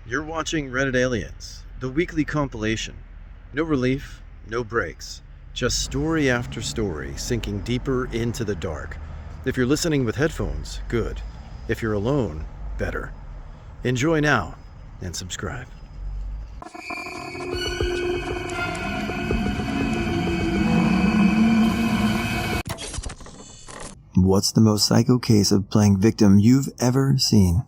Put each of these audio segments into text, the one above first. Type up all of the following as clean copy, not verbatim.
You're watching Reddit Aliens, the weekly compilation. No relief, no breaks. Just story after story sinking deeper into the dark. If you're listening with headphones, good. If you're alone, better. Enjoy now and subscribe. What's the most psycho case of playing victim you've ever seen?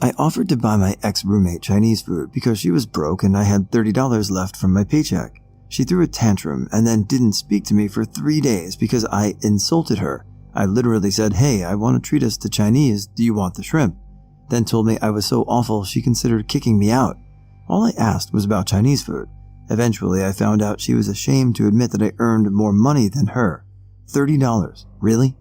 I offered to buy my ex-roommate Chinese food because she was broke and I had $30 left from my paycheck. She threw a tantrum and then didn't speak to me for 3 days because I insulted her. I literally said, "Hey, I want to treat us to Chinese, do you want the shrimp?" Then told me I was so awful she considered kicking me out. All I asked was about Chinese food. Eventually I found out she was ashamed to admit that I earned more money than her. $30, really?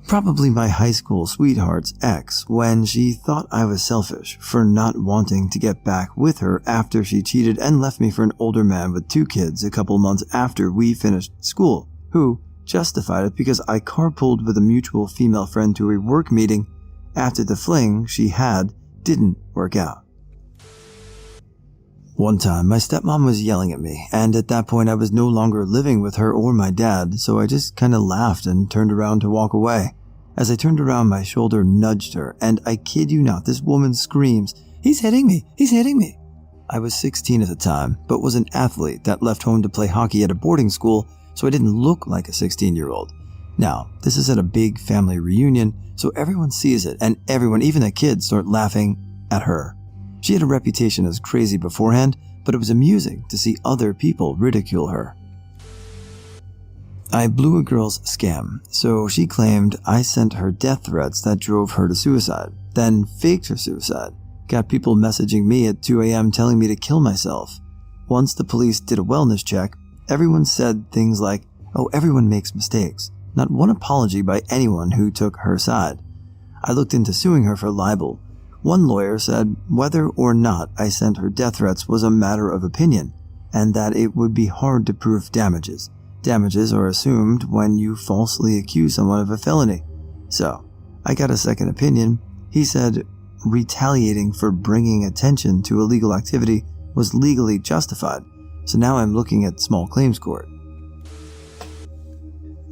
Probably my high school sweetheart's ex when she thought I was selfish for not wanting to get back with her after she cheated and left me for an older man with 2 kids a couple months after we finished school, who justified it because I carpooled with a mutual female friend to a work meeting after the fling she had didn't work out. One time, my stepmom was yelling at me, and at that point I was no longer living with her or my dad, so I just kinda laughed and turned around to walk away. As I turned around, my shoulder nudged her, and I kid you not, this woman screams, "He's hitting me! He's hitting me!" I was 16 at the time, but was an athlete that left home to play hockey at a boarding school, so I didn't look like a 16-year-old. Now, this is at a big family reunion, so everyone sees it, and everyone, even the kids, start laughing at her. She had a reputation as crazy beforehand, but it was amusing to see other people ridicule her. I blew a girl's scam, so she claimed I sent her death threats that drove her to suicide, then faked her suicide, got people messaging me at 2 a.m. telling me to kill myself. Once the police did a wellness check, everyone said things like, "Oh, everyone makes mistakes," not one apology by anyone who took her side. I looked into suing her for libel. One lawyer said whether or not I sent her death threats was a matter of opinion, and that it would be hard to prove damages. Damages are assumed when you falsely accuse someone of a felony. So, I got a second opinion. He said retaliating for bringing attention to illegal activity was legally justified, so now I'm looking at small claims court.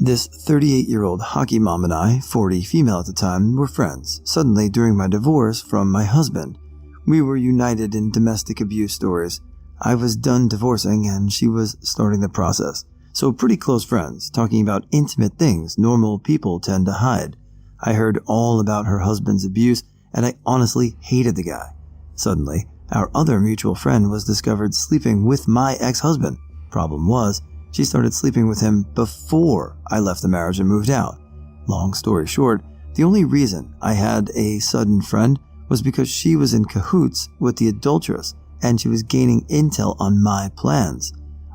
This 38-year-old hockey mom and I, 40 female at the time, were friends. Suddenly, during my divorce from my husband, we were united in domestic abuse stories. I was done divorcing and she was starting the process. So pretty close friends, talking about intimate things normal people tend to hide. I heard all about her husband's abuse and I honestly hated the guy. Suddenly, our other mutual friend was discovered sleeping with my ex-husband. Problem was, she started sleeping with him before I left the marriage and moved out. Long story short, the only reason I had a sudden friend was because she was in cahoots with the adulteress and she was gaining intel on my plans.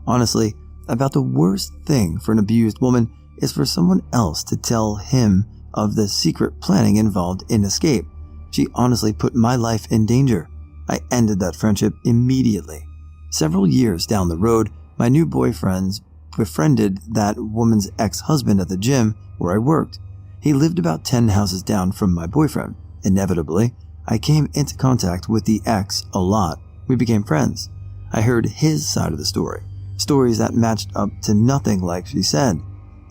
Honestly, about the worst thing for an abused woman is for someone else to tell him of the secret planning involved in escape. She honestly put my life in danger. I ended that friendship immediately. Several years down the road, my new boyfriends befriended that woman's ex-husband at the gym where I worked. He lived about 10 houses down from my boyfriend. Inevitably, I came into contact with the ex a lot. We became friends. I heard his side of the story, stories that matched up to nothing like she said.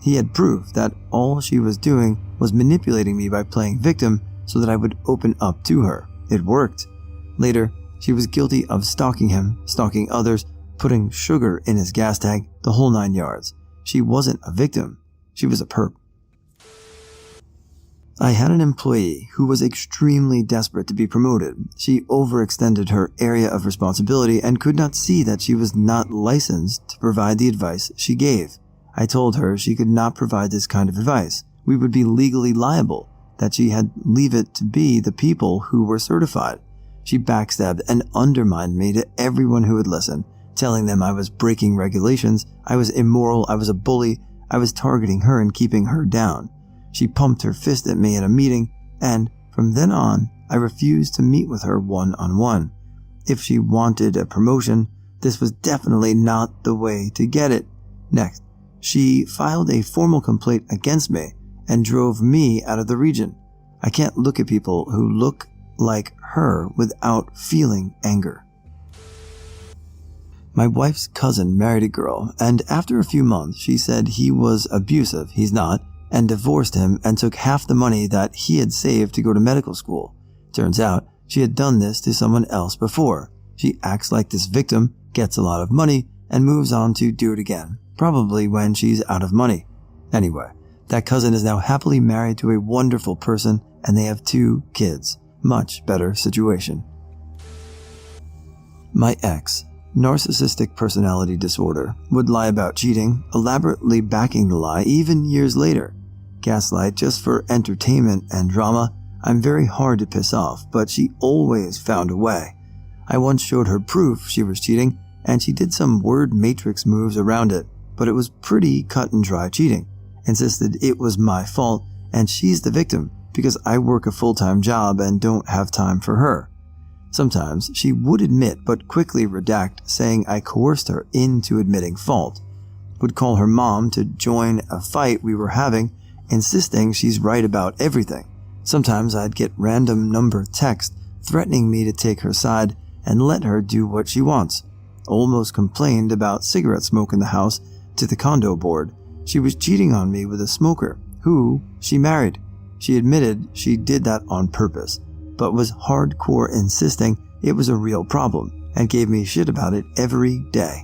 He had proof that all she was doing was manipulating me by playing victim so that I would open up to her. It worked. Later, she was guilty of stalking him, stalking others, putting sugar in his gas tank, the whole 9 yards. She wasn't a victim. She was a perp. I had an employee who was extremely desperate to be promoted. She overextended her area of responsibility and could not see that she was not licensed to provide the advice she gave. I told her she could not provide this kind of advice. We would be legally liable, that she had leave it to be the people who were certified. She backstabbed and undermined me to everyone who would listen, telling them I was breaking regulations, I was immoral, I was a bully, I was targeting her and keeping her down. She pumped her fist at me in a meeting, and from then on, I refused to meet with her one-on-one. If she wanted a promotion, this was definitely not the way to get it. Next, she filed a formal complaint against me and drove me out of the region. I can't look at people who look like her without feeling anger. My wife's cousin married a girl, and after a few months she said he was abusive, he's not, and divorced him and took half the money that he had saved to go to medical school. Turns out she had done this to someone else before. She acts like this victim, gets a lot of money, and moves on to do it again, probably when she's out of money. Anyway, that cousin is now happily married to a wonderful person, and they have 2 kids. Much better situation. My ex, narcissistic personality disorder, would lie about cheating, elaborately backing the lie even years later. Gaslight just for entertainment and drama. I'm very hard to piss off, but she always found a way. I once showed her proof she was cheating, and she did some word matrix moves around it, but it was pretty cut and dry cheating. Insisted it was my fault, and she's the victim because I work a full-time job and don't have time for her. Sometimes she would admit but quickly redact, saying I coerced her into admitting fault. Would call her mom to join a fight we were having, insisting she's right about everything. Sometimes I'd get random number text threatening me to take her side and let her do what she wants. Almost complained about cigarette smoke in the house to the condo board. She was cheating on me with a smoker, who she married. She admitted she did that on purpose, but was hardcore insisting it was a real problem and gave me shit about it every day.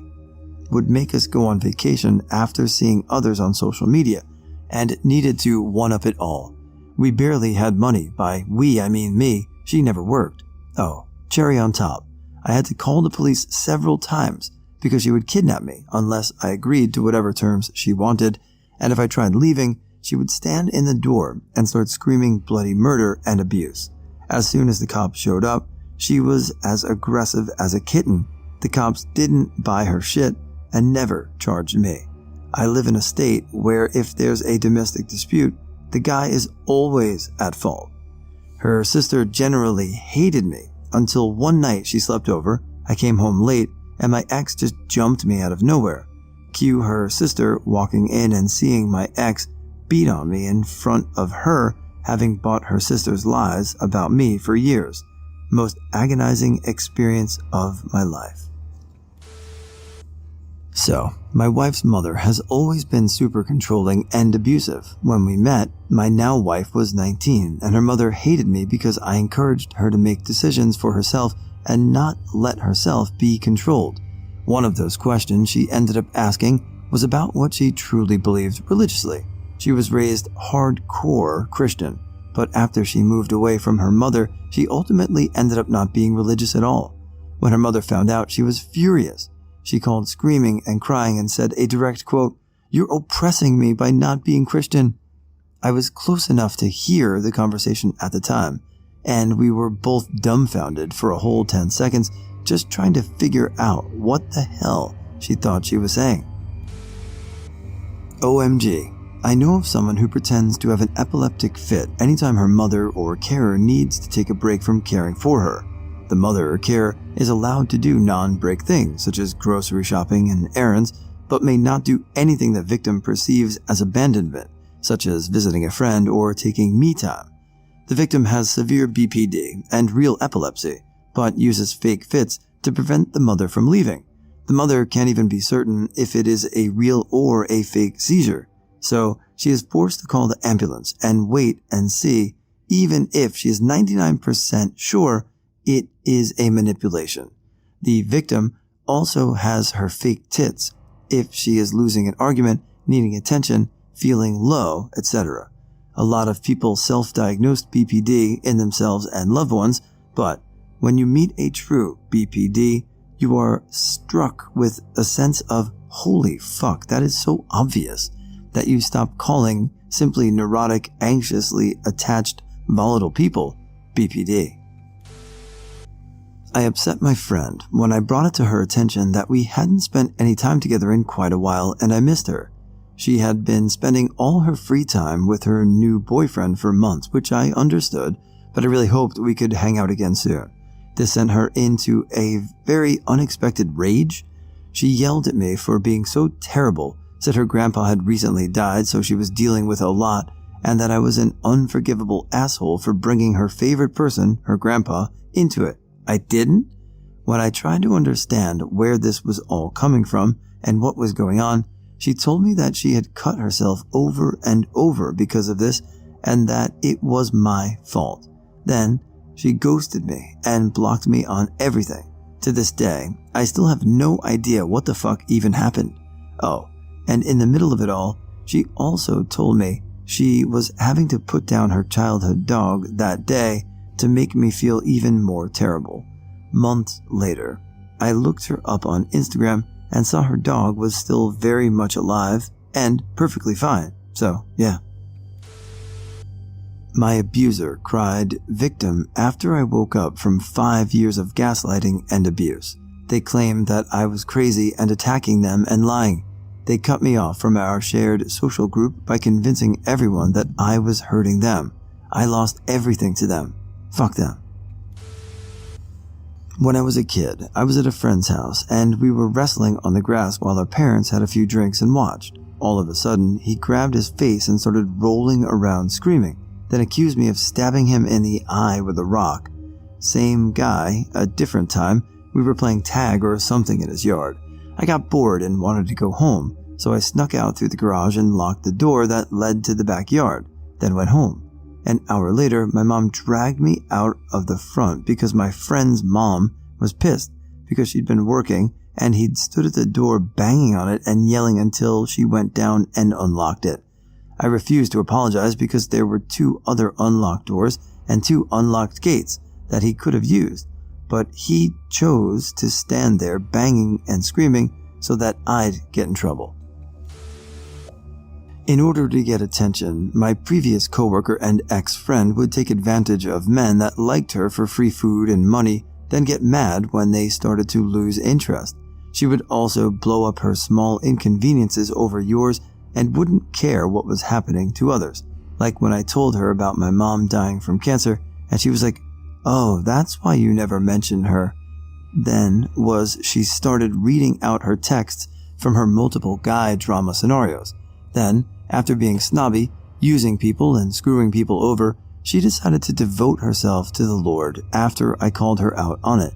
Would make us go on vacation after seeing others on social media and needed to one-up it all. We barely had money. By we, I mean me. She never worked. Oh, cherry on top. I had to call the police several times because she would kidnap me unless I agreed to whatever terms she wanted, and if I tried leaving, she would stand in the door and start screaming bloody murder and abuse. As soon as the cops showed up, she was as aggressive as a kitten. The cops didn't buy her shit and never charged me. I live in a state where if there's a domestic dispute, the guy is always at fault. Her sister generally hated me until one night she slept over, I came home late, and my ex just jumped me out of nowhere. Cue her sister walking in and seeing my ex beat on me in front of her, having bought her sister's lies about me for years. Most agonizing experience of my life. So, my wife's mother has always been super controlling and abusive. When we met, my now wife was 19, and her mother hated me because I encouraged her to make decisions for herself and not let herself be controlled. One of those questions she ended up asking was about what she truly believed religiously. She was raised hardcore Christian, but after she moved away from her mother, she ultimately ended up not being religious at all. When her mother found out, she was furious. She called screaming and crying and said a direct quote, "You're oppressing me by not being Christian." I was close enough to hear the conversation at the time, and we were both dumbfounded for a whole 10 seconds, just trying to figure out what the hell she thought she was saying. OMG, I know of someone who pretends to have an epileptic fit anytime her mother or carer needs to take a break from caring for her. The mother or carer is allowed to do non-break things, such as grocery shopping and errands, but may not do anything the victim perceives as abandonment, such as visiting a friend or taking me time. The victim has severe BPD and real epilepsy, but uses fake fits to prevent the mother from leaving. The mother can't even be certain if it is a real or a fake seizure, so she is forced to call the ambulance and wait and see, even if she is 99% sure it is a manipulation. The victim also has her fake tits if she is losing an argument, needing attention, feeling low, etc. A lot of people self-diagnosed BPD in themselves and loved ones, but when you meet a true BPD, you are struck with a sense of, holy fuck, that is so obvious, that you stop calling simply neurotic, anxiously attached, volatile people BPD. I upset my friend when I brought it to her attention that we hadn't spent any time together in quite a while and I missed her. She had been spending all her free time with her new boyfriend for months, which I understood, but I really hoped we could hang out again soon. This sent her into a very unexpected rage. She yelled at me for being so terrible, said her grandpa had recently died, so she was dealing with a lot, and that I was an unforgivable asshole for bringing her favorite person, her grandpa, into it. I didn't? When I tried to understand where this was all coming from and what was going on, she told me that she had cut herself over and over because of this and that it was my fault. Then she ghosted me and blocked me on everything. To this day, I still have no idea what the fuck even happened. Oh, and in the middle of it all, she also told me she was having to put down her childhood dog that day to make me feel even more terrible. Months later, I looked her up on Instagram and saw her dog was still very much alive and perfectly fine. So, yeah. My abuser cried victim after I woke up from 5 years of gaslighting and abuse. They claimed that I was crazy and attacking them and lying. They cut me off from our shared social group by convincing everyone that I was hurting them. I lost everything to them. Fuck them. When I was a kid, I was at a friend's house and we were wrestling on the grass while our parents had a few drinks and watched. All of a sudden, he grabbed his face and started rolling around screaming, then accused me of stabbing him in the eye with a rock. Same guy, a different time, we were playing tag or something in his yard. I got bored and wanted to go home, so I snuck out through the garage and locked the door that led to the backyard, then went home. An hour later, my mom dragged me out of the front because my friend's mom was pissed because she'd been working and he'd stood at the door banging on it and yelling until she went down and unlocked it. I refused to apologize because there were 2 other unlocked doors and 2 unlocked gates that he could have used, but he chose to stand there banging and screaming so that I'd get in trouble. In order to get attention, my previous coworker and ex-friend would take advantage of men that liked her for free food and money, then get mad when they started to lose interest. She would also blow up her small inconveniences over yours and wouldn't care what was happening to others. Like when I told her about my mom dying from cancer, and she was like, "Oh, that's why you never mention her." Then she started reading out her texts from her multiple guy drama scenarios. Then, after being snobby, using people and screwing people over, she decided to devote herself to the Lord after I called her out on it.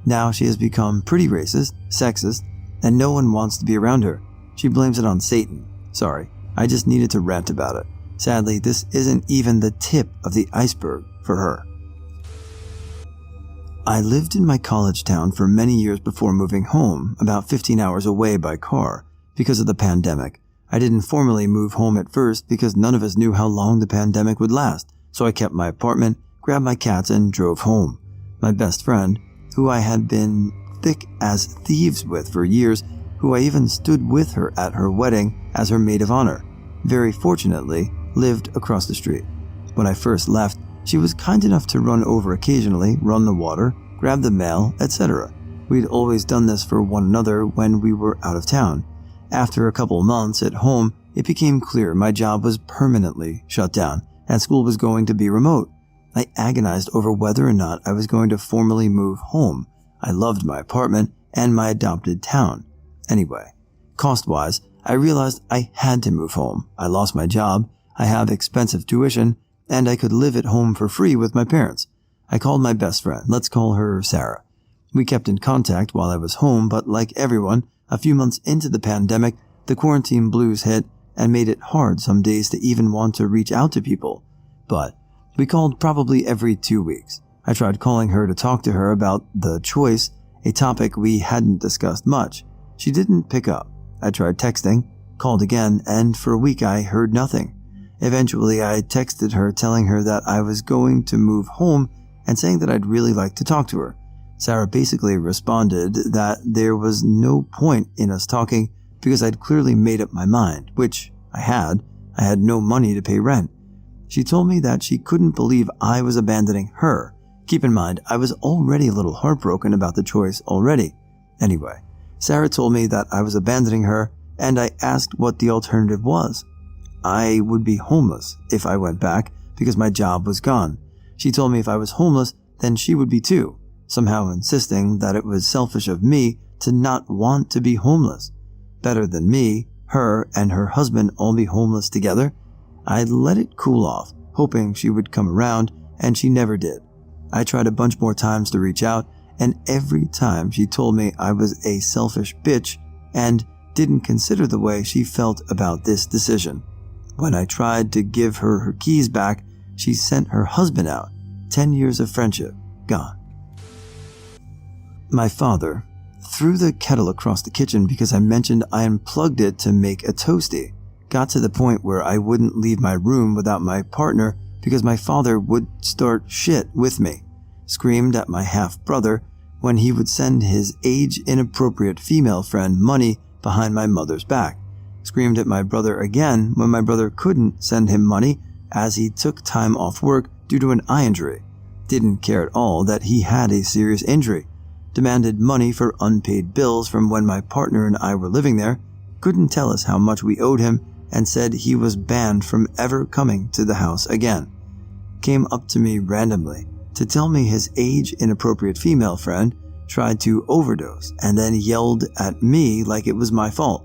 Now she has become pretty racist, sexist, and no one wants to be around her. She blames it on Satan. Sorry, I just needed to rant about it. Sadly, this isn't even the tip of the iceberg for her. I lived in my college town for many years before moving home, about 15 hours away by car, because of the pandemic. I didn't formally move home at first because none of us knew how long the pandemic would last, so I kept my apartment, grabbed my cats, and drove home. My best friend, who I had been thick as thieves with for years, who I even stood with her at her wedding as her maid of honor, very fortunately lived across the street. When I first left, she was kind enough to run over occasionally, run the water, grab the mail, etc. We'd always done this for one another when we were out of town. After a couple months at home, it became clear my job was permanently shut down and school was going to be remote. I agonized over whether or not I was going to formally move home. I loved my apartment and my adopted town. Anyway, cost-wise, I realized I had to move home. I lost my job, I have expensive tuition, and I could live at home for free with my parents. I called my best friend, let's call her Sarah. We kept in contact while I was home, but like everyone, a few months into the pandemic, the quarantine blues hit and made it hard some days to even want to reach out to people. But we called probably every 2 weeks. I tried calling her to talk to her about the choice, a topic we hadn't discussed much. She didn't pick up. I tried texting, called again, and for a week I heard nothing. Eventually I texted her telling her that I was going to move home and saying that I'd really like to talk to her. Sarah basically responded that there was no point in us talking because I'd clearly made up my mind, which I had. I had no money to pay rent. She told me that she couldn't believe I was abandoning her. Keep in mind, I was already a little heartbroken about the choice already. Anyway, Sarah told me that I was abandoning her, and I asked what the alternative was. I would be homeless if I went back because my job was gone. She told me if I was homeless, then she would be too, somehow insisting that it was selfish of me to not want to be homeless. Better than me, her and her husband all be homeless together. I let it cool off, hoping she would come around, and she never did. I tried a bunch more times to reach out, and every time she told me I was a selfish bitch and didn't consider the way she felt about this decision. When I tried to give her her keys back, she sent her husband out. 10 years of friendship gone. My father threw the kettle across the kitchen because I mentioned I unplugged it to make a toasty. Got to the point where I wouldn't leave my room without my partner because my father would start shit with me. Screamed at my half-brother when he would send his age-inappropriate female friend money behind my mother's back. Screamed at my brother again when my brother couldn't send him money as he took time off work due to an eye injury. Didn't care at all that he had a serious injury. Demanded money for unpaid bills from when my partner and I were living there. Couldn't tell us how much we owed him and said he was banned from ever coming to the house again. Came up to me randomly to tell me his age-inappropriate female friend tried to overdose and then yelled at me like it was my fault.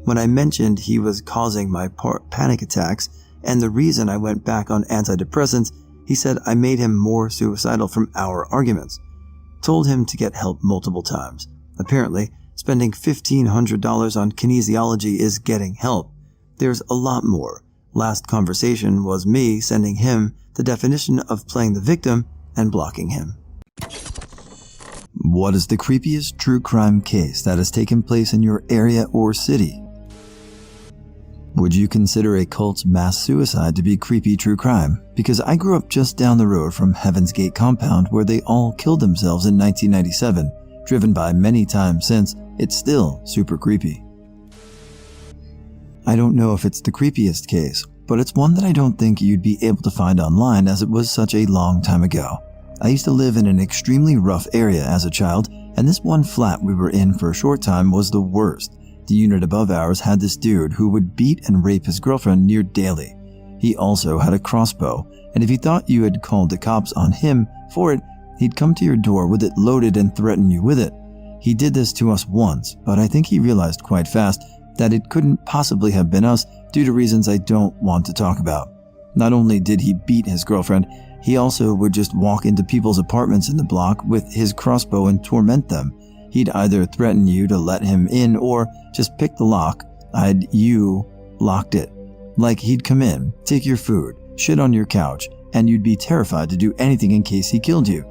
When I mentioned he was causing my panic attacks and the reason I went back on antidepressants, he said I made him more suicidal from our arguments. Told him to get help multiple times. Apparently, spending $1,500 on kinesiology is getting help. There's a lot more. Last conversation was me sending him the definition of playing the victim and blocking him. What is the creepiest true crime case that has taken place in your area or city? Would you consider a cult's mass suicide to be creepy true crime? Because I grew up just down the road from Heaven's Gate compound where they all killed themselves in 1997. Driven by many times since, it's still super creepy. I don't know if it's the creepiest case, but it's one that I don't think you'd be able to find online as it was such a long time ago. I used to live in an extremely rough area as a child, and this one flat we were in for a short time was the worst. The unit above ours had this dude who would beat and rape his girlfriend near daily. He also had a crossbow, and if he thought you had called the cops on him for it, he'd come to your door with it loaded and threaten you with it. He did this to us once, but I think he realized quite fast that it couldn't possibly have been us due to reasons I don't want to talk about. Not only did he beat his girlfriend, he also would just walk into people's apartments in the block with his crossbow and torment them. He'd either threaten you to let him in or just pick the lock, you locked it. Like he'd come in, take your food, shit on your couch, and you'd be terrified to do anything in case he killed you.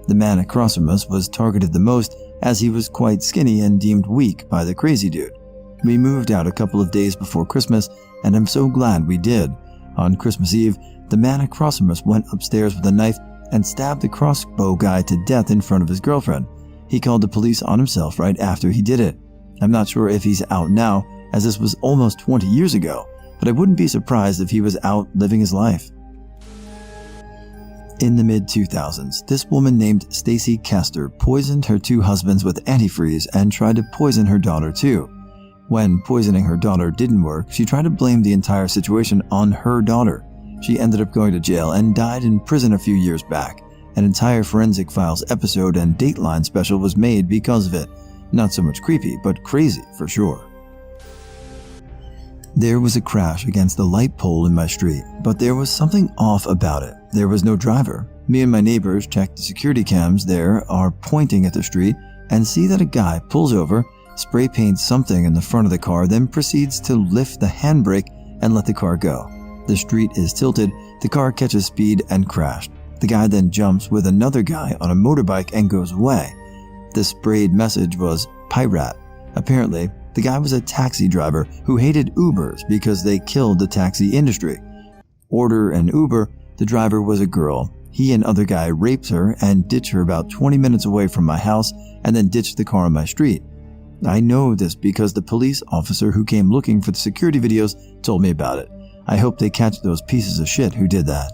The man across from us was targeted the most as he was quite skinny and deemed weak by the crazy dude. We moved out a couple of days before Christmas, and I'm so glad we did. On Christmas Eve, the man across from us went upstairs with a knife and stabbed the crossbow guy to death in front of his girlfriend. He called the police on himself right after he did it. I'm not sure if he's out now, as this was almost 20 years ago, but I wouldn't be surprised if he was out living his life. In the mid-2000s, this woman named Stacy Kester poisoned her two husbands with antifreeze and tried to poison her daughter too. When poisoning her daughter didn't work, she tried to blame the entire situation on her daughter. She ended up going to jail and died in prison a few years back. An entire Forensic Files episode and Dateline special was made because of it. Not so much creepy, but crazy for sure. There was a crash against the light pole in my street, but there was something off about it. There was no driver. Me and my neighbors checked the security cams there are pointing at the street and see that a guy pulls over, spray paints something in the front of the car, then proceeds to lift the handbrake and let the car go. The street is tilted, the car catches speed and crashed. The guy then jumps with another guy on a motorbike and goes away. The sprayed message was "Pirate." Apparently, the guy was a taxi driver who hated Ubers because they killed the taxi industry. Order an Uber, the driver was a girl. He and other guy raped her and ditched her about 20 minutes away from my house and then ditched the car on my street. I know this because the police officer who came looking for the security videos told me about it. I hope they catch those pieces of shit who did that.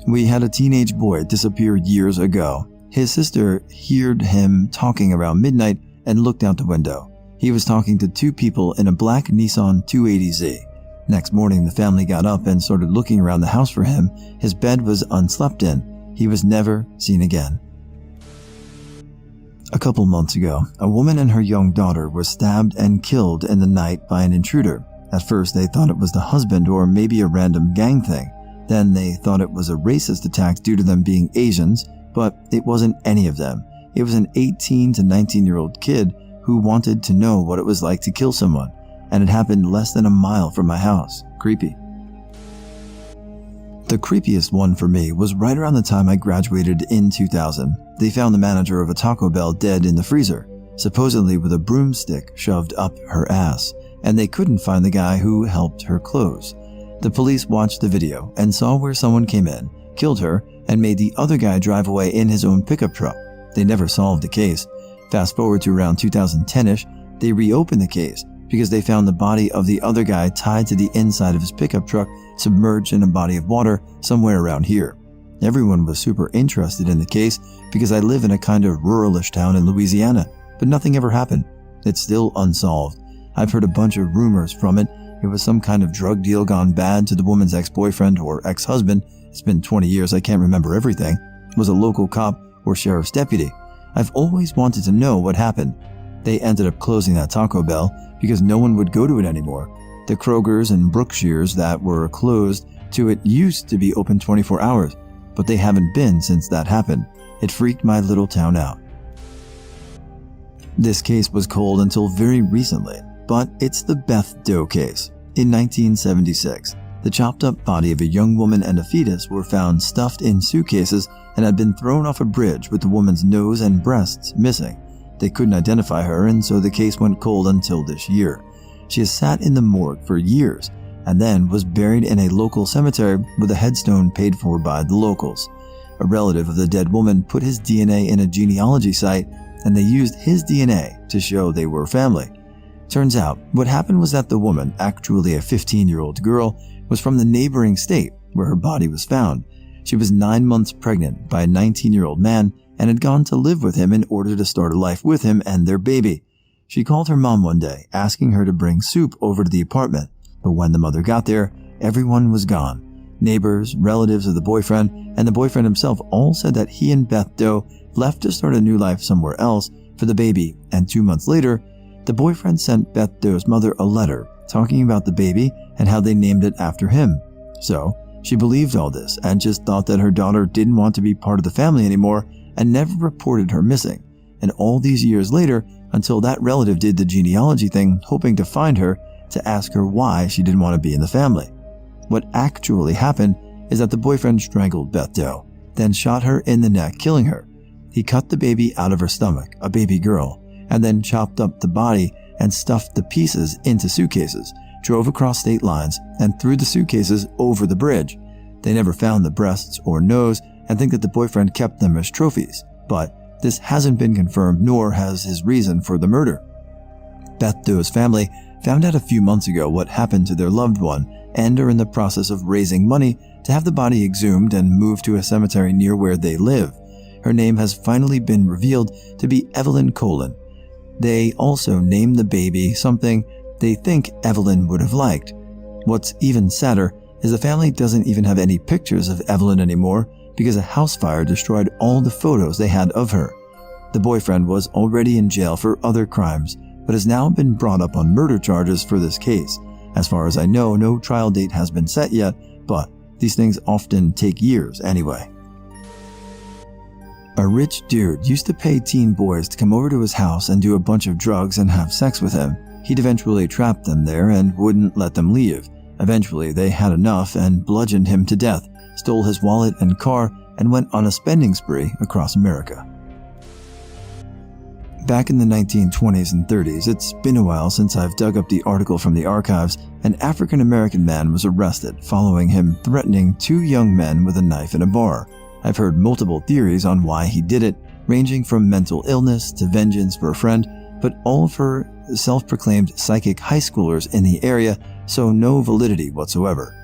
We had a teenage boy disappear years ago. His sister heard him talking around midnight and looked out the window. He was talking to two people in a black Nissan 280Z. Next morning, the family got up and started looking around the house for him. His bed was unslept in. He was never seen again. A couple months ago, a woman and her young daughter were stabbed and killed in the night by an intruder. At first, they thought it was the husband or maybe a random gang thing. Then they thought it was a racist attack due to them being Asians, but it wasn't any of them. It was an 18 to 19-year-old kid who wanted to know what it was like to kill someone, and it happened less than a mile from my house. Creepy. The creepiest one for me was right around the time I graduated in 2000. They found the manager of a Taco Bell dead in the freezer, supposedly with a broomstick shoved up her ass, and they couldn't find the guy who helped her close. The police watched the video and saw where someone came in, killed her, and made the other guy drive away in his own pickup truck. They never solved the case. Fast forward to around 2010-ish, they reopened the case because they found the body of the other guy tied to the inside of his pickup truck, submerged in a body of water somewhere around here. Everyone was super interested in the case because I live in a kind of ruralish town in Louisiana, but nothing ever happened. It's still unsolved. I've heard a bunch of rumors from it. It was some kind of drug deal gone bad to the woman's ex-boyfriend or ex-husband. It's been 20 years, I can't remember everything. Was a local cop or sheriff's deputy. I've always wanted to know what happened. They ended up closing that Taco Bell because no one would go to it anymore. The Krogers and Brookshire's that were closed to it used to be open 24 hours, but they haven't been since that happened. It freaked my little town out. This case was cold until very recently, but it's the Beth Doe case. In 1976, the chopped up body of a young woman and a fetus were found stuffed in suitcases and had been thrown off a bridge with the woman's nose and breasts missing. They couldn't identify her, and so the case went cold until this year. She has sat in the morgue for years and then was buried in a local cemetery with a headstone paid for by the locals. A relative of the dead woman put his DNA in a genealogy site, and they used his DNA to show they were family. Turns out, what happened was that the woman, actually a 15-year-old girl, was from the neighboring state where her body was found. She was 9 months pregnant by a 19-year-old man and had gone to live with him in order to start a life with him and their baby. She called her mom one day, asking her to bring soup over to the apartment, but when the mother got there, everyone was gone. Neighbors, relatives of the boyfriend, and the boyfriend himself all said that he and Beth Doe left to start a new life somewhere else for the baby, and 2 months later, the boyfriend sent Beth Doe's mother a letter talking about the baby and how they named it after him. So, she believed all this and just thought that her daughter didn't want to be part of the family anymore and never reported her missing. And all these years later, until that relative did the genealogy thing, hoping to find her to ask her why she didn't want to be in the family. What actually happened is that the boyfriend strangled Beth Doe, then shot her in the neck, killing her. He cut the baby out of her stomach, a baby girl, and then chopped up the body and stuffed the pieces into suitcases, drove across state lines, and threw the suitcases over the bridge. They never found the breasts or nose and think that the boyfriend kept them as trophies, but this hasn't been confirmed, nor has his reason for the murder. Beth Doe's family found out a few months ago what happened to their loved one and are in the process of raising money to have the body exhumed and moved to a cemetery near where they live. Her name has finally been revealed to be Evelyn Colin. They also named the baby something they think Evelyn would have liked. What's even sadder is the family doesn't even have any pictures of Evelyn anymore because a house fire destroyed all the photos they had of her. The boyfriend was already in jail for other crimes, but has now been brought up on murder charges for this case. As far as I know, no trial date has been set yet, but these things often take years anyway. A rich dude used to pay teen boys to come over to his house and do a bunch of drugs and have sex with him. He'd eventually trap them there and wouldn't let them leave. Eventually, they had enough and bludgeoned him to death, stole his wallet and car, and went on a spending spree across America. Back in the 1920s and 30s, it's been a while since I've dug up the article from the archives, an African-American man was arrested following him threatening 2 young men with a knife in a bar. I've heard multiple theories on why he did it, ranging from mental illness to vengeance for a friend, but all for self-proclaimed psychic high schoolers in the area, so no validity whatsoever.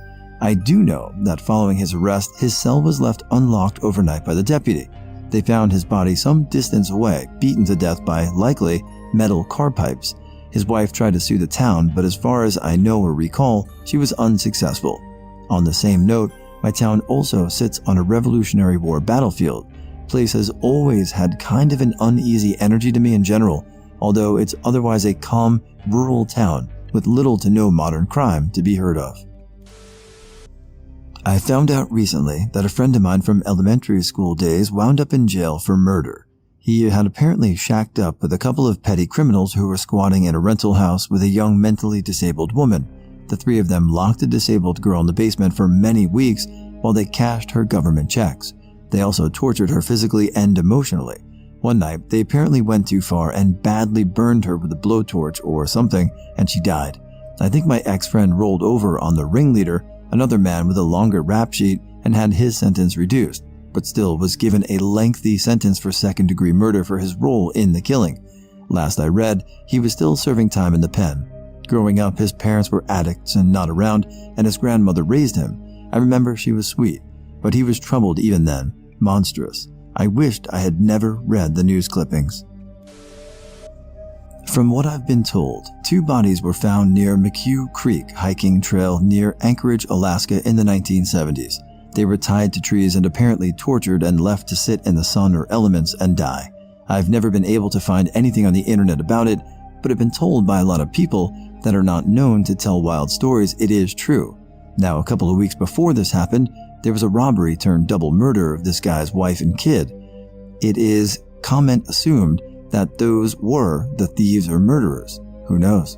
I do know that following his arrest, his cell was left unlocked overnight by the deputy. They found his body some distance away, beaten to death by, likely, metal car pipes. His wife tried to sue the town, but as far as I know or recall, she was unsuccessful. On the same note, my town also sits on a Revolutionary War battlefield. Place has always had kind of an uneasy energy to me in general, although it's otherwise a calm, rural town with little to no modern crime to be heard of. I found out recently that a friend of mine from elementary school days wound up in jail for murder. He had apparently shacked up with a couple of petty criminals who were squatting in a rental house with a young mentally disabled woman. The three of them locked a disabled girl in the basement for many weeks while they cashed her government checks. They also tortured her physically and emotionally. One night, they apparently went too far and badly burned her with a blowtorch or something, and she died. I think my ex-friend rolled over on the ringleader, another man with a longer rap sheet, and had his sentence reduced, but still was given a lengthy sentence for second-degree murder for his role in the killing. Last I read, he was still serving time in the pen. Growing up, his parents were addicts and not around, and his grandmother raised him. I remember she was sweet, but he was troubled even then. Monstrous. I wished I had never read the news clippings. From what I've been told, 2 bodies were found near McHugh Creek hiking trail near Anchorage, Alaska in the 1970s. They were tied to trees and apparently tortured and left to sit in the sun or elements and die. I've never been able to find anything on the internet about it, but have been told by a lot of people that are not known to tell wild stories it is true. Now, a couple of weeks before this happened, there was a robbery turned double murder of this guy's wife and kid. It is comment assumed that those were the thieves or murderers. Who knows?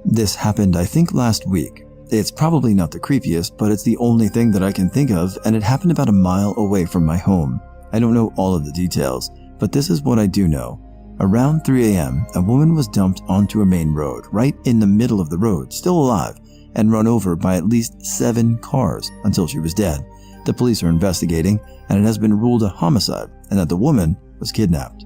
This happened, I think, last week. It's probably not the creepiest, but it's the only thing that I can think of, and it happened about a mile away from my home. I don't know all of the details, but this is what I do know. Around 3 a.m., a woman was dumped onto a main road, right in the middle of the road, still alive, and run over by at least 7 cars until she was dead. The police are investigating, and it has been ruled a homicide, and that the woman was kidnapped.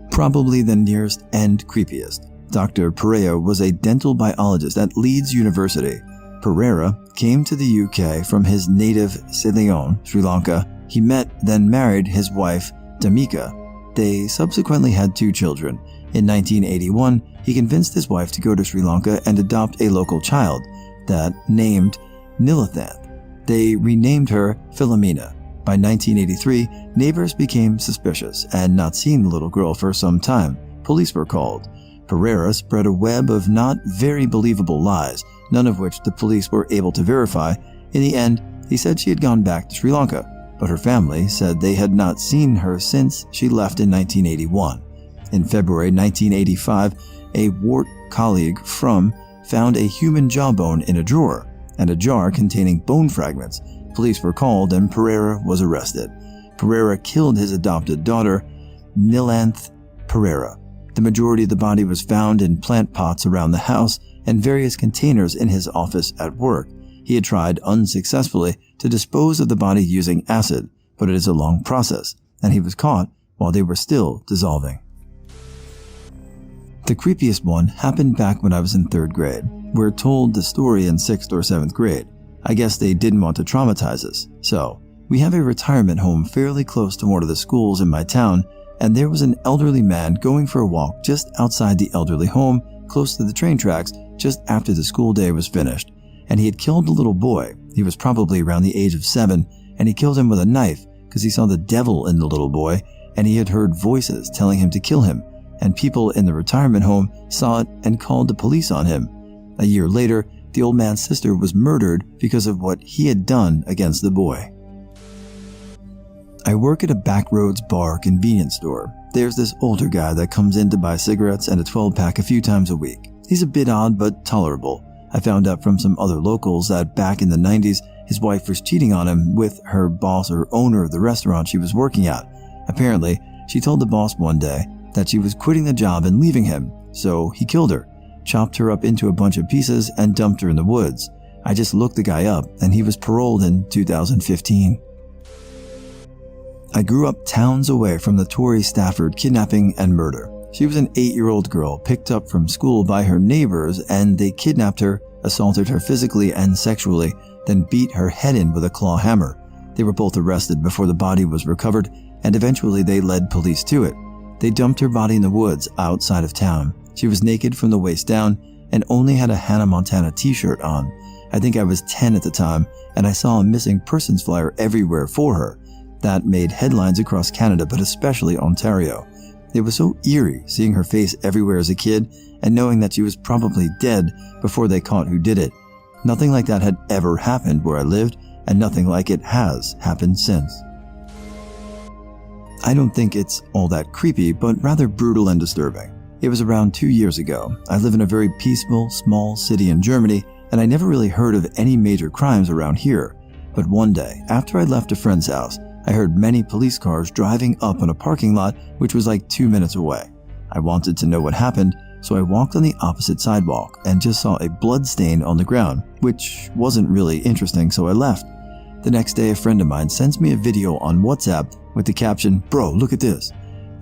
Probably the nearest and creepiest. Dr. Pereira was a dental biologist at Leeds University. Pereira came to the UK from his native Ceylon, Sri Lanka. He met, then married his wife, Damika. They subsequently had 2 children. In 1981, he convinced his wife to go to Sri Lanka and adopt a local child that named Nilathanth. They renamed her Philomena. By 1983, neighbors became suspicious and not seeing the little girl for some time. Police were called. Pereira spread a web of not very believable lies, none of which the police were able to verify. In the end, he said she had gone back to Sri Lanka, but her family said they had not seen her since she left in 1981. In February 1985, a Wart colleague found a human jawbone in a drawer and a jar containing bone fragments. Police were called and Pereira was arrested. Pereira killed his adopted daughter, Nilanth Pereira. The majority of the body was found in plant pots around the house and various containers in his office at work. He had tried unsuccessfully to dispose of the body using acid, but it is a long process, and he was caught while they were still dissolving. The creepiest one happened back when I was in 3rd grade. We're told the story in 6th or 7th grade. I guess they didn't want to traumatize us. So, we have a retirement home fairly close to one of the schools in my town, and there was an elderly man going for a walk just outside the elderly home, close to the train tracks, just after the school day was finished. And he had killed a little boy. He was probably around the age of 7, and he killed him with a knife because he saw the devil in the little boy, and he had heard voices telling him to kill him, and people in the retirement home saw it and called the police on him. A year later, the old man's sister was murdered because of what he had done against the boy. I work at a backroads bar convenience store. There's this older guy that comes in to buy cigarettes and a 12-pack a few times a week. He's a bit odd but tolerable. I found out from some other locals that back in the 90s, his wife was cheating on him with her boss or owner of the restaurant she was working at. Apparently, she told the boss one day that she was quitting the job and leaving him, so he killed her, chopped her up into a bunch of pieces, and dumped her in the woods. I just looked the guy up, and he was paroled in 2015. I grew up towns away from the Tory Stafford kidnapping and murder. She was an 8-year-old girl picked up from school by her neighbors, and they kidnapped her, assaulted her physically and sexually, then beat her head in with a claw hammer. They were both arrested before the body was recovered, and eventually they led police to it. They dumped her body in the woods outside of town. She was naked from the waist down and only had a Hannah Montana t-shirt on. I think I was 10 at the time, and I saw a missing persons flyer everywhere for her. That made headlines across Canada, but especially Ontario. It was so eerie seeing her face everywhere as a kid and knowing that she was probably dead before they caught who did it. Nothing like that had ever happened where I lived, and nothing like it has happened since. I don't think it's all that creepy, but rather brutal and disturbing. It was around 2 years ago. I live in a very peaceful, small city in Germany, and I never really heard of any major crimes around here. But one day, after I left a friend's house, I heard many police cars driving up in a parking lot which was like 2 minutes away. I wanted to know what happened, so I walked on the opposite sidewalk and just saw a blood stain on the ground, which wasn't really interesting, so I left. The next day, a friend of mine sends me a video on WhatsApp with the caption, "Bro, look at this."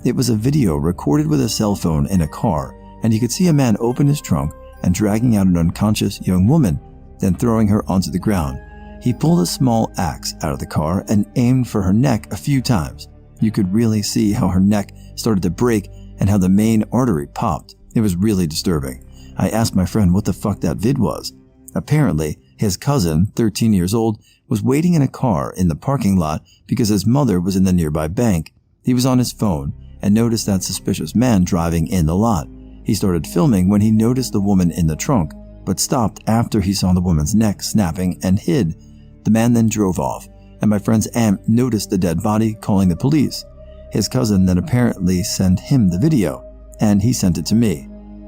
It was a video recorded with a cell phone in a car, and you could see a man open his trunk and dragging out an unconscious young woman, then throwing her onto the ground. He pulled a small axe out of the car and aimed for her neck a few times. You could really see how her neck started to break and how the main artery popped. It was really disturbing. I asked my friend what the fuck that vid was. Apparently, his cousin, 13 years old, was waiting in a car in the parking lot because his mother was in the nearby bank. He was on his phone and noticed that suspicious man driving in the lot. He started filming when he noticed the woman in the trunk, but stopped after he saw the woman's neck snapping and hid. The man then drove off, and my friend's aunt noticed the dead body, calling the police. His cousin then apparently sent him the video, and he sent it to me.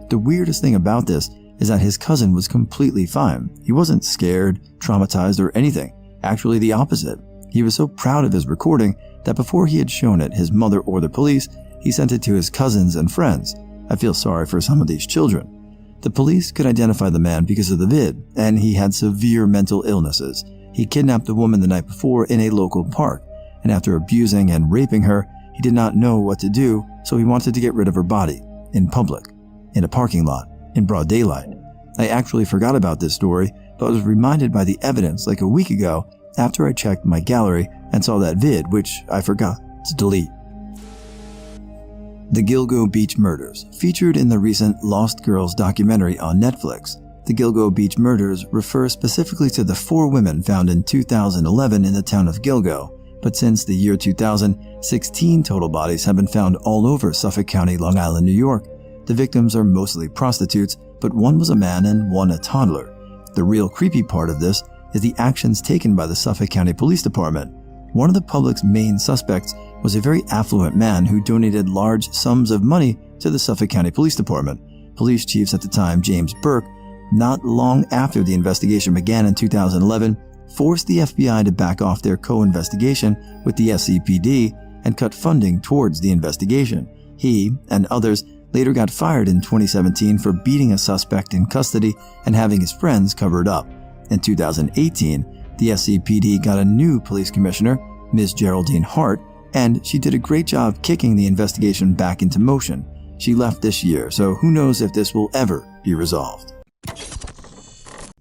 The weirdest thing about this is that his cousin was completely fine. He wasn't scared, traumatized, or anything. Actually, the opposite. He was so proud of his recording that before he had shown it his mother or the police, he sent it to his cousins and friends. I feel sorry for some of these children. The police could identify the man because of the vid, and he had severe mental illnesses. He kidnapped a woman the night before in a local park, and after abusing and raping her, he did not know what to do, so he wanted to get rid of her body, in public, in a parking lot, in broad daylight. I actually forgot about this story, but was reminded by the evidence like a week ago after I checked my gallery and saw that vid, which I forgot to delete. The Gilgo Beach Murders, featured in the recent Lost Girls documentary on Netflix. The Gilgo Beach Murders refer specifically to the 4 women found in 2011 in the town of Gilgo, but since the year 2000, 16 total bodies have been found all over Suffolk County, Long Island, New York. The victims are mostly prostitutes, but one was a man and one a toddler. The real creepy part of this is the actions taken by the Suffolk County Police Department. One of the public's main suspects was a very affluent man who donated large sums of money to the Suffolk County Police Department. Police chiefs at the time, James Burke, not long after the investigation began in 2011, forced the FBI to back off their co-investigation with the SCPD and cut funding towards the investigation. He and others later got fired in 2017 for beating a suspect in custody and having his friends cover it up. In 2018, the SCPD got a new police commissioner, Ms. Geraldine Hart, and she did a great job kicking the investigation back into motion. She left this year, so who knows if this will ever be resolved.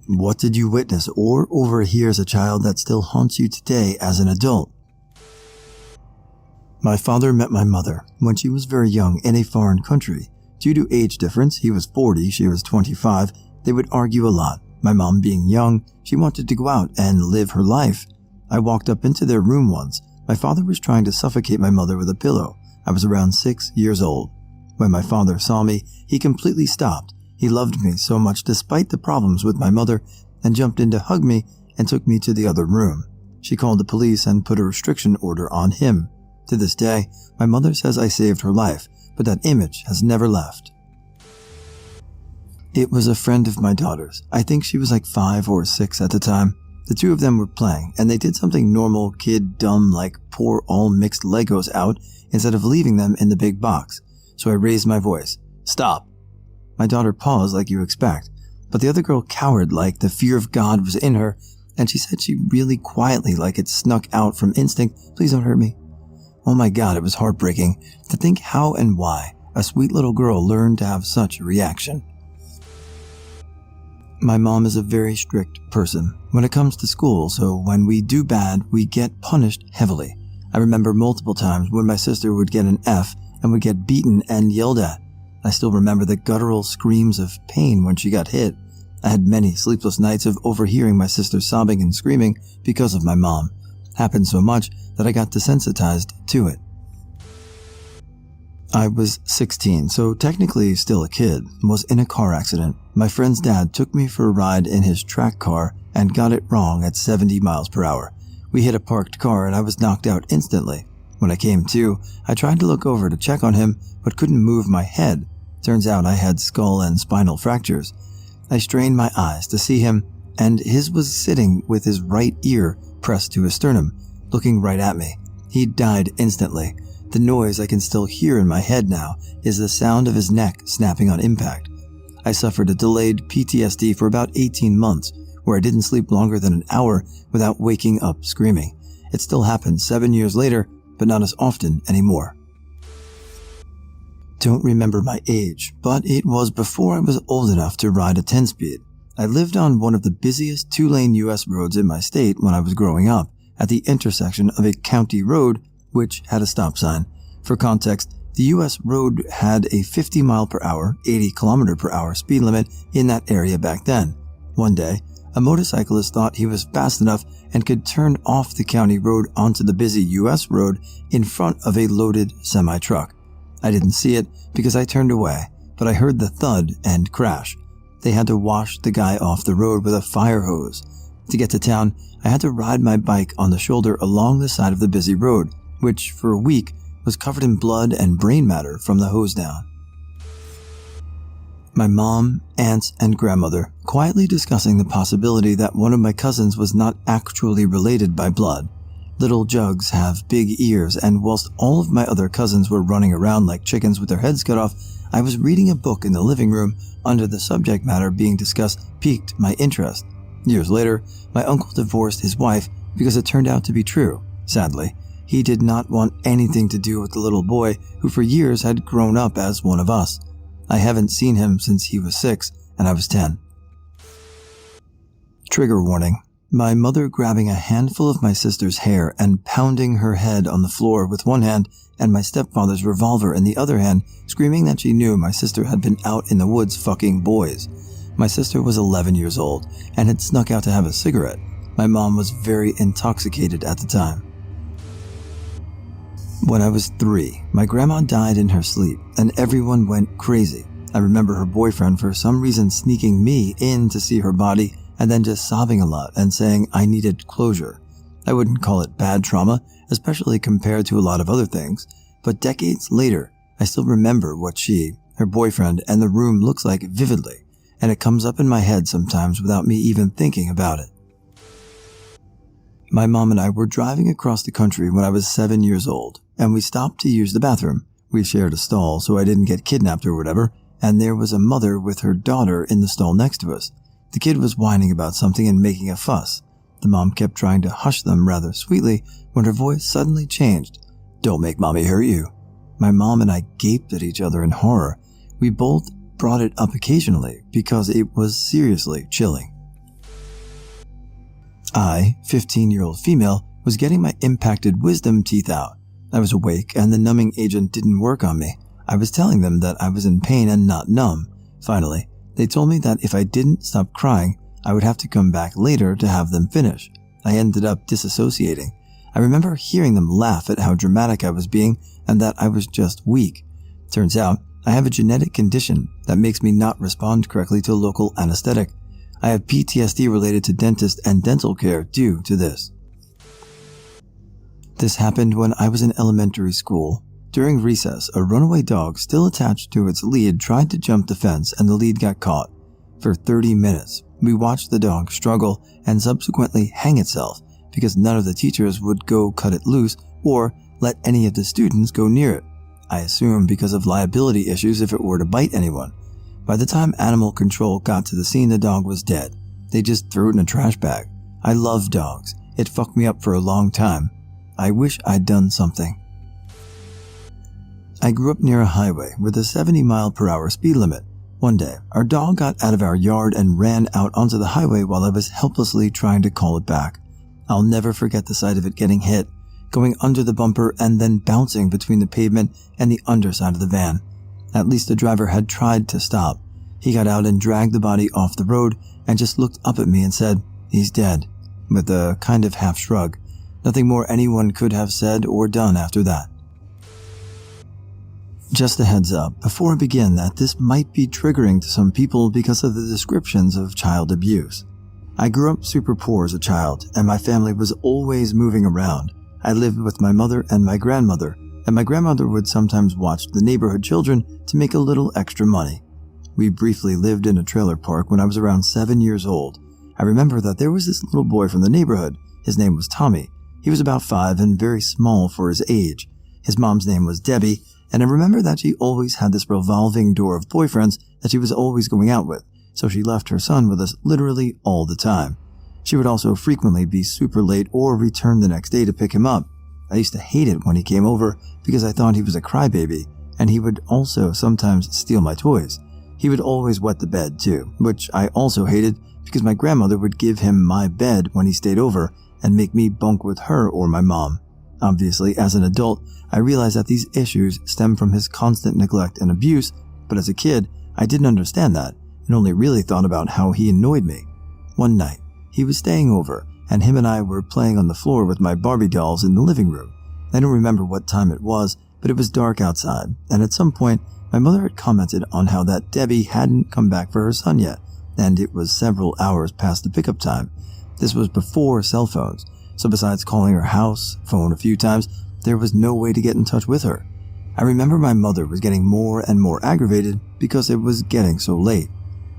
What did you witness or overhear as a child that still haunts you today as an adult? My father met my mother when she was very young in a foreign country. Due to age difference, he was 40, she was 25, they would argue a lot. My mom being young, she wanted to go out and live her life. I walked up into their room once. My father was trying to suffocate my mother with a pillow. I was around 6 years old. When my father saw me, he completely stopped. He loved me so much despite the problems with my mother and jumped in to hug me and took me to the other room. She called the police and put a restriction order on him. To this day, my mother says I saved her life, but that image has never left. It was a friend of my daughter's. I think she was like 5 or 6 at the time. The two of them were playing, and they did something normal, kid, dumb, like pour all mixed Legos out instead of leaving them in the big box. So I raised my voice. "Stop!" My daughter paused like you expect, but the other girl cowered like the fear of God was in her, and she said she really quietly, like it snuck out from instinct, "Please don't hurt me." Oh my God, it was heartbreaking to think how and why a sweet little girl learned to have such a reaction. My mom is a very strict person when it comes to school, so when we do bad, we get punished heavily. I remember multiple times when my sister would get an F and would get beaten and yelled at. I still remember the guttural screams of pain when she got hit. I had many sleepless nights of overhearing my sister sobbing and screaming because of my mom. Happened so much that I got desensitized to it. I was 16, so technically still a kid, was in a car accident. My friend's dad took me for a ride in his track car and got it wrong at 70 miles per hour. We hit a parked car and I was knocked out instantly. When I came to, I tried to look over to check on him, but couldn't move my head. Turns out I had skull and spinal fractures. I strained my eyes to see him, and his was sitting with his right ear pressed to his sternum, looking right at me. He died instantly. The noise I can still hear in my head now is the sound of his neck snapping on impact. I suffered a delayed PTSD for about 18 months, where I didn't sleep longer than an hour without waking up screaming. It still happens 7 years later, but not as often anymore. Don't remember my age, but it was before I was old enough to ride a 10-speed. I lived on one of the busiest 2-lane US roads in my state when I was growing up, at the intersection of a county road which had a stop sign. For context, the US road had a 50 mile per hour, 80 kilometer per hour speed limit in that area back then. One day, a motorcyclist thought he was fast enough and could turn off the county road onto the busy US road in front of a loaded semi-truck. I didn't see it because I turned away, but I heard the thud and crash. They had to wash the guy off the road with a fire hose. To get to town, I had to ride my bike on the shoulder along the side of the busy road, which for a week was covered in blood and brain matter from the hose down. My mom, aunts, and grandmother quietly discussing the possibility that one of my cousins was not actually related by blood. Little jugs have big ears, and whilst all of my other cousins were running around like chickens with their heads cut off, I was reading a book in the living room under the subject matter being discussed piqued my interest. Years later, my uncle divorced his wife because it turned out to be true. Sadly, he did not want anything to do with the little boy who for years had grown up as one of us. I haven't seen him since he was 6 and I was 10. Trigger warning. My mother grabbing a handful of my sister's hair and pounding her head on the floor with one hand, and my stepfather's revolver in the other hand, screaming that she knew my sister had been out in the woods fucking boys. My sister was 11 years old and had snuck out to have a cigarette. My mom was very intoxicated at the time. When I was 3, my grandma died in her sleep and everyone went crazy. I remember her boyfriend for some reason sneaking me in to see her body and then just sobbing a lot and saying I needed closure. I wouldn't call it bad trauma, especially compared to a lot of other things, but decades later, I still remember what she, her boyfriend, and the room looks like vividly, and it comes up in my head sometimes without me even thinking about it. My mom and I were driving across the country when I was 7 years old, and we stopped to use the bathroom. We shared a stall so I didn't get kidnapped or whatever, and there was a mother with her daughter in the stall next to us. The kid was whining about something and making a fuss. The mom kept trying to hush them rather sweetly when her voice suddenly changed. "Don't make mommy hurt you." My mom and I gaped at each other in horror. We both brought it up occasionally because it was seriously chilling. I, 15-year-old female, was getting my impacted wisdom teeth out. I was awake and the numbing agent didn't work on me. I was telling them that I was in pain and not numb. Finally, they told me that if I didn't stop crying, I would have to come back later to have them finish. I ended up disassociating. I remember hearing them laugh at how dramatic I was being and that I was just weak. Turns out, I have a genetic condition that makes me not respond correctly to local anesthetic. I have PTSD related to dentist and dental care due to this. This happened when I was in elementary school. During recess, a runaway dog still attached to its lead tried to jump the fence and the lead got caught. For 30 minutes, we watched the dog struggle and subsequently hang itself because none of the teachers would go cut it loose or let any of the students go near it. I assume because of liability issues if it were to bite anyone. By the time animal control got to the scene, the dog was dead. They just threw it in a trash bag. I love dogs. It fucked me up for a long time. I wish I'd done something. I grew up near a highway with a 70 mile per hour speed limit. One day, our dog got out of our yard and ran out onto the highway while I was helplessly trying to call it back. I'll never forget the sight of it getting hit, going under the bumper and then bouncing between the pavement and the underside of the van. At least the driver had tried to stop. He got out and dragged the body off the road and just looked up at me and said, "He's dead," with a kind of half shrug. Nothing more anyone could have said or done after that. Just a heads up before I begin that this might be triggering to some people because of the descriptions of child abuse. I grew up super poor as a child, and my family was always moving around. I lived with my mother and my grandmother, and my grandmother would sometimes watch the neighborhood children to make a little extra money. We briefly lived in a trailer park when I was around 7 years old. I remember that there was this little boy from the neighborhood. His name was Tommy. He was about 5 and very small for his age. His mom's name was Debbie, and I remember that she always had this revolving door of boyfriends that she was always going out with, so she left her son with us literally all the time. She would also frequently be super late or return the next day to pick him up. I used to hate it when he came over because I thought he was a crybaby, and he would also sometimes steal my toys. He would always wet the bed too, which I also hated because my grandmother would give him my bed when he stayed over and make me bunk with her or my mom. Obviously, as an adult, I realized that these issues stem from his constant neglect and abuse, but as a kid, I didn't understand that and only really thought about how he annoyed me. One night, he was staying over, and him and I were playing on the floor with my Barbie dolls in the living room. I don't remember what time it was, but it was dark outside, and at some point, my mother had commented on how that Debbie hadn't come back for her son yet, and it was several hours past the pickup time. This was before cell phones, so besides calling her house phone a few times, there was no way to get in touch with her. I remember my mother was getting more and more aggravated because it was getting so late.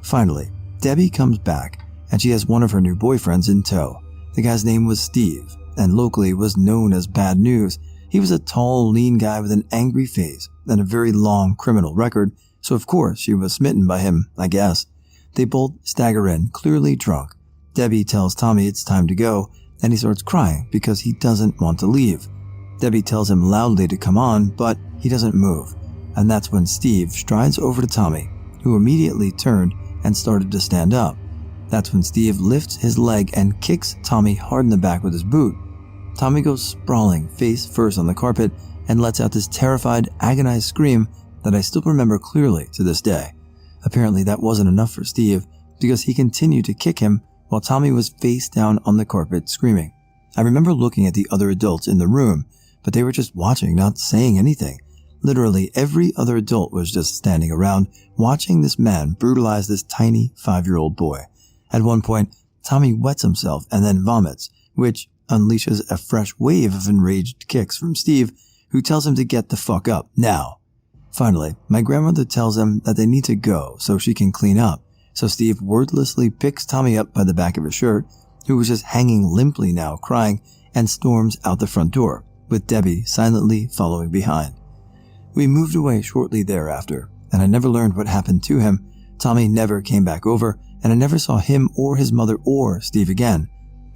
Finally, Debbie comes back, and she has one of her new boyfriends in tow. The guy's name was Steve, and locally was known as Bad News. He was a tall, lean guy with an angry face and a very long criminal record, so of course she was smitten by him, I guess. They both stagger in, clearly drunk. Debbie tells Tommy it's time to go, and he starts crying because he doesn't want to leave. Debbie tells him loudly to come on, but he doesn't move, and that's when Steve strides over to Tommy, who immediately turned and started to stand up. That's when Steve lifts his leg and kicks Tommy hard in the back with his boot. Tommy goes sprawling face first on the carpet and lets out this terrified, agonized scream that I still remember clearly to this day. Apparently that wasn't enough for Steve because he continued to kick him while Tommy was face down on the carpet screaming. I remember looking at the other adults in the room, but they were just watching, not saying anything. Literally every other adult was just standing around watching this man brutalize this tiny 5-year-old boy. At one point, Tommy wets himself and then vomits, which unleashes a fresh wave of enraged kicks from Steve, who tells him to get the fuck up now. Finally, my grandmother tells him that they need to go so she can clean up, so Steve wordlessly picks Tommy up by the back of his shirt, who was just hanging limply now, crying, and storms out the front door, with Debbie silently following behind. We moved away shortly thereafter, and I never learned what happened to him. Tommy never came back over, and I never saw him or his mother or Steve again.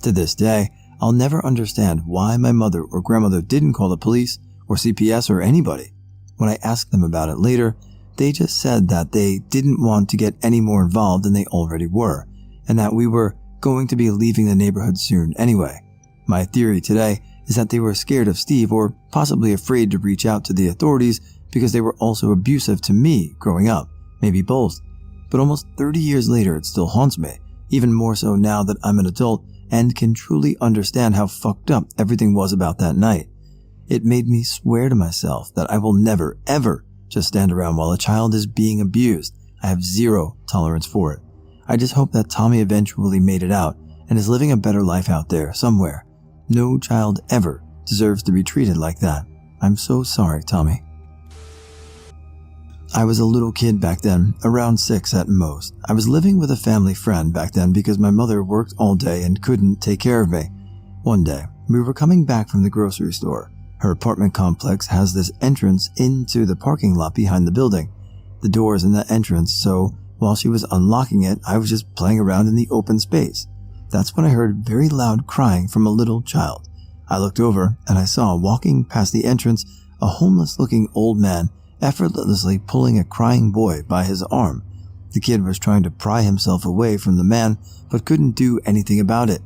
To this day, I'll never understand why my mother or grandmother didn't call the police or CPS or anybody. When I asked them about it later, they just said that they didn't want to get any more involved than they already were, and that we were going to be leaving the neighborhood soon anyway. My theory today is that they were scared of Steve or possibly afraid to reach out to the authorities because they were also abusive to me growing up, maybe both. But almost 30 years later, it still haunts me, even more so now that I'm an adult and can truly understand how fucked up everything was about that night. It made me swear to myself that I will never, ever just stand around while a child is being abused. I have zero tolerance for it. I just hope that Tommy eventually made it out and is living a better life out there somewhere. No child ever deserves to be treated like that. I'm so sorry, Tommy. I was a little kid back then, around 6 at most. I was living with a family friend back then because my mother worked all day and couldn't take care of me. One day, we were coming back from the grocery store. Her apartment complex has this entrance into the parking lot behind the building. The door is in the entrance, so while she was unlocking it, I was just playing around in the open space. That's when I heard very loud crying from a little child. I looked over and I saw walking past the entrance a homeless-looking old man effortlessly pulling a crying boy by his arm. The kid was trying to pry himself away from the man, but couldn't do anything about it.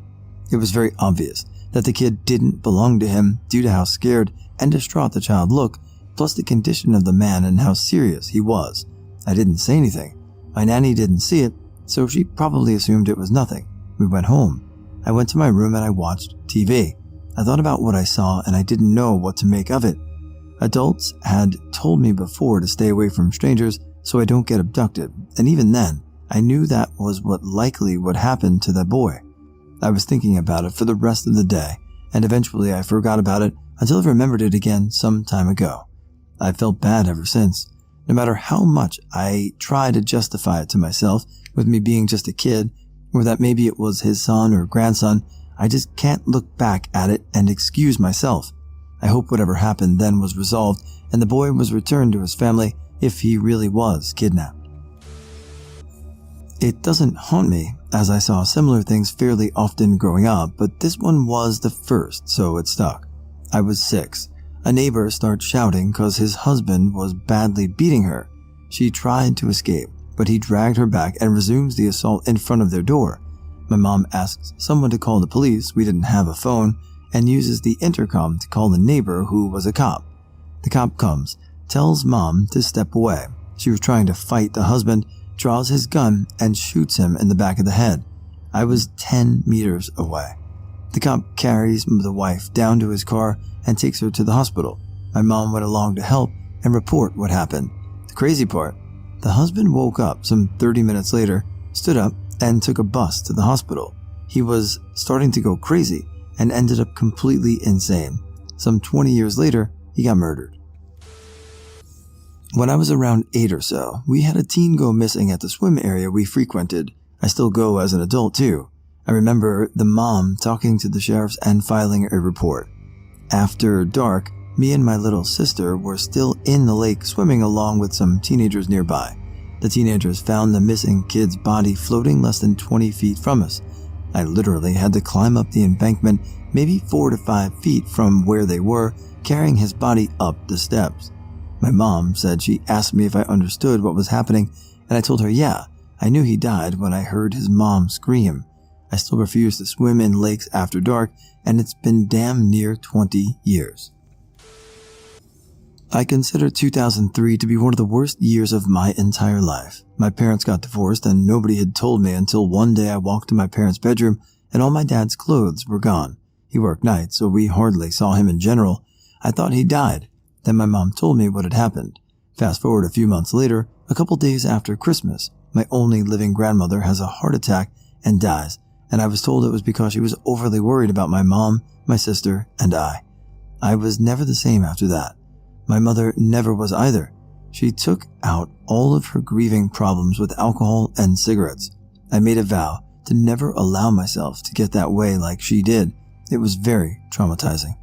It was very obvious that the kid didn't belong to him due to how scared and distraught the child looked, plus the condition of the man and how serious he was. I didn't say anything. My nanny didn't see it, so she probably assumed it was nothing. We went home. I went to my room and I watched TV. I thought about what I saw and I didn't know what to make of it. Adults had told me before to stay away from strangers so I don't get abducted, and even then, I knew that was what likely would happen to that boy. I was thinking about it for the rest of the day, and eventually I forgot about it until I remembered it again some time ago. I felt bad ever since. No matter how much I try to justify it to myself with me being just a kid, or that maybe it was his son or grandson, I just can't look back at it and excuse myself. I hope whatever happened then was resolved and the boy was returned to his family if he really was kidnapped. It doesn't haunt me, as I saw similar things fairly often growing up, but this one was the first, so it stuck. I was 6. A neighbor starts shouting because his husband was badly beating her. She tried to escape, but he dragged her back and resumes the assault in front of their door. My mom asks someone to call the police, we didn't have a phone, and uses the intercom to call the neighbor who was a cop. The cop comes, tells mom to step away. She was trying to fight the husband, draws his gun, and shoots him in the back of the head. I was 10 meters away. The cop carries the wife down to his car and takes her to the hospital. My mom went along to help and report what happened. The crazy part, the husband woke up some 30 minutes later, stood up, and took a bus to the hospital. He was starting to go crazy and ended up completely insane. Some 20 years later, he got murdered. When I was around 8 or so, we had a teen go missing at the swim area we frequented. I still go as an adult too. I remember the mom talking to the sheriffs and filing a report. After dark, me and my little sister were still in the lake swimming along with some teenagers nearby. The teenagers found the missing kid's body floating less than 20 feet from us. I literally had to climb up the embankment, maybe 4 to 5 feet from where they were, carrying his body up the steps. My mom said she asked me if I understood what was happening, and I told her yeah, I knew he died when I heard his mom scream. I still refuse to swim in lakes after dark, and it's been damn near 20 years. I consider 2003 to be one of the worst years of my entire life. My parents got divorced and nobody had told me until one day I walked to my parents' bedroom and all my dad's clothes were gone. He worked nights, so we hardly saw him in general. I thought he died. Then my mom told me what had happened. Fast forward a few months later, a couple days after Christmas, my only living grandmother has a heart attack and dies, and I was told it was because she was overly worried about my mom, my sister, and I. I was never the same after that. My mother never was either. She took out all of her grieving problems with alcohol and cigarettes. I made a vow to never allow myself to get that way like she did. It was very traumatizing.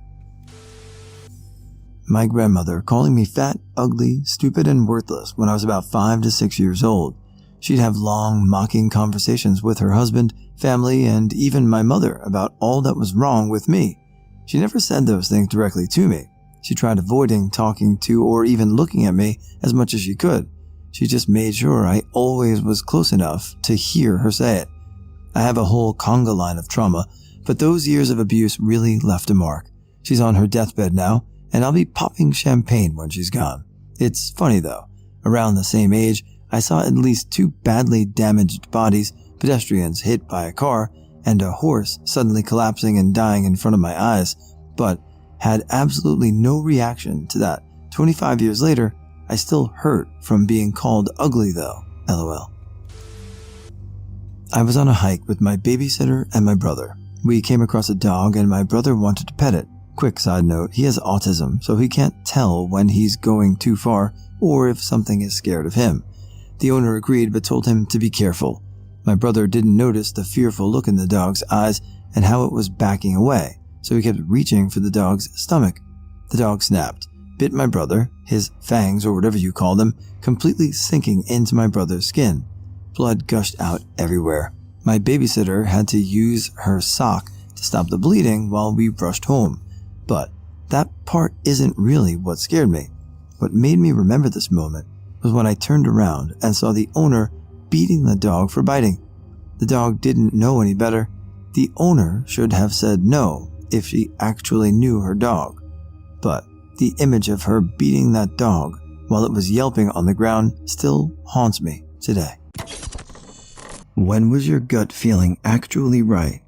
My grandmother calling me fat, ugly, stupid, and worthless when I was about 5 to 6 years old. She'd have long, mocking conversations with her husband, family, and even my mother about all that was wrong with me. She never said those things directly to me. She tried avoiding talking to or even looking at me as much as she could. She just made sure I always was close enough to hear her say it. I have a whole conga line of trauma, but those years of abuse really left a mark. She's on her deathbed now, and I'll be popping champagne when she's gone. It's funny though. Around the same age, I saw at least 2 badly damaged bodies, pedestrians hit by a car, and a horse suddenly collapsing and dying in front of my eyes, but had absolutely no reaction to that. 25 years later, I still hurt from being called ugly though, lol. I was on a hike with my babysitter and my brother. We came across a dog and my brother wanted to pet it. Quick side note, he has autism, so he can't tell when he's going too far or if something is scared of him. The owner agreed but told him to be careful. My brother didn't notice the fearful look in the dog's eyes and how it was backing away, so he kept reaching for the dog's stomach. The dog snapped, bit my brother, his fangs or whatever you call them, completely sinking into my brother's skin. Blood gushed out everywhere. My babysitter had to use her sock to stop the bleeding while we rushed home. But that part isn't really what scared me. What made me remember this moment was when I turned around and saw the owner beating the dog for biting. The dog didn't know any better. The owner should have said no if she actually knew her dog. But the image of her beating that dog while it was yelping on the ground still haunts me today. When was your gut feeling actually right?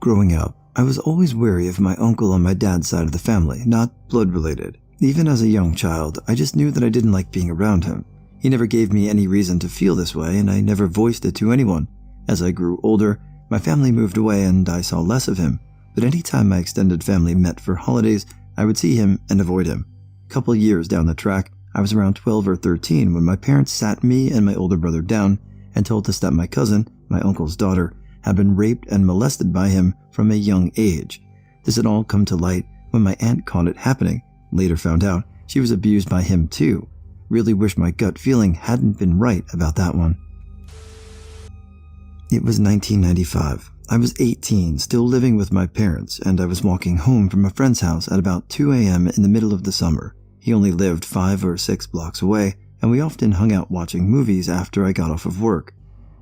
Growing up, I was always wary of my uncle on my dad's side of the family, not blood related. Even as a young child, I just knew that I didn't like being around him. He never gave me any reason to feel this way, and I never voiced it to anyone. As I grew older, my family moved away and I saw less of him, but any time my extended family met for holidays, I would see him and avoid him. A couple years down the track, I was around 12 or 13 when my parents sat me and my older brother down and told us that my cousin, my uncle's daughter, had been raped and molested by him from a young age. This had all come to light when my aunt caught it happening. Later found out she was abused by him too. Really wish my gut feeling hadn't been right about that one. It was 1995. I was 18, still living with my parents, and I was walking home from a friend's house at about 2 a.m. in the middle of the summer. He only lived 5 or 6 blocks away, and we often hung out watching movies after I got off of work.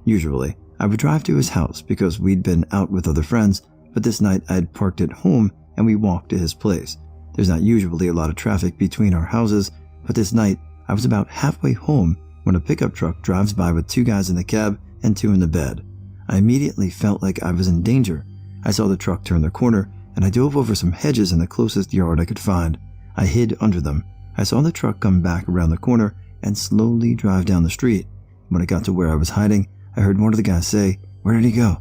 Usually, I would drive to his house because we'd been out with other friends, but this night I had parked at home and we walked to his place. There's not usually a lot of traffic between our houses, but this night I was about halfway home when a pickup truck drives by with 2 guys in the cab and 2 in the bed. I immediately felt like I was in danger. I saw the truck turn the corner and I dove over some hedges in the closest yard I could find. I hid under them. I saw the truck come back around the corner and slowly drive down the street. When it got to where I was hiding, I heard one of the guys say, "Where did he go?"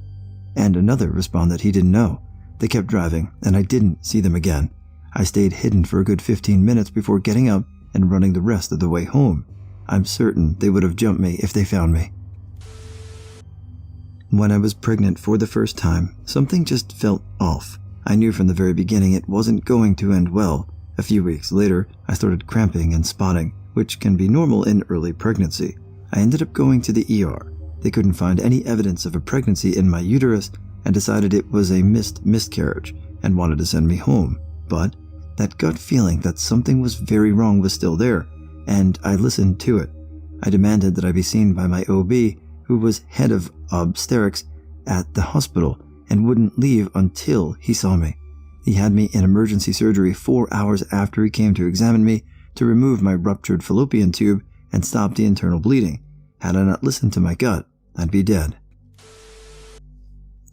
And another respond that he didn't know. They kept driving and I didn't see them again. I stayed hidden for a good 15 minutes before getting up and running the rest of the way home. I'm certain they would have jumped me if they found me. When I was pregnant for the first time, something just felt off. I knew from the very beginning it wasn't going to end well. A few weeks later, I started cramping and spotting, which can be normal in early pregnancy. I ended up going to the ER. They couldn't find any evidence of a pregnancy in my uterus and decided it was a miscarriage and wanted to send me home. But that gut feeling that something was very wrong was still there, and I listened to it. I demanded that I be seen by my OB, who was head of obstetrics at the hospital and wouldn't leave until he saw me. He had me in emergency surgery 4 hours after he came to examine me to remove my ruptured fallopian tube and stop the internal bleeding. Had I not listened to my gut, I'd be dead.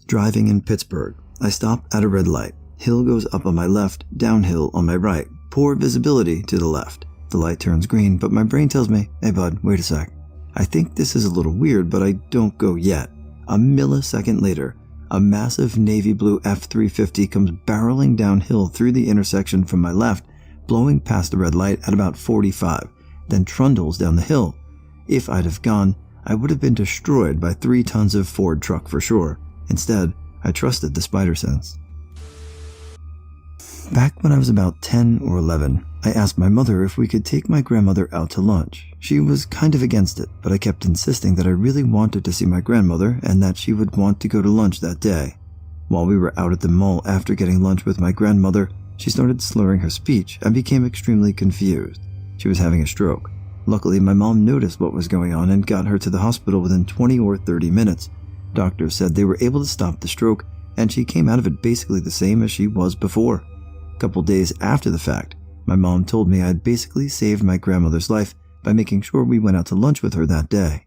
Driving in Pittsburgh, I stop at a red light. Hill goes up on my left, downhill on my right. Poor visibility to the left. The light turns green, but my brain tells me, "Hey bud, wait a sec." I think this is a little weird, but I don't go yet. A millisecond later, a massive navy blue F-350 comes barreling downhill through the intersection from my left, blowing past the red light at about 45, then trundles down the hill. If I'd have gone, I would have been destroyed by 3 tons of Ford truck for sure. Instead, I trusted the spider sense. Back when I was about 10 or 11, I asked my mother if we could take my grandmother out to lunch. She was kind of against it, but I kept insisting that I really wanted to see my grandmother and that she would want to go to lunch that day. While we were out at the mall after getting lunch with my grandmother, she started slurring her speech and became extremely confused. She was having a stroke. Luckily, my mom noticed what was going on and got her to the hospital within 20 or 30 minutes. Doctors said they were able to stop the stroke, and she came out of it basically the same as she was before. A couple days after the fact, my mom told me I had basically saved my grandmother's life by making sure we went out to lunch with her that day.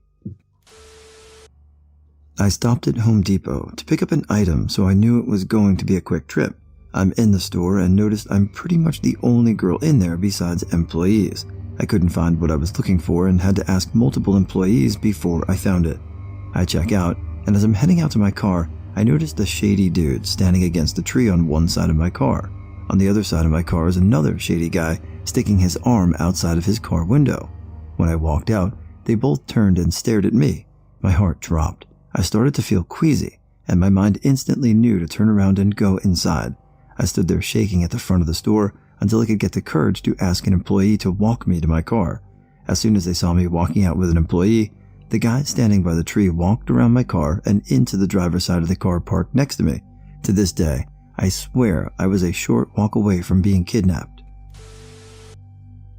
I stopped at Home Depot to pick up an item, so I knew it was going to be a quick trip. I'm in the store and noticed I'm pretty much the only girl in there besides employees. I couldn't find what I was looking for and had to ask multiple employees before I found it. I check out, and as I'm heading out to my car, I noticed a shady dude standing against a tree on one side of my car. On the other side of my car is another shady guy sticking his arm outside of his car window. When I walked out, they both turned and stared at me. My heart dropped. I started to feel queasy, and my mind instantly knew to turn around and go inside. I stood there shaking at the front of the store until I could get the courage to ask an employee to walk me to my car. As soon as they saw me walking out with an employee, the guy standing by the tree walked around my car and into the driver's side of the car parked next to me. To this day, I swear I was a short walk away from being kidnapped.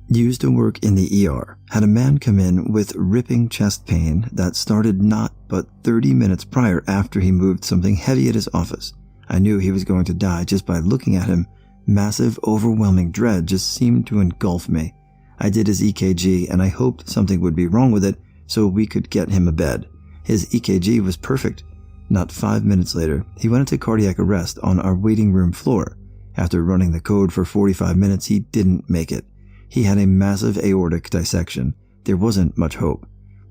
Used to work in the ER, had a man come in with ripping chest pain that started not but 30 minutes prior after he moved something heavy at his office. I knew he was going to die just by looking at him. Massive, overwhelming dread just seemed to engulf me. I did his EKG and I hoped something would be wrong with it so we could get him a bed. His EKG was perfect. Not 5 minutes later, he went into cardiac arrest on our waiting room floor. After running the code for 45 minutes, he didn't make it. He had a massive aortic dissection. There wasn't much hope.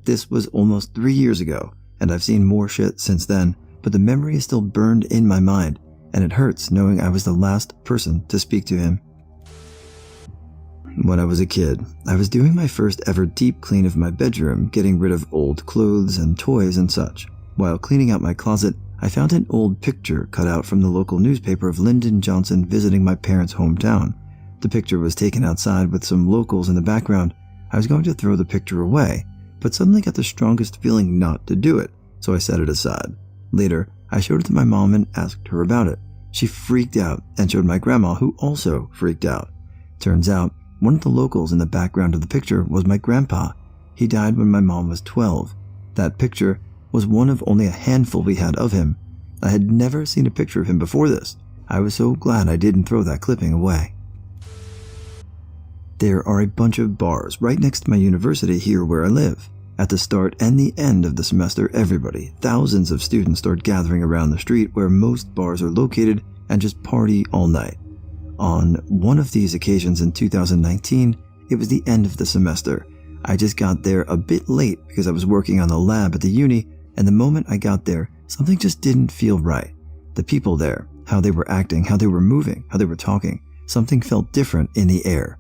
This was almost 3 years ago, and I've seen more shit since then, but the memory is still burned in my mind, and it hurts knowing I was the last person to speak to him. When I was a kid, I was doing my first ever deep clean of my bedroom, getting rid of old clothes and toys and such. While cleaning out my closet, I found an old picture cut out from the local newspaper of Lyndon Johnson visiting my parents' hometown. The picture was taken outside with some locals in the background. I was going to throw the picture away, but suddenly got the strongest feeling not to do it, so I set it aside. Later, I showed it to my mom and asked her about it. She freaked out and showed my grandma, who also freaked out. Turns out, one of the locals in the background of the picture was my grandpa. He died when my mom was 12. That picture was one of only a handful we had of him. I had never seen a picture of him before this. I was so glad I didn't throw that clipping away. There are a bunch of bars right next to my university here where I live. At the start and the end of the semester, thousands of students start gathering around the street where most bars are located and just party all night. On one of these occasions in 2019, it was the end of the semester. I just got there a bit late because I was working on the lab at the uni, and the moment I got there, something just didn't feel right. The people there, how they were acting, how they were moving, how they were talking, something felt different in the air.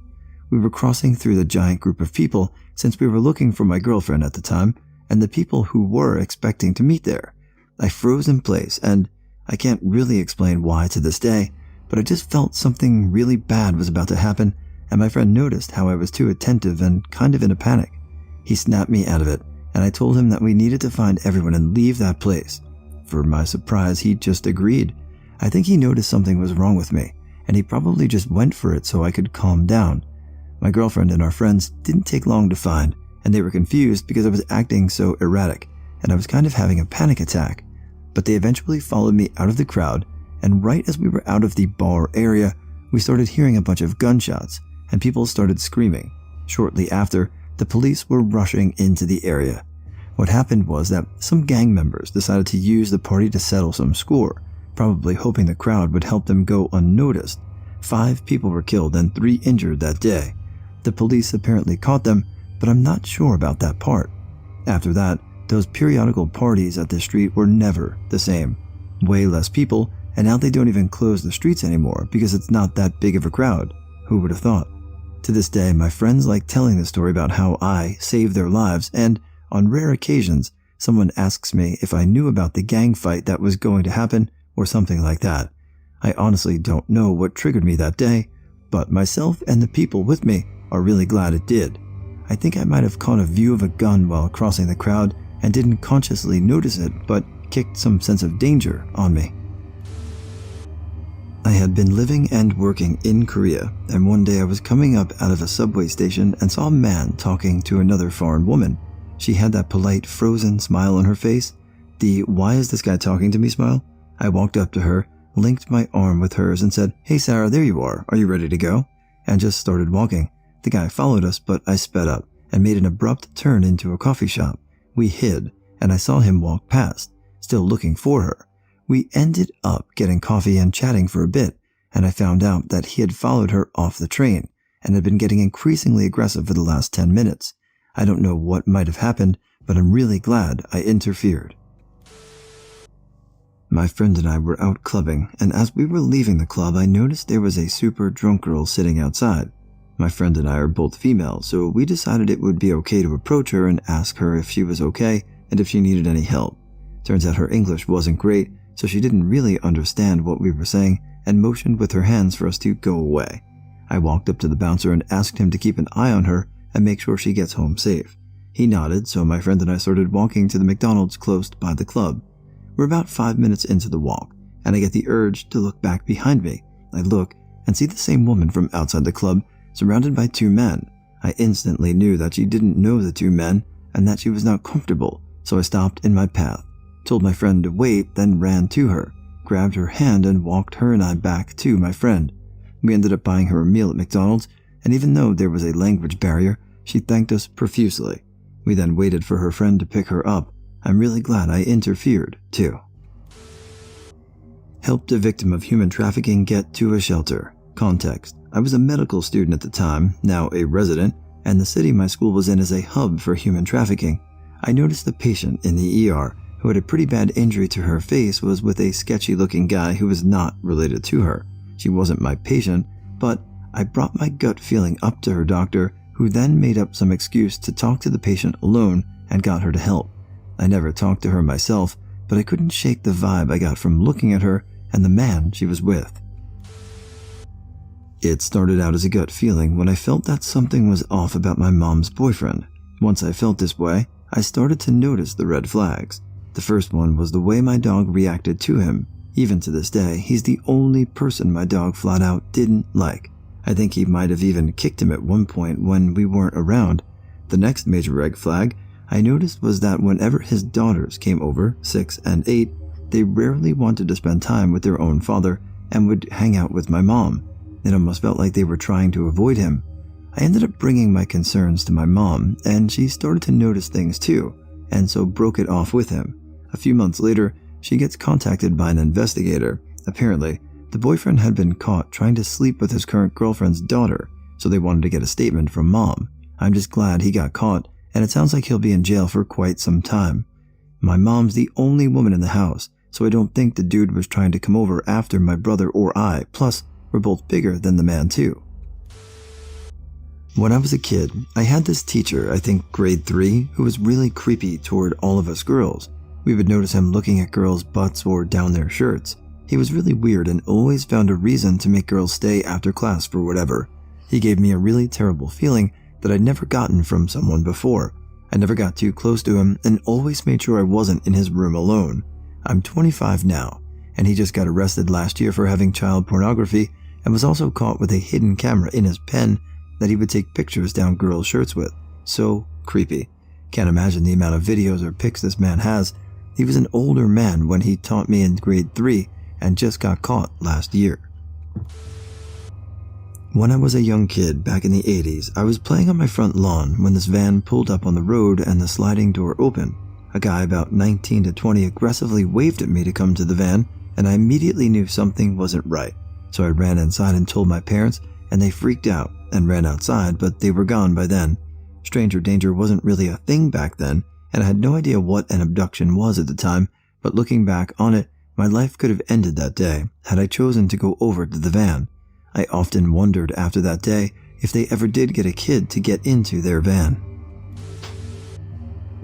We were crossing through the giant group of people since we were looking for my girlfriend at the time, and the people who were expecting to meet there. I froze in place, and I can't really explain why to this day, but I just felt something really bad was about to happen, and my friend noticed how I was too attentive and kind of in a panic. He snapped me out of it, and I told him that we needed to find everyone and leave that place. For my surprise, he just agreed. I think he noticed something was wrong with me, and he probably just went for it so I could calm down. My girlfriend and our friends didn't take long to find, and they were confused because I was acting so erratic, and I was kind of having a panic attack. But they eventually followed me out of the crowd, and right as we were out of the bar area, we started hearing a bunch of gunshots, and people started screaming. Shortly after, the police were rushing into the area. What happened was that some gang members decided to use the party to settle some score, probably hoping the crowd would help them go unnoticed. 5 people were killed and 3 injured that day. The police apparently caught them, but I'm not sure about that part. After that, those periodical parties at the street were never the same. Way less people, and now they don't even close the streets anymore because it's not that big of a crowd. Who would have thought? To this day, my friends like telling the story about how I saved their lives, and on rare occasions, someone asks me if I knew about the gang fight that was going to happen or something like that. I honestly don't know what triggered me that day, but myself and the people with me are really glad it did. I think I might have caught a view of a gun while crossing the crowd and didn't consciously notice it, but kicked some sense of danger on me. I had been living and working in Korea, and one day I was coming up out of a subway station and saw a man talking to another foreign woman. She had that polite, frozen smile on her face, the "why is this guy talking to me" smile. I walked up to her, linked my arm with hers and said, "Hey Sarah, there you are you ready to go?" and just started walking. The guy followed us, but I sped up and made an abrupt turn into a coffee shop. We hid, and I saw him walk past, still looking for her. We ended up getting coffee and chatting for a bit, and I found out that he had followed her off the train and had been getting increasingly aggressive for the last 10 minutes. I don't know what might have happened, but I'm really glad I interfered. My friend and I were out clubbing, and as we were leaving the club, I noticed there was a super drunk girl sitting outside. My friend and I are both female, so we decided it would be okay to approach her and ask her if she was okay and if she needed any help. Turns out her English wasn't great, so she didn't really understand what we were saying and motioned with her hands for us to go away. I walked up to the bouncer and asked him to keep an eye on her and make sure she gets home safe. He nodded, so my friend and I started walking to the McDonald's close by the club. We're about 5 minutes into the walk, and I get the urge to look back behind me. I look and see the same woman from outside the club, surrounded by 2 men. I instantly knew that she didn't know the 2 men and that she was not comfortable, so I stopped in my path, told my friend to wait, then ran to her, grabbed her hand and walked her and I back to my friend. We ended up buying her a meal at McDonald's, and even though there was a language barrier, she thanked us profusely. We then waited for her friend to pick her up. I'm really glad I interfered, too. Helped a victim of human trafficking get to a shelter. Context: I was a medical student at the time, now a resident, and the city my school was in is a hub for human trafficking. I noticed a patient in the ER who had a pretty bad injury to her face was with a sketchy-looking guy who was not related to her. She wasn't my patient, but I brought my gut feeling up to her doctor, who then made up some excuse to talk to the patient alone and got her to help. I never talked to her myself, but I couldn't shake the vibe I got from looking at her and the man she was with. It started out as a gut feeling when I felt that something was off about my mom's boyfriend. Once I felt this way, I started to notice the red flags. The first one was the way my dog reacted to him. Even to this day, he's the only person my dog flat out didn't like. I think he might have even kicked him at one point when we weren't around. The next major red flag I noticed was that whenever his daughters came over, 6 and 8, they rarely wanted to spend time with their own father and would hang out with my mom. It almost felt like they were trying to avoid him. I ended up bringing my concerns to my mom, and she started to notice things too, and so broke it off with him. A few months later, she gets contacted by an investigator. Apparently, the boyfriend had been caught trying to sleep with his current girlfriend's daughter, so they wanted to get a statement from mom. I'm just glad he got caught, and it sounds like he'll be in jail for quite some time. My mom's the only woman in the house, so I don't think the dude was trying to come over after my brother or I, plus we're both bigger than the man too. When I was a kid, I had this teacher, I think grade 3, who was really creepy toward all of us girls. We would notice him looking at girls' butts or down their shirts. He was really weird and always found a reason to make girls stay after class for whatever. He gave me a really terrible feeling that I'd never gotten from someone before. I never got too close to him and always made sure I wasn't in his room alone. I'm 25 now, and he just got arrested last year for having child pornography and was also caught with a hidden camera in his pen that he would take pictures down girls' shirts with. So creepy. Can't imagine the amount of videos or pics this man has. He was an older man when he taught me in grade 3 and just got caught last year. When I was a young kid back in the 80s, I was playing on my front lawn when this van pulled up on the road and the sliding door opened. A guy about 19 to 20 aggressively waved at me to come to the van, and I immediately knew something wasn't right. So I ran inside and told my parents, and they freaked out and ran outside, but they were gone by then. Stranger danger wasn't really a thing back then, and I had no idea what an abduction was at the time, but looking back on it, my life could have ended that day had I chosen to go over to the van. I often wondered after that day if they ever did get a kid to get into their van.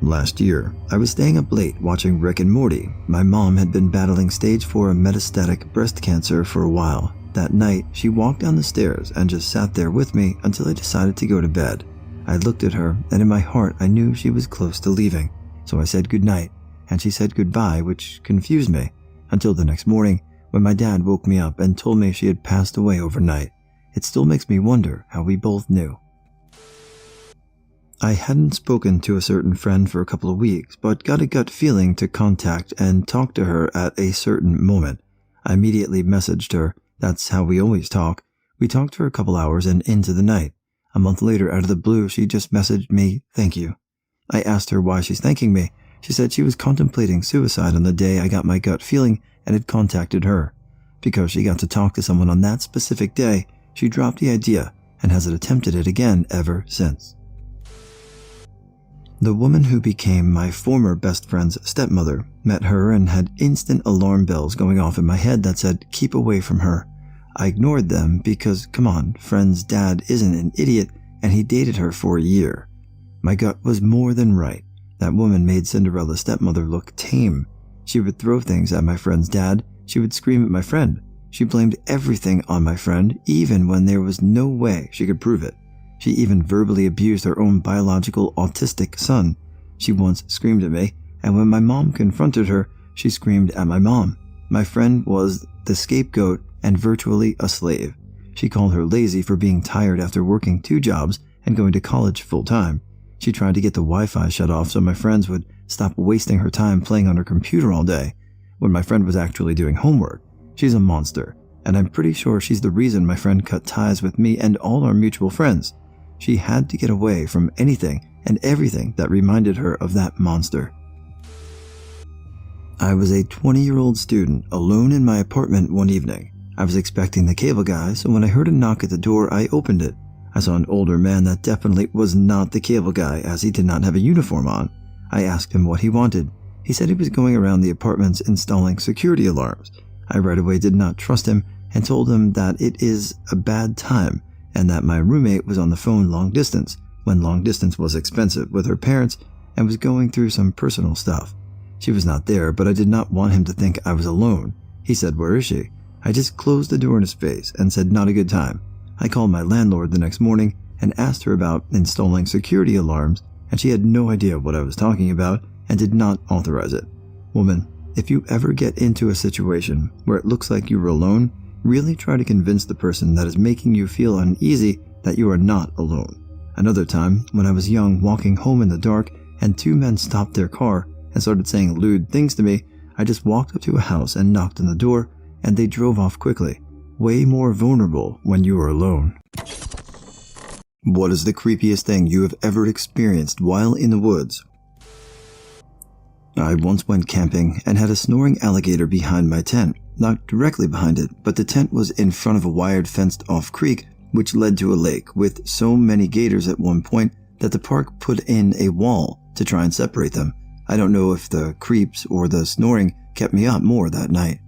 Last year, I was staying up late watching Rick and Morty. My mom had been battling stage 4 metastatic breast cancer for a while. That night, she walked down the stairs and just sat there with me until I decided to go to bed. I looked at her, and in my heart I knew she was close to leaving. So I said goodnight, and she said goodbye, which confused me, until the next morning when my dad woke me up and told me she had passed away overnight. It still makes me wonder how we both knew. I hadn't spoken to a certain friend for a couple of weeks, but got a gut feeling to contact and talk to her at a certain moment. I immediately messaged her. That's how we always talk. We talked for a couple hours and into the night. A month later, out of the blue, she just messaged me, "Thank you." I asked her why she's thanking me. She said she was contemplating suicide on the day I got my gut feeling and had contacted her. Because she got to talk to someone on that specific day, she dropped the idea and hasn't attempted it again ever since. The woman who became my former best friend's stepmother, met her and had instant alarm bells going off in my head that said, keep away from her. I ignored them because, come on, friend's dad isn't an idiot and he dated her for a year. My gut was more than right. That woman made Cinderella's stepmother look tame. She would throw things at my friend's dad. She would scream at my friend. She blamed everything on my friend, even when there was no way she could prove it. She even verbally abused her own biological autistic son. She once screamed at me, and when my mom confronted her, she screamed at my mom. My friend was the scapegoat and virtually a slave. She called her lazy for being tired after working 2 jobs and going to college full-time. She tried to get the Wi-Fi shut off so my friends would stop wasting her time playing on her computer all day, when my friend was actually doing homework. She's a monster, and I'm pretty sure she's the reason my friend cut ties with me and all our mutual friends. She had to get away from anything and everything that reminded her of that monster. I was a 20-year-old student alone in my apartment one evening. I was expecting the cable guy, so when I heard a knock at the door, I opened it. I saw an older man that definitely was not the cable guy, as he did not have a uniform on. I asked him what he wanted. He said he was going around the apartments installing security alarms. I right away did not trust him and told him that it is a bad time and that my roommate was on the phone long distance, when long distance was expensive, with her parents and was going through some personal stuff. She was not there, but I did not want him to think I was alone. He said, "Where is she?" I just closed the door in his face and said, "Not a good time." I called my landlord the next morning and asked her about installing security alarms, and she had no idea what I was talking about and did not authorize it. Woman, if you ever get into a situation where it looks like you are alone, really try to convince the person that is making you feel uneasy that you are not alone. Another time, when I was young, walking home in the dark, and two men stopped their car and started saying lewd things to me, I just walked up to a house and knocked on the door, and they drove off quickly. Way more vulnerable when you are alone. What is the creepiest thing you have ever experienced while in the woods? I once went camping and had a snoring alligator behind my tent. Not directly behind it, but the tent was in front of a wired fenced-off creek which led to a lake with so many gators at one point that the park put in a wall to try and separate them. I don't know if the creeps or the snoring kept me up more that night.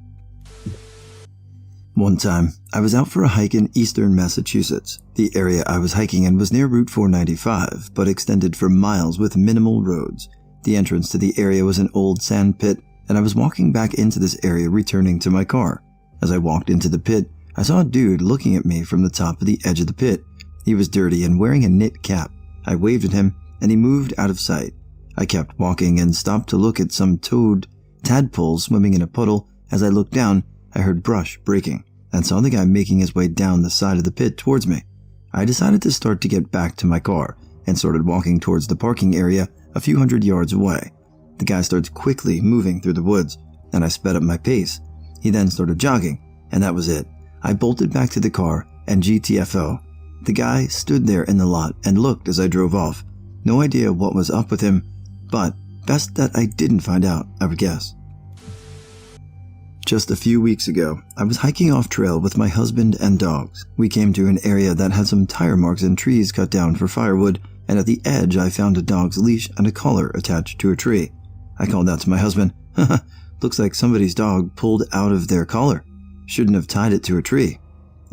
One time, I was out for a hike in eastern Massachusetts. The area I was hiking in was near Route 495, but extended for miles with minimal roads. The entrance to the area was an old sand pit, and I was walking back into this area returning to my car. As I walked into the pit, I saw a dude looking at me from the top of the edge of the pit. He was dirty and wearing a knit cap. I waved at him, and he moved out of sight. I kept walking and stopped to look at some tadpoles swimming in a puddle. As I looked down, I heard brush breaking and saw the guy making his way down the side of the pit towards me. I decided to start to get back to my car and started walking towards the parking area a few hundred yards away. The guy starts quickly moving through the woods, and I sped up my pace. He then started jogging, and that was it. I bolted back to the car and GTFO. The guy stood there in the lot and looked as I drove off. No idea what was up with him, but best that I didn't find out, I would guess. Just a few weeks ago, I was hiking off trail with my husband and dogs. We came to an area that had some tire marks and trees cut down for firewood, and at the edge I found a dog's leash and a collar attached to a tree. I called out to my husband, "Haha, looks like somebody's dog pulled out of their collar. Shouldn't have tied it to a tree."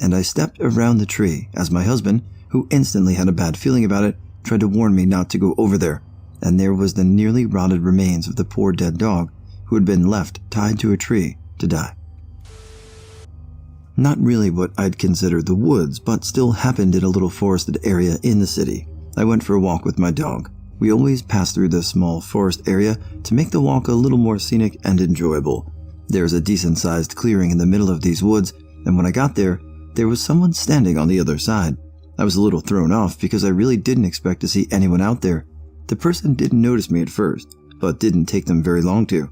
And I stepped around the tree as my husband, who instantly had a bad feeling about it, tried to warn me not to go over there. And there was the nearly rotted remains of the poor dead dog who had been left tied to a tree to die. Not really what I'd consider the woods, but still happened in a little forested area in the city. I went for a walk with my dog. We always pass through this small forest area to make the walk a little more scenic and enjoyable. There's a decent-sized clearing in the middle of these woods, and when I got there, there was someone standing on the other side. I was a little thrown off because I really didn't expect to see anyone out there. The person didn't notice me at first, but didn't take them very long to.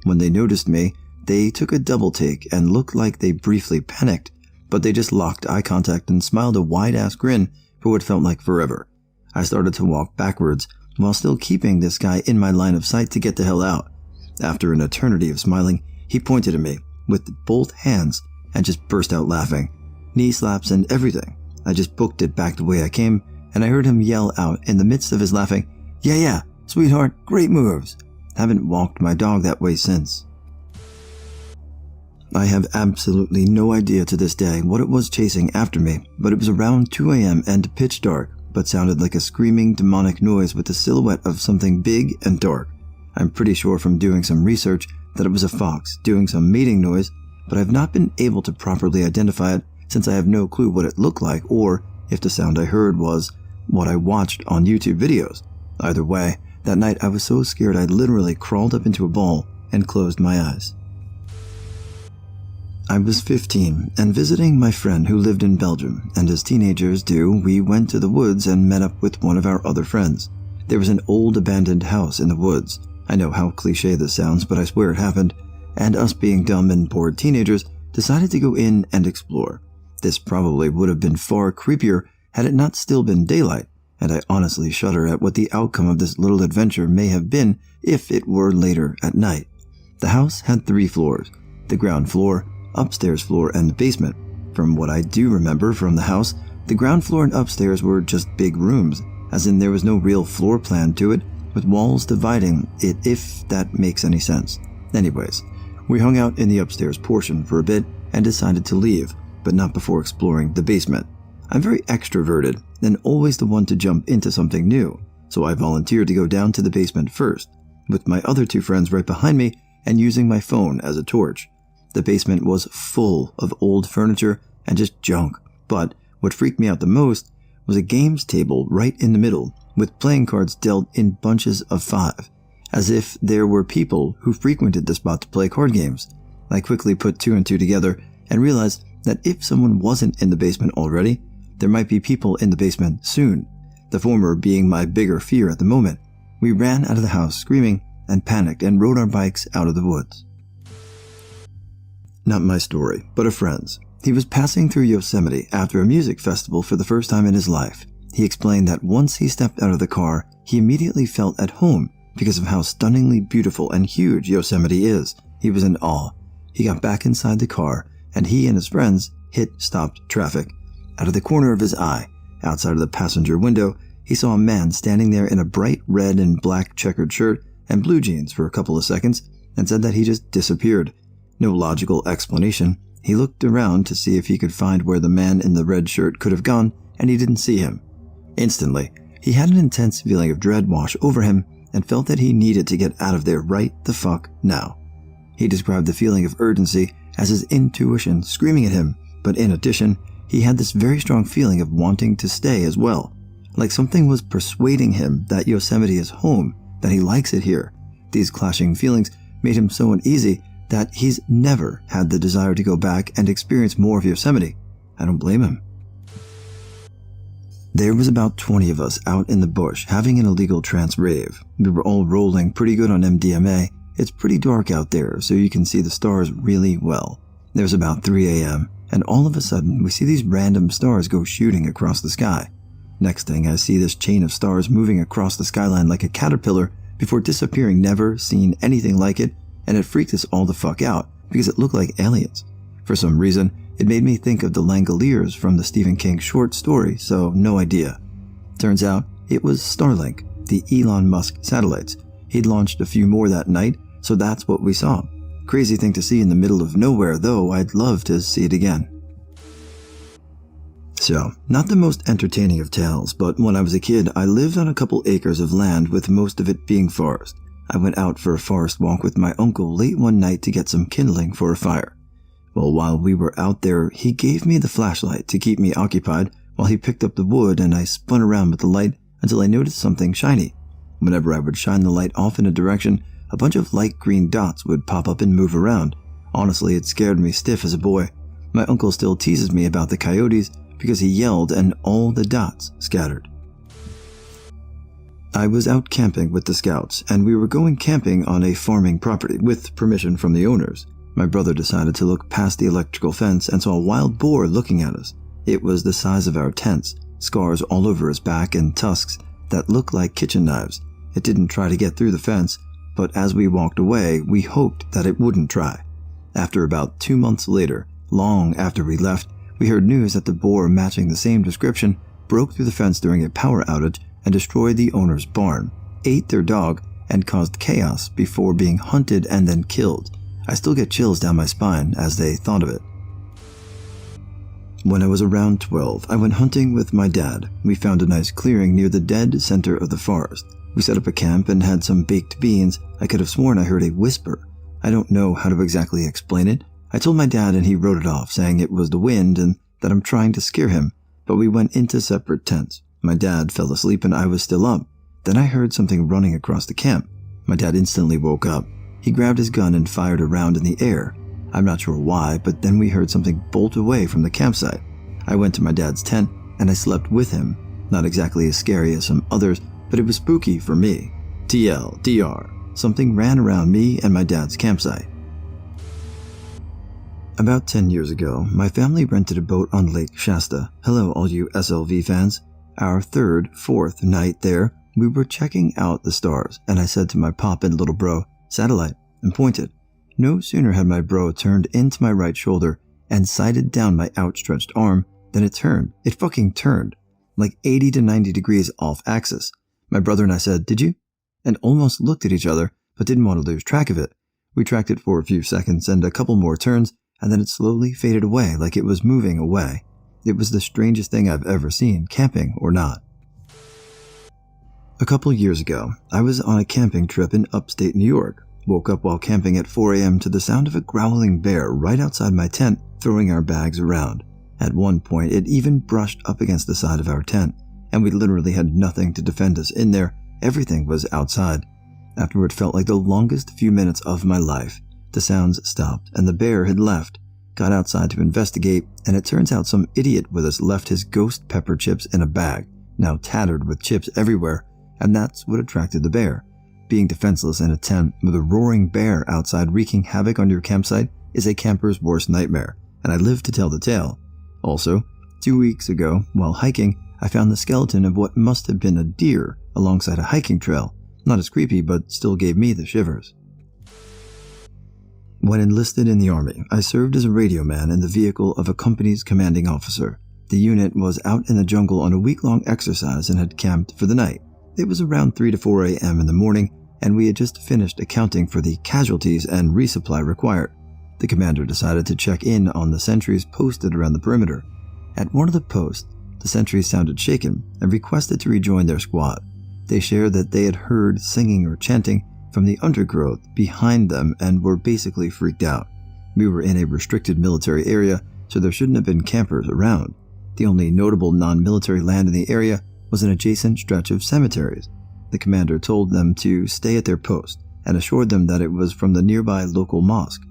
When they noticed me, they took a double take and looked like they briefly panicked, but they just locked eye contact and smiled a wide-ass grin for what felt like forever. I started to walk backwards, while still keeping this guy in my line of sight to get the hell out. After an eternity of smiling, he pointed at me with both hands and just burst out laughing. Knee slaps and everything. I just booked it back the way I came, and I heard him yell out in the midst of his laughing, Yeah, sweetheart, great moves." Haven't walked my dog that way since. I have absolutely no idea to this day what it was chasing after me, but it was around 2 a.m. and pitch dark, but sounded like a screaming demonic noise with the silhouette of something big and dark. I'm pretty sure from doing some research that it was a fox doing some mating noise, but I've not been able to properly identify it since I have no clue what it looked like or if the sound I heard was what I watched on YouTube videos. Either way, that night I was so scared I literally crawled up into a ball and closed my eyes. I was 15 and visiting my friend who lived in Belgium, and as teenagers do, we went to the woods and met up with one of our other friends. There was an old abandoned house in the woods. I know how cliche this sounds, but I swear it happened, and us being dumb and bored teenagers decided to go in and explore. This probably would have been far creepier had it not still been daylight, and I honestly shudder at what the outcome of this little adventure may have been if it were later at night. The house had 3 floors: the ground floor, upstairs floor, and the basement. From what I do remember from the house, the ground floor and upstairs were just big rooms, as in there was no real floor plan to it, with walls dividing it, if that makes any sense. Anyways, we hung out in the upstairs portion for a bit and decided to leave, but not before exploring the basement. I'm very extroverted and always the one to jump into something new, so I volunteered to go down to the basement first, with my other 2 friends right behind me and using my phone as a torch. The basement was full of old furniture and just junk, but what freaked me out the most was a games table right in the middle, with playing cards dealt in bunches of 5, as if there were people who frequented the spot to play card games. I quickly put 2 and 2 together and realized that if someone wasn't in the basement already, there might be people in the basement soon, the former being my bigger fear at the moment. We ran out of the house screaming and panicked and rode our bikes out of the woods. Not my story, but a friend's. He was passing through Yosemite after a music festival for the first time in his life. He explained that once he stepped out of the car, he immediately felt at home because of how stunningly beautiful and huge Yosemite is. He was in awe. He got back inside the car, and he and his friends hit stopped traffic. Out of the corner of his eye, outside of the passenger window, he saw a man standing there in a bright red and black checkered shirt and blue jeans for a couple of seconds, and said that he just disappeared. No logical explanation. He looked around to see if he could find where the man in the red shirt could have gone, and he didn't see him. Instantly, he had an intense feeling of dread wash over him and felt that he needed to get out of there right the fuck now. He described the feeling of urgency as his intuition screaming at him, but in addition, he had this very strong feeling of wanting to stay as well. Like something was persuading him that Yosemite is home, that he likes it here. These clashing feelings made him so uneasy that he's never had the desire to go back and experience more of Yosemite. I don't blame him. There was about 20 of us out in the bush having an illegal trance rave. We were all rolling pretty good on MDMA. It's pretty dark out there, so you can see the stars really well. It was about 3 a.m., and all of a sudden we see these random stars go shooting across the sky. Next thing, I see this chain of stars moving across the skyline like a caterpillar before disappearing. Never seen anything like it, and it freaked us all the fuck out because it looked like aliens. For some reason, it made me think of the Langoliers from the Stephen King short story, so no idea. Turns out, it was Starlink, the Elon Musk satellites. He'd launched a few more that night, so that's what we saw. Crazy thing to see in the middle of nowhere, though I'd love to see it again. So, not the most entertaining of tales, but when I was a kid, I lived on a couple acres of land with most of it being forest. I went out for a forest walk with my uncle late one night to get some kindling for a fire. Well, while we were out there, he gave me the flashlight to keep me occupied while he picked up the wood, and I spun around with the light until I noticed something shiny. Whenever I would shine the light off in a direction, a bunch of light green dots would pop up and move around. Honestly, it scared me stiff as a boy. My uncle still teases me about the coyotes because he yelled and all the dots scattered. I was out camping with the scouts, and we were going camping on a farming property with permission from the owners. My brother decided to look past the electrical fence and saw a wild boar looking at us. It was the size of our tents, scars all over his back and tusks that looked like kitchen knives. It didn't try to get through the fence, but as we walked away, we hoped that it wouldn't try. After about 2 months later, long after we left, we heard news that the boar matching the same description broke through the fence during a power outage and destroyed the owner's barn, ate their dog, and caused chaos before being hunted and then killed. I still get chills down my spine as they thought of it. When I was around 12, I went hunting with my dad. We found a nice clearing near the dead center of the forest. We set up a camp and had some baked beans. I could have sworn I heard a whisper. I don't know how to exactly explain it. I told my dad and he wrote it off, saying it was the wind and that I'm trying to scare him, but we went into separate tents. My dad fell asleep and I was still up. Then I heard something running across the camp. My dad instantly woke up. He grabbed his gun and fired a round in the air. I'm not sure why, but then we heard something bolt away from the campsite. I went to my dad's tent and I slept with him. Not exactly as scary as some others, but it was spooky for me. TLDR. Something ran around me and my dad's campsite. About 10 years ago, my family rented a boat on Lake Shasta. Hello, all you SLV fans. Our fourth night there, we were checking out the stars, and I said to my pop and little bro, "Satellite," and pointed. No sooner had my bro turned into my right shoulder and sighted down my outstretched arm than it turned. It fucking turned. Like 80 to 90 degrees off axis. My brother and I said, "Did you?" And almost looked at each other, but didn't want to lose track of it. We tracked it for a few seconds and a couple more turns, and then it slowly faded away like it was moving away. It was the strangest thing I've ever seen, camping or not. A couple years ago, I was on a camping trip in upstate New York. Woke up while camping at 4 a.m. to the sound of a growling bear right outside my tent, throwing our bags around. At one point, it even brushed up against the side of our tent, and we literally had nothing to defend us in there. Everything was outside. After what felt like the longest few minutes of my life, the sounds stopped and the bear had left. Got outside to investigate, and it turns out some idiot with us left his ghost pepper chips in a bag, now tattered with chips everywhere, and that's what attracted the bear. Being defenseless in a tent with a roaring bear outside wreaking havoc on your campsite is a camper's worst nightmare, and I live to tell the tale. Also, 2 weeks ago, while hiking, I found the skeleton of what must have been a deer alongside a hiking trail. Not as creepy, but still gave me the shivers. When enlisted in the Army, I served as a radio man in the vehicle of a company's commanding officer. The unit was out in the jungle on a week-long exercise and had camped for the night. It was around 3 to 4 a.m. in the morning, and we had just finished accounting for the casualties and resupply required. The commander decided to check in on the sentries posted around the perimeter. At one of the posts, the sentries sounded shaken and requested to rejoin their squad. They shared that they had heard singing or chanting from the undergrowth behind them and were basically freaked out. We were in a restricted military area, so there shouldn't have been campers around. The only notable non-military land in the area was an adjacent stretch of cemeteries. The commander told them to stay at their post and assured them that it was from the nearby local mosque.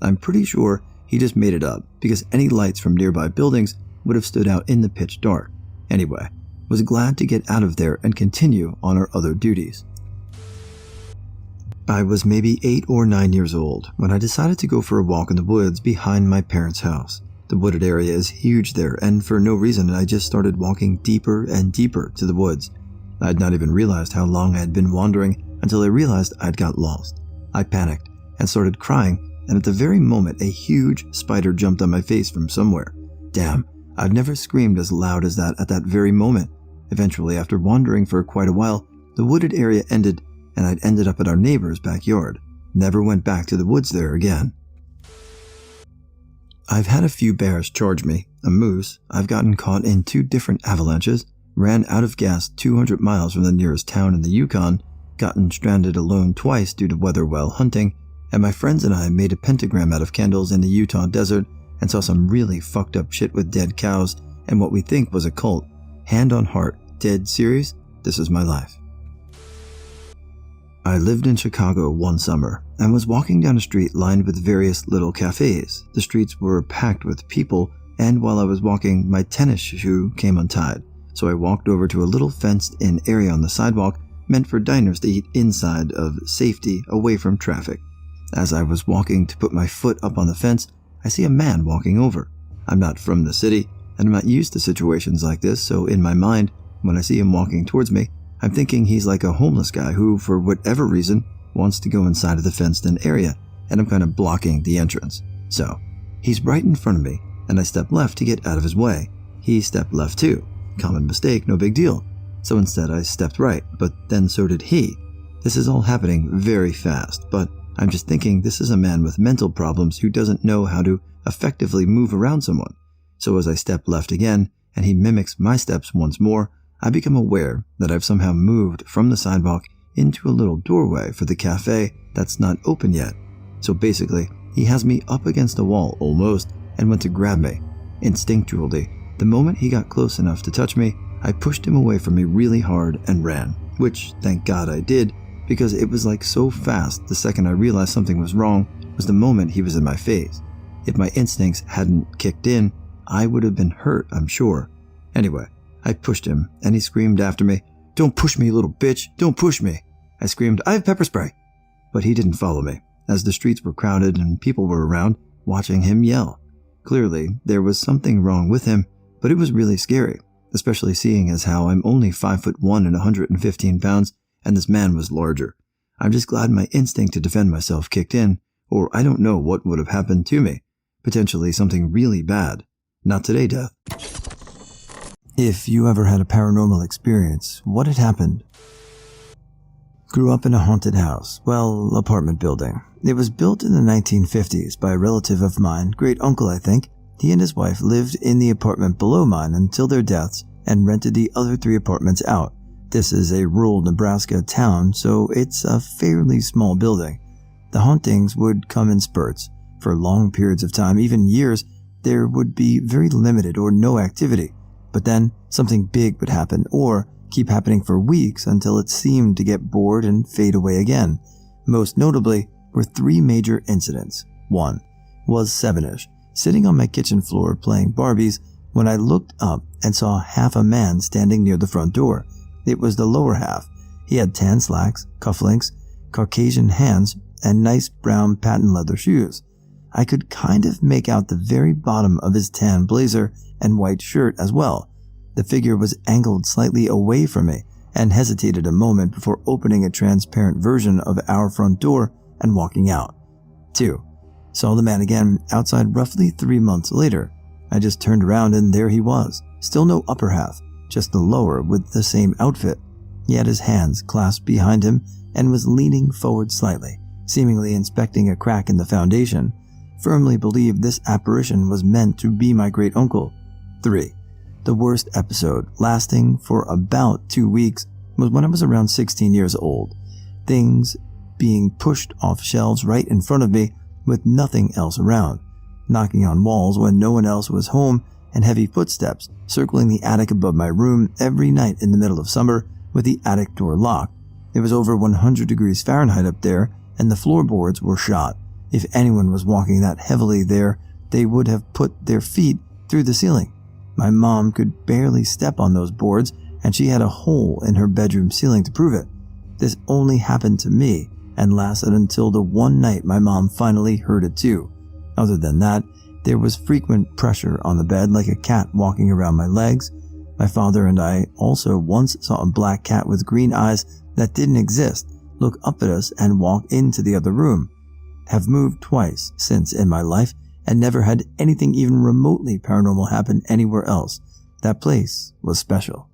I'm pretty sure he just made it up because any lights from nearby buildings would have stood out in the pitch dark. Anyway, was glad to get out of there and continue on our other duties. I was maybe 8 or 9 years old when I decided to go for a walk in the woods behind my parents' house. The wooded area is huge there, and for no reason I just started walking deeper and deeper to the woods. I had not even realized how long I had been wandering until I realized I'd got lost. I panicked and started crying, and at the very moment a huge spider jumped on my face from somewhere. Damn, I've never screamed as loud as that at that very moment. Eventually, after wandering for quite a while, the wooded area ended and I'd ended up at our neighbor's backyard. Never went back to the woods there again. I've had a few bears charge me, a moose. I've gotten caught in 2 different avalanches, ran out of gas 200 miles from the nearest town in the Yukon, gotten stranded alone twice due to weather while hunting, and my friends and I made a pentagram out of candles in the Utah desert and saw some really fucked up shit with dead cows and what we think was a cult. Hand on heart, dead serious? This is my life. I lived in Chicago one summer and was walking down a street lined with various little cafes. The streets were packed with people, and while I was walking, my tennis shoe came untied. So I walked over to a little fenced-in area on the sidewalk meant for diners to eat inside of safety, away from traffic. As I was walking to put my foot up on the fence, I see a man walking over. I'm not from the city, and I'm not used to situations like this, so in my mind, when I see him walking towards me, I'm thinking he's like a homeless guy who, for whatever reason, wants to go inside of the fenced-in area, and I'm kind of blocking the entrance. So, he's right in front of me, and I step left to get out of his way. He stepped left too. Common mistake, no big deal. So instead I stepped right, but then so did he. This is all happening very fast, but I'm just thinking this is a man with mental problems who doesn't know how to effectively move around someone. So as I step left again, and he mimics my steps once more, I become aware that I've somehow moved from the sidewalk into a little doorway for the cafe that's not open yet. So basically, he has me up against a wall almost and went to grab me. Instinctually, the moment he got close enough to touch me, I pushed him away from me really hard and ran, which thank God I did, because it was like so fast the second I realized something was wrong was the moment he was in my face. If my instincts hadn't kicked in, I would have been hurt, I'm sure. Anyway, I pushed him, and he screamed after me, "Don't push me, you little bitch! Don't push me!" I screamed, "I have pepper spray!" But he didn't follow me, as the streets were crowded and people were around, watching him yell. Clearly, there was something wrong with him, but it was really scary, especially seeing as how I'm only 5'1" and 115 pounds, and this man was larger. I'm just glad my instinct to defend myself kicked in, or I don't know what would have happened to me. Potentially something really bad. Not today, Death. If you ever had a paranormal experience, what had happened? Grew up in a haunted house, apartment building. It was built in the 1950s by a relative of mine, great uncle I think. He and his wife lived in the apartment below mine until their deaths and rented the other 3 apartments out. This is a rural Nebraska town, so it's a fairly small building. The hauntings would come in spurts. For long periods of time, even years, there would be very limited or no activity. But then something big would happen or keep happening for weeks until it seemed to get bored and fade away again. Most notably were 3 major incidents. One was 7-ish, sitting on my kitchen floor playing Barbies when I looked up and saw half a man standing near the front door. It was the lower half. He had tan slacks, cufflinks, Caucasian hands, and nice brown patent leather shoes. I could kind of make out the very bottom of his tan blazer and white shirt as well. The figure was angled slightly away from me and hesitated a moment before opening a transparent version of our front door and walking out. 2. Saw the man again outside roughly 3 months later. I just turned around and there he was. Still no upper half, just the lower with the same outfit. He had his hands clasped behind him and was leaning forward slightly, seemingly inspecting a crack in the foundation. Firmly believed this apparition was meant to be my great uncle. 3. The worst episode, lasting for about 2 weeks, was when I was around 16 years old. Things being pushed off shelves right in front of me with nothing else around. Knocking on walls when no one else was home, and heavy footsteps circling the attic above my room every night in the middle of summer with the attic door locked. It was over 100 degrees Fahrenheit up there, and the floorboards were shot. If anyone was walking that heavily there, they would have put their feet through the ceiling. My mom could barely step on those boards, and she had a hole in her bedroom ceiling to prove it. This only happened to me and lasted until the one night my mom finally heard it too. Other than that, there was frequent pressure on the bed like a cat walking around my legs. My father and I also once saw a black cat with green eyes that didn't exist look up at us and walk into the other room. Have moved twice since in my life and never had anything even remotely paranormal happen anywhere else. That place was special.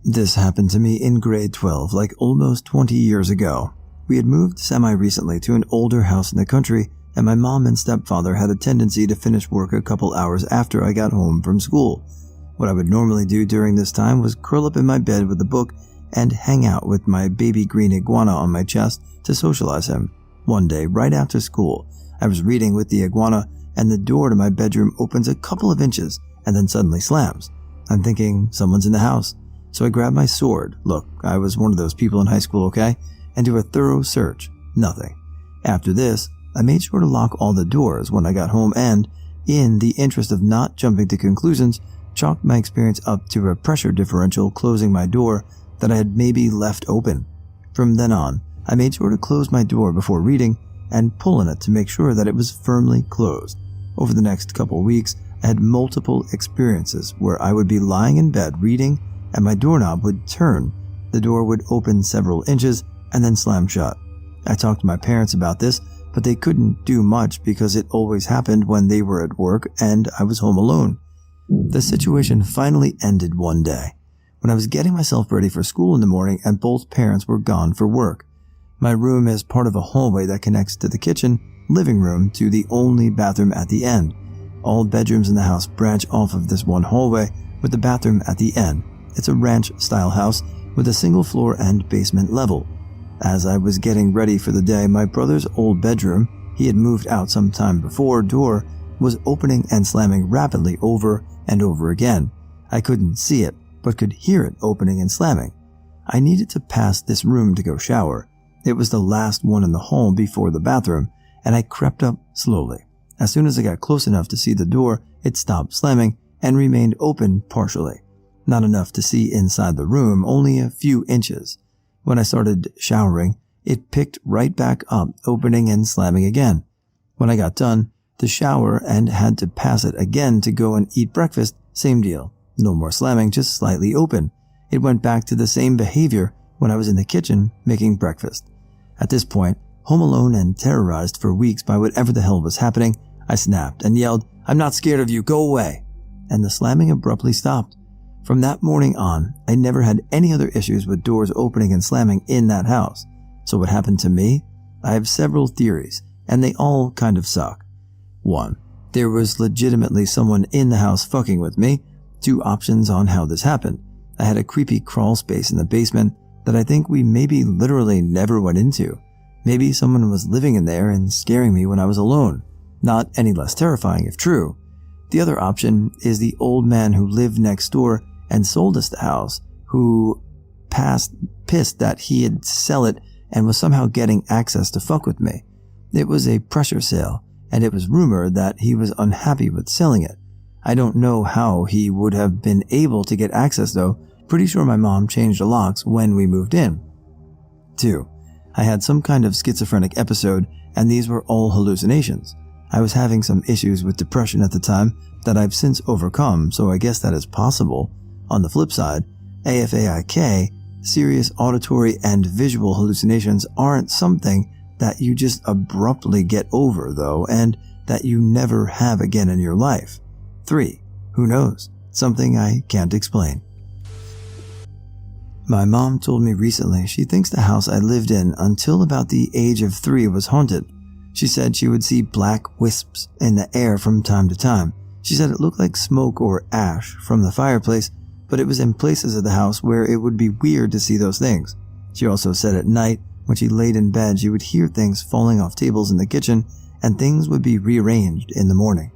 This happened to me in grade 12, like almost 20 years ago. We had moved semi-recently to an older house in the country, and my mom and stepfather had a tendency to finish work a couple hours after I got home from school. What I would normally do during this time was curl up in my bed with a book and hang out with my baby green iguana on my chest to socialize him. One day, right after school, I was reading with the iguana and the door to my bedroom opens a couple of inches and then suddenly slams. I'm thinking someone's in the house. So I grab my sword. Look, I was one of those people in high school, okay? And do a thorough search. Nothing. After this, I made sure to lock all the doors when I got home and, in the interest of not jumping to conclusions, chalked my experience up to a pressure differential closing my door that I had maybe left open. From then on, I made sure to close my door before reading and pull on it to make sure that it was firmly closed. Over the next couple weeks, I had multiple experiences where I would be lying in bed reading and my doorknob would turn. The door would open several inches and then slam shut. I talked to my parents about this, but they couldn't do much because it always happened when they were at work and I was home alone. The situation finally ended one day when I was getting myself ready for school in the morning and both parents were gone for work. My room is part of a hallway that connects to the kitchen, living room to the only bathroom at the end. All bedrooms in the house branch off of this one hallway with the bathroom at the end. It's a ranch-style house with a single floor and basement level. As I was getting ready for the day, my brother's old bedroom, he had moved out some time before, door was opening and slamming rapidly over and over again. I couldn't see it, but could hear it opening and slamming. I needed to pass this room to go shower. It was the last one in the hall before the bathroom, and I crept up slowly. As soon as I got close enough to see the door, it stopped slamming and remained open partially. Not enough to see inside the room, only a few inches. When I started showering, it picked right back up, opening and slamming again. When I got done, the shower and had to pass it again to go and eat breakfast, same deal. No more slamming, just slightly open. It went back to the same behavior when I was in the kitchen making breakfast. At this point, Home alone and terrorized for weeks by whatever the hell was happening, I snapped and yelled, "I'm not scared of you, go away!" And the slamming abruptly stopped. From that morning on, I never had any other issues with doors opening and slamming in that house. So what happened to me? I have several theories, and they all kind of suck. 1. There was legitimately someone in the house fucking with me. 2 options on how this happened. I had a creepy crawl space in the basement that I think we maybe literally never went into. Maybe someone was living in there and scaring me when I was alone. Not any less terrifying if true. The other option is the old man who lived next door and sold us the house, who pissed that he had sell it and was somehow getting access to fuck with me. It was a pressure sale, and it was rumored that he was unhappy with selling it. I don't know how he would have been able to get access though. Pretty sure my mom changed the locks when we moved in. 2. I had some kind of schizophrenic episode, and these were all hallucinations. I was having some issues with depression at the time that I've since overcome, so I guess that is possible. On the flip side, AFAIK, serious auditory and visual hallucinations aren't something that you just abruptly get over though, and that you never have again in your life. 3. Who knows? Something I can't explain. My mom told me recently she thinks the house I lived in until about the age of 3 was haunted. She said she would see black wisps in the air from time to time. She said it looked like smoke or ash from the fireplace, but it was in places of the house where it would be weird to see those things. She also said at night, when she laid in bed, she would hear things falling off tables in the kitchen, and things would be rearranged in the morning.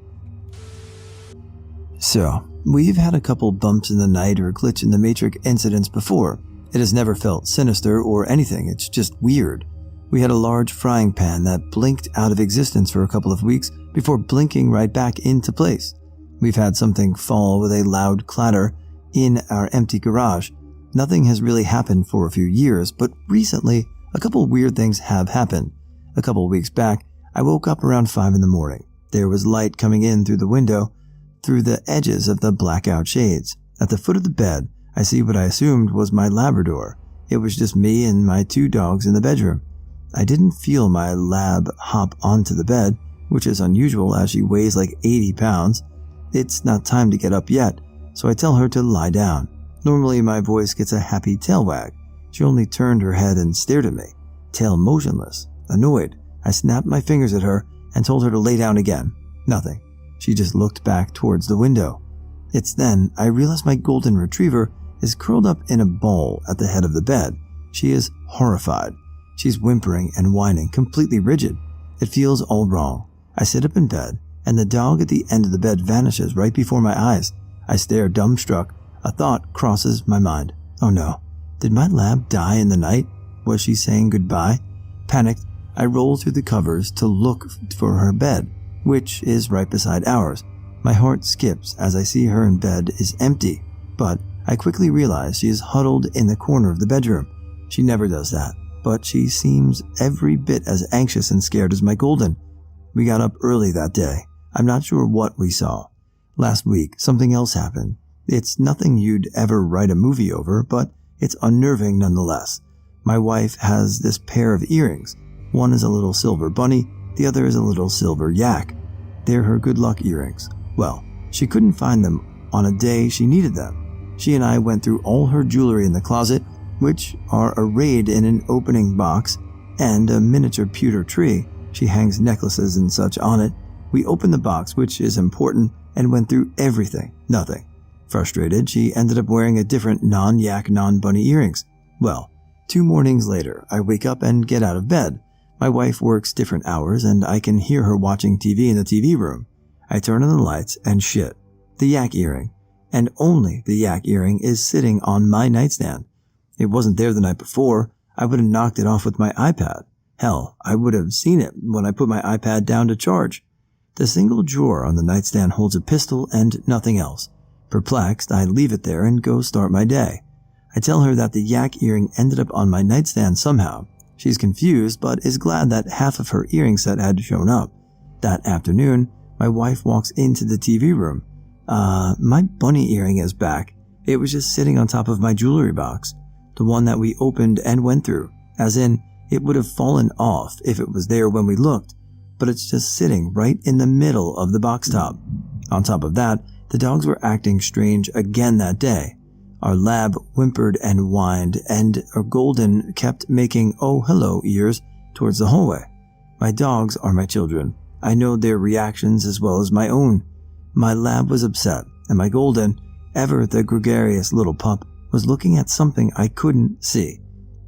So, we've had a couple bumps in the night or glitch in the matrix incidents before. It has never felt sinister or anything, it's just weird. We had a large frying pan that blinked out of existence for a couple of weeks before blinking right back into place. We've had something fall with a loud clatter in our empty garage. Nothing has really happened for a few years, but recently, a couple weird things have happened. A couple weeks back, I woke up around 5 in the morning. There was light coming in through the window, through the edges of the blackout shades. At the foot of the bed, I see what I assumed was my Labrador. It was just me and my 2 dogs in the bedroom. I didn't feel my lab hop onto the bed, which is unusual as she weighs like 80 pounds. It's not time to get up yet, so I tell her to lie down. Normally my voice gets a happy tail wag. She only turned her head and stared at me, tail motionless. Annoyed, I snapped my fingers at her and told her to lay down again. Nothing. She just looked back towards the window. It's then I realize my golden retriever is curled up in a ball at the head of the bed. She is horrified. She's whimpering and whining, completely rigid. It feels all wrong. I sit up in bed, and the dog at the end of the bed vanishes right before my eyes. I stare dumbstruck. A thought crosses my mind. Oh no. Did my lab die in the night? Was she saying goodbye? Panicked, I roll through the covers to look for her bed, which is right beside ours. My heart skips as I see her in bed is empty, but I quickly realize she is huddled in the corner of the bedroom. She never does that, but she seems every bit as anxious and scared as my golden. We got up early that day. I'm not sure what we saw. Last week, something else happened. It's nothing you'd ever write a movie over, but it's unnerving nonetheless. My wife has this pair of earrings. One is a little silver bunny, the other is a little silver yak. They're her good luck earrings. Well, she couldn't find them on a day she needed them. She and I went through all her jewelry in the closet, which are arrayed in an opening box and a miniature pewter tree. She hangs necklaces and such on it. We opened the box, which is important, and went through everything. Nothing. Frustrated, she ended up wearing a different non-yak, non-bunny earrings. Well, 2 mornings later, I wake up and get out of bed. My wife works different hours, and I can hear her watching TV in the TV room. I turn on the lights, and shit. The yak earring, and only the yak earring, is sitting on my nightstand. It wasn't there the night before. I would have knocked it off with my iPad. Hell, I would have seen it when I put my iPad down to charge. The single drawer on the nightstand holds a pistol and nothing else. Perplexed, I leave it there and go start my day. I tell her that the yak earring ended up on my nightstand somehow. She's confused, but is glad that half of her earring set had shown up. That afternoon, my wife walks into the TV room. My bunny earring is back. It was just sitting on top of my jewelry box. The one that we opened and went through. As in, It would have fallen off if it was there when we looked, but it's just sitting right in the middle of the box top. On top of that, the dogs were acting strange again that day. Our lab whimpered and whined, and our golden kept making "oh hello" ears towards the hallway. My dogs are my children. I know their reactions as well as my own. My lab was upset, and my golden, ever the gregarious little pup, was looking at something I couldn't see.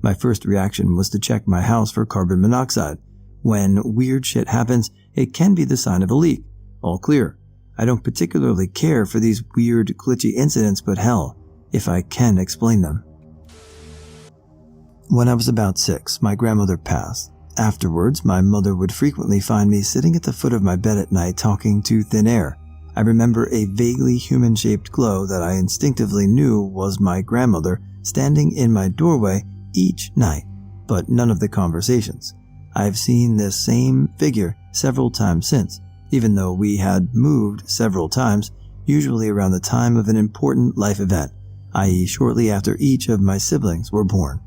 My first reaction was to check my house for carbon monoxide. When weird shit happens, it can be the sign of a leak. All clear. I don't particularly care for these weird, glitchy incidents, but hell, if I can explain them. When I was about 6, my grandmother passed. Afterwards, my mother would frequently find me sitting at the foot of my bed at night talking to thin air. I remember a vaguely human-shaped glow that I instinctively knew was my grandmother standing in my doorway each night, but none of the conversations. I've seen this same figure several times since, even though we had moved several times, usually around the time of an important life event, i.e. shortly after each of my siblings were born.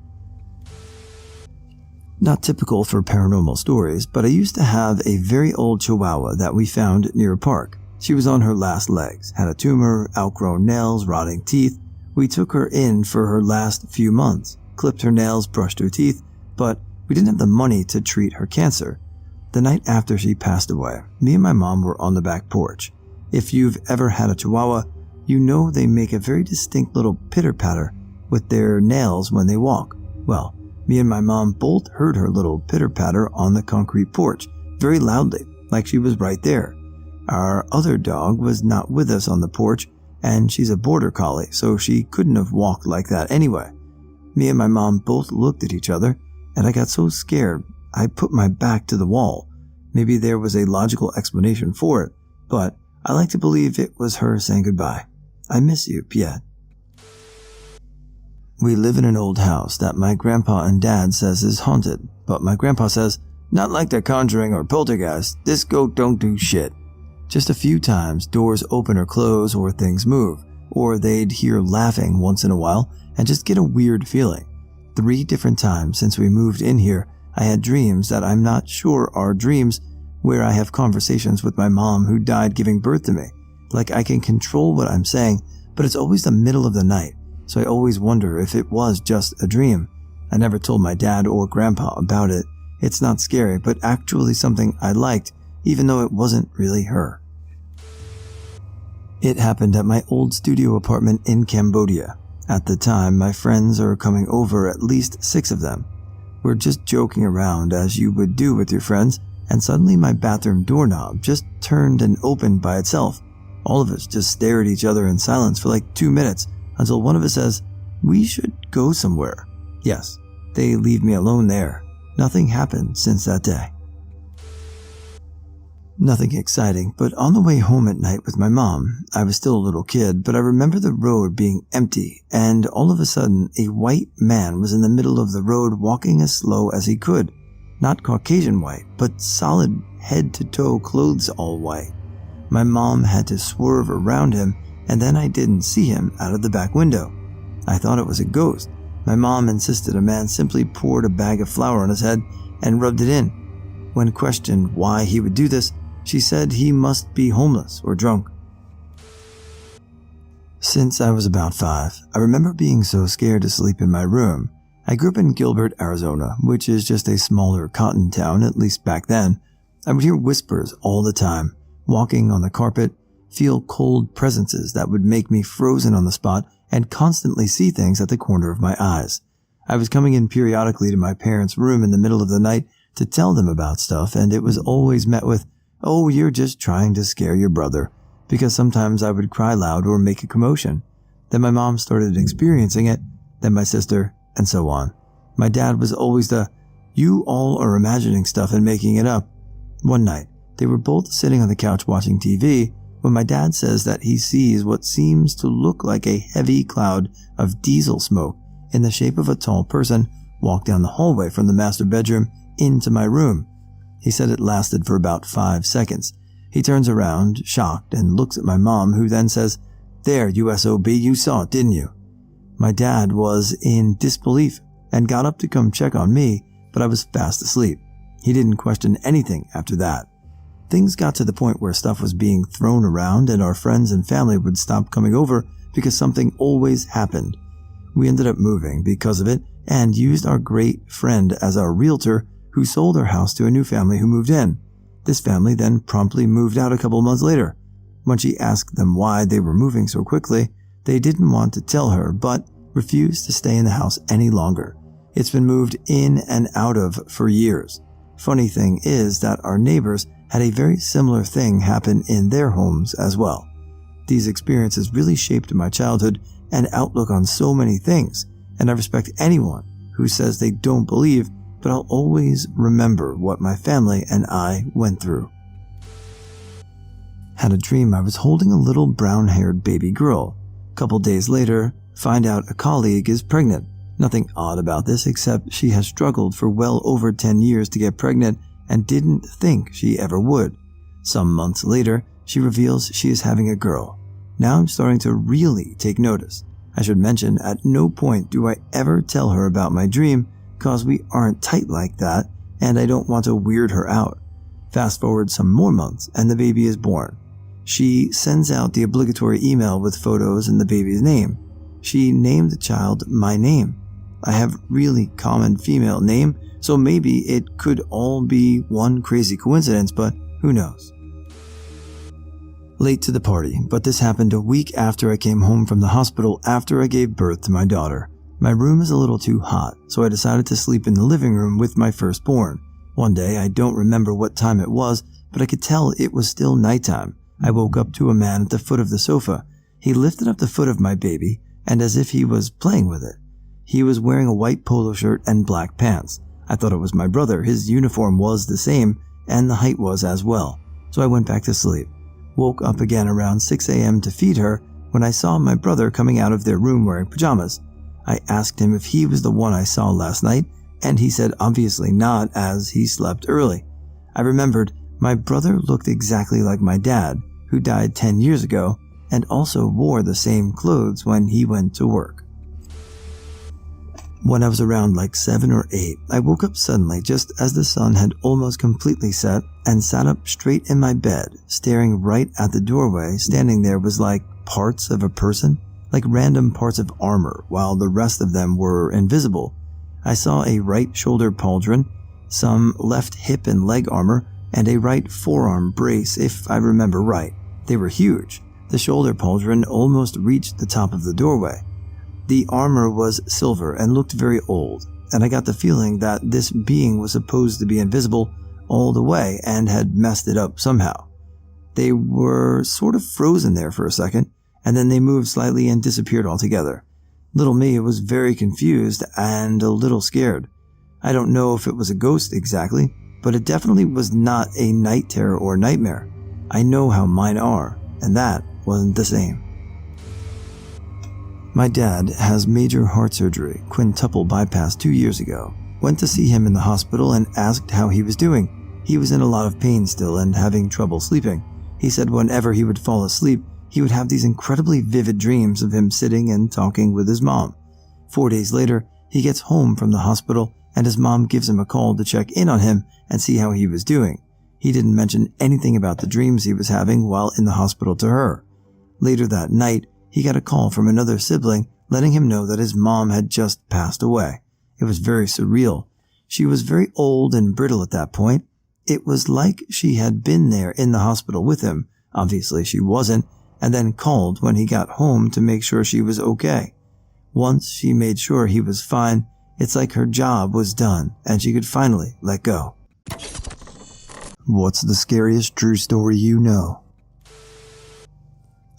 Not typical for paranormal stories, but I used to have a very old chihuahua that we found near a park. She was on her last legs, had a tumor, outgrown nails, rotting teeth. We took her in for her last few months, clipped her nails, brushed her teeth, but we didn't have the money to treat her cancer. The night after she passed away, me and my mom were on the back porch. If you've ever had a chihuahua, you know they make a very distinct little pitter-patter with their nails when they walk. Well, me and my mom both heard her little pitter-patter on the concrete porch, very loudly, like she was right there. Our other dog was not with us on the porch, and she's a border collie, so she couldn't have walked like that anyway. Me and my mom both looked at each other, and I got so scared, I put my back to the wall. Maybe there was a logical explanation for it, but I like to believe it was her saying goodbye. I miss you, Piet. We live in an old house that my grandpa and dad says is haunted, but my grandpa says, not like The Conjuring or Poltergeist, this goat don't do shit. Just a few times, doors open or close or things move, or they'd hear laughing once in a while and just get a weird feeling. 3 different times since we moved in here, I had dreams that I'm not sure are dreams, where I have conversations with my mom who died giving birth to me. Like I can control what I'm saying, but it's always the middle of the night, so I always wonder if it was just a dream. I never told my dad or grandpa about it. It's not scary, but actually something I liked, even though it wasn't really her. It happened at my old studio apartment in Cambodia. At the time, my friends are coming over, at least 6 of them. We're just joking around as you would do with your friends, and suddenly my bathroom doorknob just turned and opened by itself. All of us just stare at each other in silence for like 2 minutes until one of us says, "We should go somewhere." Yes, they leave me alone there. Nothing happened since that day. Nothing exciting, but on the way home at night with my mom, I was still a little kid, but I remember the road being empty, and all of a sudden, a white man was in the middle of the road walking as slow as he could. Not Caucasian white, but solid head-to-toe clothes all white. My mom had to swerve around him, and then I didn't see him out of the back window. I thought it was a ghost. My mom insisted a man simply poured a bag of flour on his head and rubbed it in. When questioned why he would do this, she said he must be homeless or drunk. Since I was about 5, I remember being so scared to sleep in my room. I grew up in Gilbert, Arizona, which is just a smaller cotton town, at least back then. I would hear whispers all the time, walking on the carpet, feel cold presences that would make me frozen on the spot, and constantly see things at the corner of my eyes. I was coming in periodically to my parents' room in the middle of the night to tell them about stuff, and it was always met with, "Oh, you're just trying to scare your brother," because sometimes I would cry loud or make a commotion. Then my mom started experiencing it, then my sister, and so on. My dad was always the, "You all are imagining stuff and making it up." One night, they were both sitting on the couch watching TV when my dad says that he sees what seems to look like a heavy cloud of diesel smoke in the shape of a tall person walk down the hallway from the master bedroom into my room. He said it lasted for about 5 seconds. He turns around, shocked, and looks at my mom, who then says, "There, you SOB, you saw it, didn't you?" My dad was in disbelief and got up to come check on me, but I was fast asleep. He didn't question anything after that. Things got to the point where stuff was being thrown around and our friends and family would stop coming over because something always happened. We ended up moving because of it and used our great friend as our realtor who sold our house to a new family who moved in. This family then promptly moved out a couple months later. When she asked them why they were moving so quickly, they didn't want to tell her but refused to stay in the house any longer. It's been moved in and out of for years. Funny thing is that our neighbors had a very similar thing happen in their homes as well. These experiences really shaped my childhood and outlook on so many things, and I respect anyone who says they don't believe, but I'll always remember what my family and I went through. Had a dream I was holding a little brown-haired baby girl. Couple days later, find out a colleague is pregnant. Nothing odd about this except she has struggled for well over 10 years to get pregnant and didn't think she ever would. Some months later, she reveals she is having a girl. Now I'm starting to really take notice. I should mention, at no point do I ever tell her about my dream, cause we aren't tight like that, and I don't want to weird her out. Fast forward some more months, and the baby is born. She sends out the obligatory email with photos and the baby's name. She named the child my name. I have really common female name, so maybe it could all be one crazy coincidence, but who knows. Late to the party, but this happened a week after I came home from the hospital after I gave birth to my daughter. My room is a little too hot, so I decided to sleep in the living room with my firstborn. One day, I don't remember what time it was, but I could tell it was still nighttime. I woke up to a man at the foot of the sofa. He lifted up the foot of my baby, and as if he was playing with it. He was wearing a white polo shirt and black pants. I thought it was my brother. His uniform was the same, and the height was as well. So I went back to sleep. Woke up again around 6 a.m. to feed her when I saw my brother coming out of their room wearing pajamas. I asked him if he was the one I saw last night, and he said obviously not, as he slept early. I remembered my brother looked exactly like my dad, who died 10 years ago, and also wore the same clothes when he went to work. When I was around like 7 or 8, I woke up suddenly just as the sun had almost completely set and sat up straight in my bed, staring right at the doorway. Standing there was like parts of a person, like random parts of armor, while the rest of them were invisible. I saw a right shoulder pauldron, some left hip and leg armor, and a right forearm brace, if I remember right. They were huge. The shoulder pauldron almost reached the top of the doorway. The armor was silver and looked very old, and I got the feeling that this being was supposed to be invisible all the way and had messed it up somehow. They were sort of frozen there for a second, and then they moved slightly and disappeared altogether. Little me was very confused and a little scared. I don't know if it was a ghost exactly, but it definitely was not a night terror or nightmare. I know how mine are, and that wasn't the same. My dad has major heart surgery, quintuple bypass 2 years ago. Went to see him in the hospital and asked how he was doing. He was in a lot of pain still and having trouble sleeping. He said whenever he would fall asleep, he would have these incredibly vivid dreams of him sitting and talking with his mom. 4 days later, he gets home from the hospital and his mom gives him a call to check in on him and see how he was doing. He didn't mention anything about the dreams he was having while in the hospital to her. Later that night, he got a call from another sibling letting him know that his mom had just passed away. It was very surreal. She was very old and brittle at that point. It was like she had been there in the hospital with him. Obviously she wasn't, and then called when he got home to make sure she was okay. Once she made sure he was fine, it's like her job was done and she could finally let go. What's the scariest true story you know?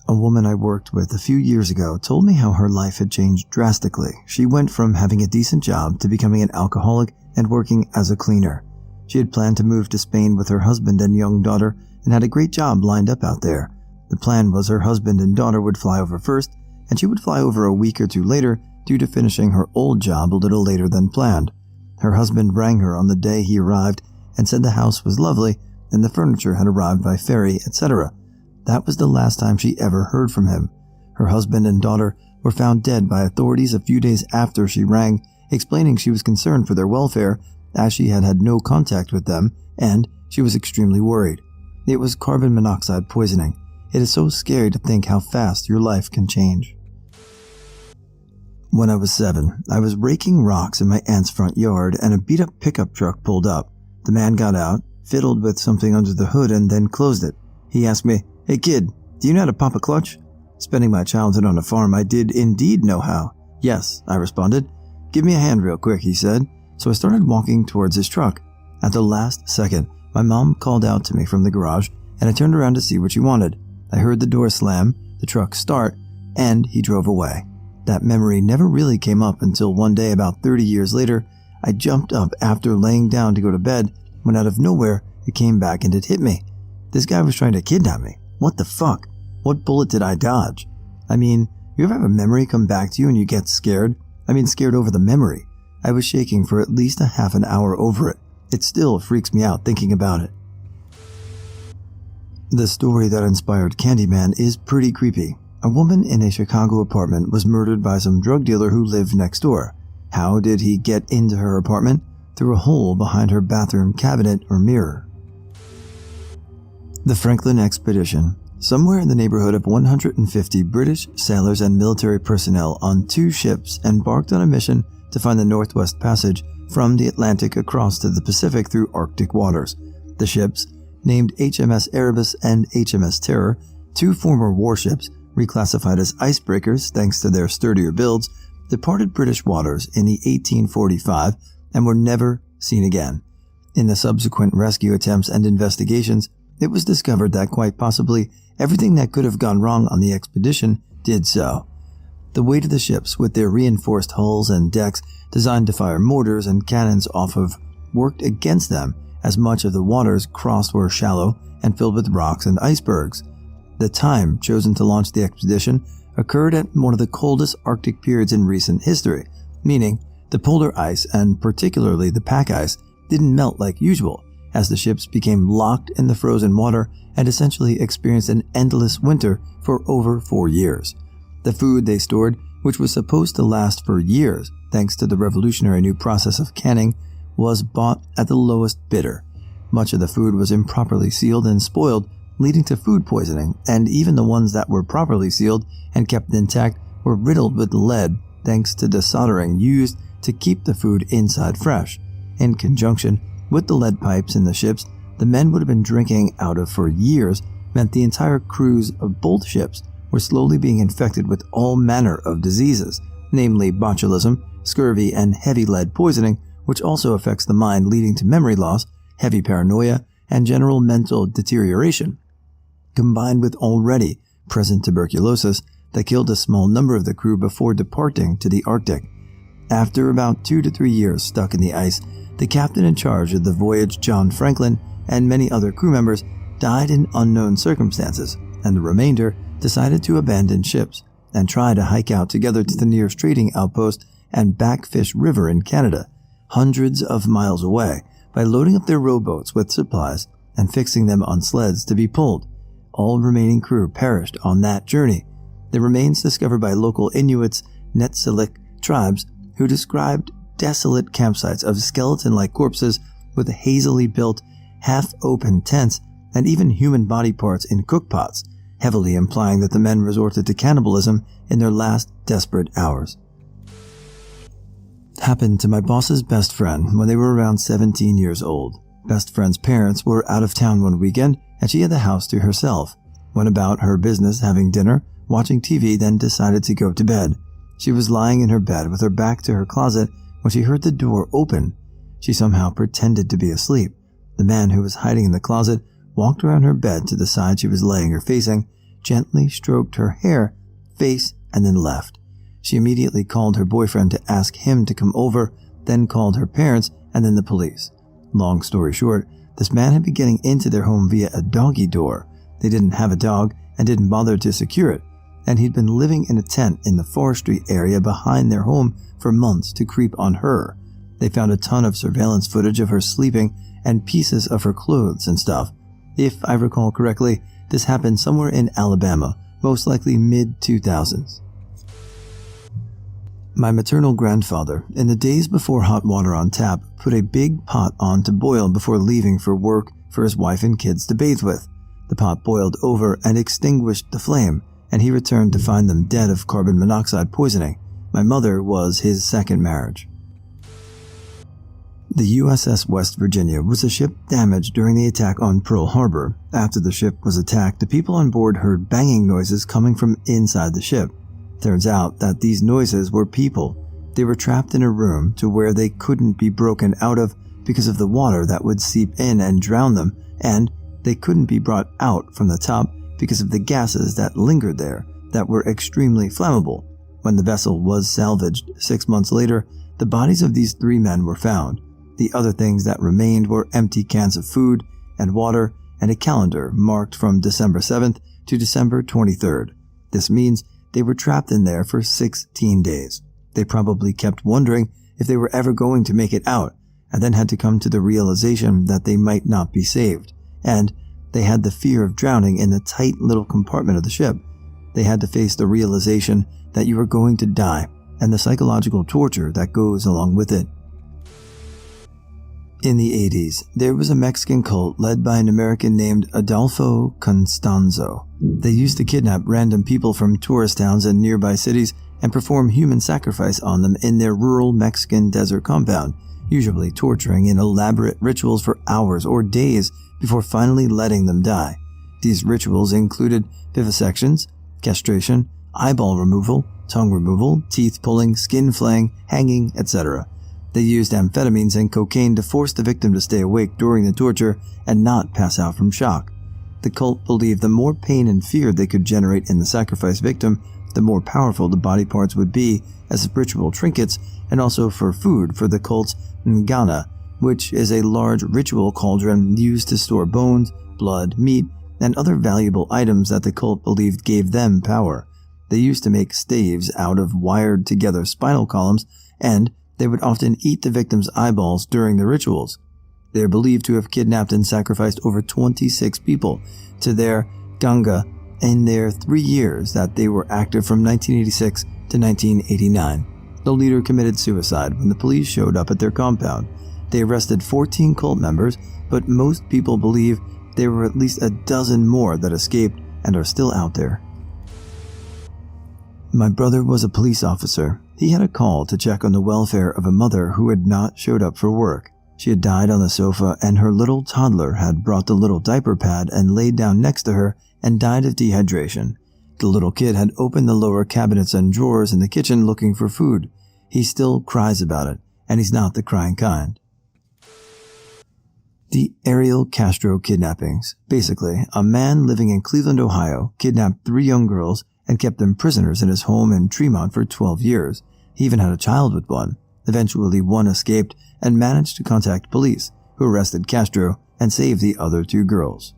A woman I worked with a few years ago told me how her life had changed drastically. She went from having a decent job to becoming an alcoholic and working as a cleaner. She had planned to move to Spain with her husband and young daughter and had a great job lined up out there. The plan was her husband and daughter would fly over first, and she would fly over a week or two later due to finishing her old job a little later than planned. Her husband rang her on the day he arrived and said the house was lovely and the furniture had arrived by ferry, etc. That was the last time she ever heard from him. Her husband and daughter were found dead by authorities a few days after she rang, explaining she was concerned for their welfare as she had had no contact with them, and she was extremely worried. It was carbon monoxide poisoning. It is so scary to think how fast your life can change. When I was 7, I was raking rocks in my aunt's front yard and a beat-up pickup truck pulled up. The man got out, fiddled with something under the hood, and then closed it. He asked me, "Hey kid, do you know how to pop a clutch?" Spending my childhood on a farm, I did indeed know how. "Yes," I responded. "Give me a hand real quick," he said. So I started walking towards his truck. At the last second, my mom called out to me from the garage, and I turned around to see what she wanted. I heard the door slam, the truck start, and he drove away. That memory never really came up until one day about 30 years later. I jumped up after laying down to go to bed when out of nowhere it came back and it hit me. This guy was trying to kidnap me. What the fuck? What bullet did I dodge? I mean, you ever have a memory come back to you and you get scared? I mean, scared over the memory. I was shaking for at least a half an hour over it. It still freaks me out thinking about it. The story that inspired Candyman is pretty creepy. A woman in a Chicago apartment was murdered by some drug dealer who lived next door. How did he get into her apartment? Through a hole behind her bathroom cabinet or mirror. The Franklin Expedition. Somewhere in the neighborhood of 150 British sailors and military personnel on 2 ships embarked on a mission to find the Northwest Passage from the Atlantic across to the Pacific through Arctic waters. The ships, named HMS Erebus and HMS Terror, 2 former warships reclassified as icebreakers thanks to their sturdier builds, departed British waters in the 1845 and were never seen again. In the subsequent rescue attempts and investigations, it was discovered that quite possibly everything that could have gone wrong on the expedition did so. The weight of the ships, with their reinforced hulls and decks designed to fire mortars and cannons off of, worked against them as much of the waters crossed were shallow and filled with rocks and icebergs. The time chosen to launch the expedition occurred at one of the coldest Arctic periods in recent history, meaning the polar ice, and particularly the pack ice, didn't melt like usual, as the ships became locked in the frozen water and essentially experienced an endless winter for over 4 years. The food they stored, which was supposed to last for years thanks to the revolutionary new process of canning, was bought at the lowest bidder. Much of the food was improperly sealed and spoiled, leading to food poisoning, and even the ones that were properly sealed and kept intact were riddled with lead thanks to the soldering used to keep the food inside fresh. In conjunction with the lead pipes in the ships the men would have been drinking out of for years meant the entire crews of both ships were slowly being infected with all manner of diseases, namely botulism, scurvy, and heavy lead poisoning, which also affects the mind, leading to memory loss, heavy paranoia, and general mental deterioration, combined with already present tuberculosis that killed a small number of the crew before departing to the Arctic. After about 2 to 3 years stuck in the ice, the captain in charge of the voyage, John Franklin, and many other crew members died in unknown circumstances, and the remainder decided to abandon ships and try to hike out together to the nearest trading outpost and Backfish River in Canada, hundreds of miles away, by loading up their rowboats with supplies and fixing them on sleds to be pulled. All remaining crew perished on that journey. The remains discovered by local Inuits, Netsilik tribes, who described desolate campsites of skeleton-like corpses with hazily built, half-open tents and even human body parts in cookpots, heavily implying that the men resorted to cannibalism in their last desperate hours. Happened to my boss's best friend when they were around 17 years old. Best friend's parents were out of town one weekend and she had the house to herself. Went about her business, having dinner, watching TV, then decided to go to bed. She was lying in her bed with her back to her closet when she heard the door open. She somehow pretended to be asleep. The man who was hiding in the closet walked around her bed to the side she was laying or facing, gently stroked her hair, face, and then left. She immediately called her boyfriend to ask him to come over, then called her parents and then the police. Long story short, this man had been getting into their home via a doggy door. They didn't have a dog and didn't bother to secure it, and he'd been living in a tent in the forestry area behind their home for months to creep on her. They found a ton of surveillance footage of her sleeping and pieces of her clothes and stuff. If I recall correctly, this happened somewhere in Alabama, most likely mid-2000s. My maternal grandfather, in the days before hot water on tap, put a big pot on to boil before leaving for work for his wife and kids to bathe with. The pot boiled over and extinguished the flame, and he returned to find them dead of carbon monoxide poisoning. My mother was his second marriage. The USS West Virginia was a ship damaged during the attack on Pearl Harbor. After the ship was attacked, the people on board heard banging noises coming from inside the ship. Turns out that these noises were people. They were trapped in a room to where they couldn't be broken out of because of the water that would seep in and drown them, and they couldn't be brought out from the top because of the gases that lingered there that were extremely flammable. When the vessel was salvaged 6 months later, the bodies of these 3 men were found. The other things that remained were empty cans of food and water and a calendar marked from December 7th to December 23rd. This means they were trapped in there for 16 days. They probably kept wondering if they were ever going to make it out, and then had to come to the realization that they might not be saved. And they had the fear of drowning in the tight little compartment of the ship. They had to face the realization that you were going to die, and the psychological torture that goes along with it. In the 80s, there was a Mexican cult led by an American named Adolfo Constanzo. They used to kidnap random people from tourist towns and nearby cities and perform human sacrifice on them in their rural Mexican desert compound, usually torturing in elaborate rituals for hours or days before finally letting them die. These rituals included vivisections, castration, eyeball removal, tongue removal, teeth pulling, skin flaying, hanging, etc. They used amphetamines and cocaine to force the victim to stay awake during the torture and not pass out from shock. The cult believed the more pain and fear they could generate in the sacrificed victim, the more powerful the body parts would be as ritual trinkets and also for food for the cult's ngana, which is a large ritual cauldron used to store bones, blood, meat, and other valuable items that the cult believed gave them power. They used to make staves out of wired-together spinal columns, and they would often eat the victim's eyeballs during the rituals. They are believed to have kidnapped and sacrificed over 26 people to their Ganga in their 3 years that they were active from 1986 to 1989. The leader committed suicide when the police showed up at their compound. They arrested 14 cult members, but most people believe there were at least a dozen more that escaped and are still out there. My brother was a police officer. He had a call to check on the welfare of a mother who had not showed up for work. She had died on the sofa, and her little toddler had brought the little diaper pad and laid down next to her and died of dehydration. The little kid had opened the lower cabinets and drawers in the kitchen looking for food. He still cries about it, and he's not the crying kind. The Ariel Castro kidnappings. Basically, a man living in Cleveland, Ohio, kidnapped 3 young girls and kept them prisoners in his home in Tremont for 12 years. He even had a child with one. Eventually, one escaped and managed to contact police, who arrested Castro and saved the other 2 girls.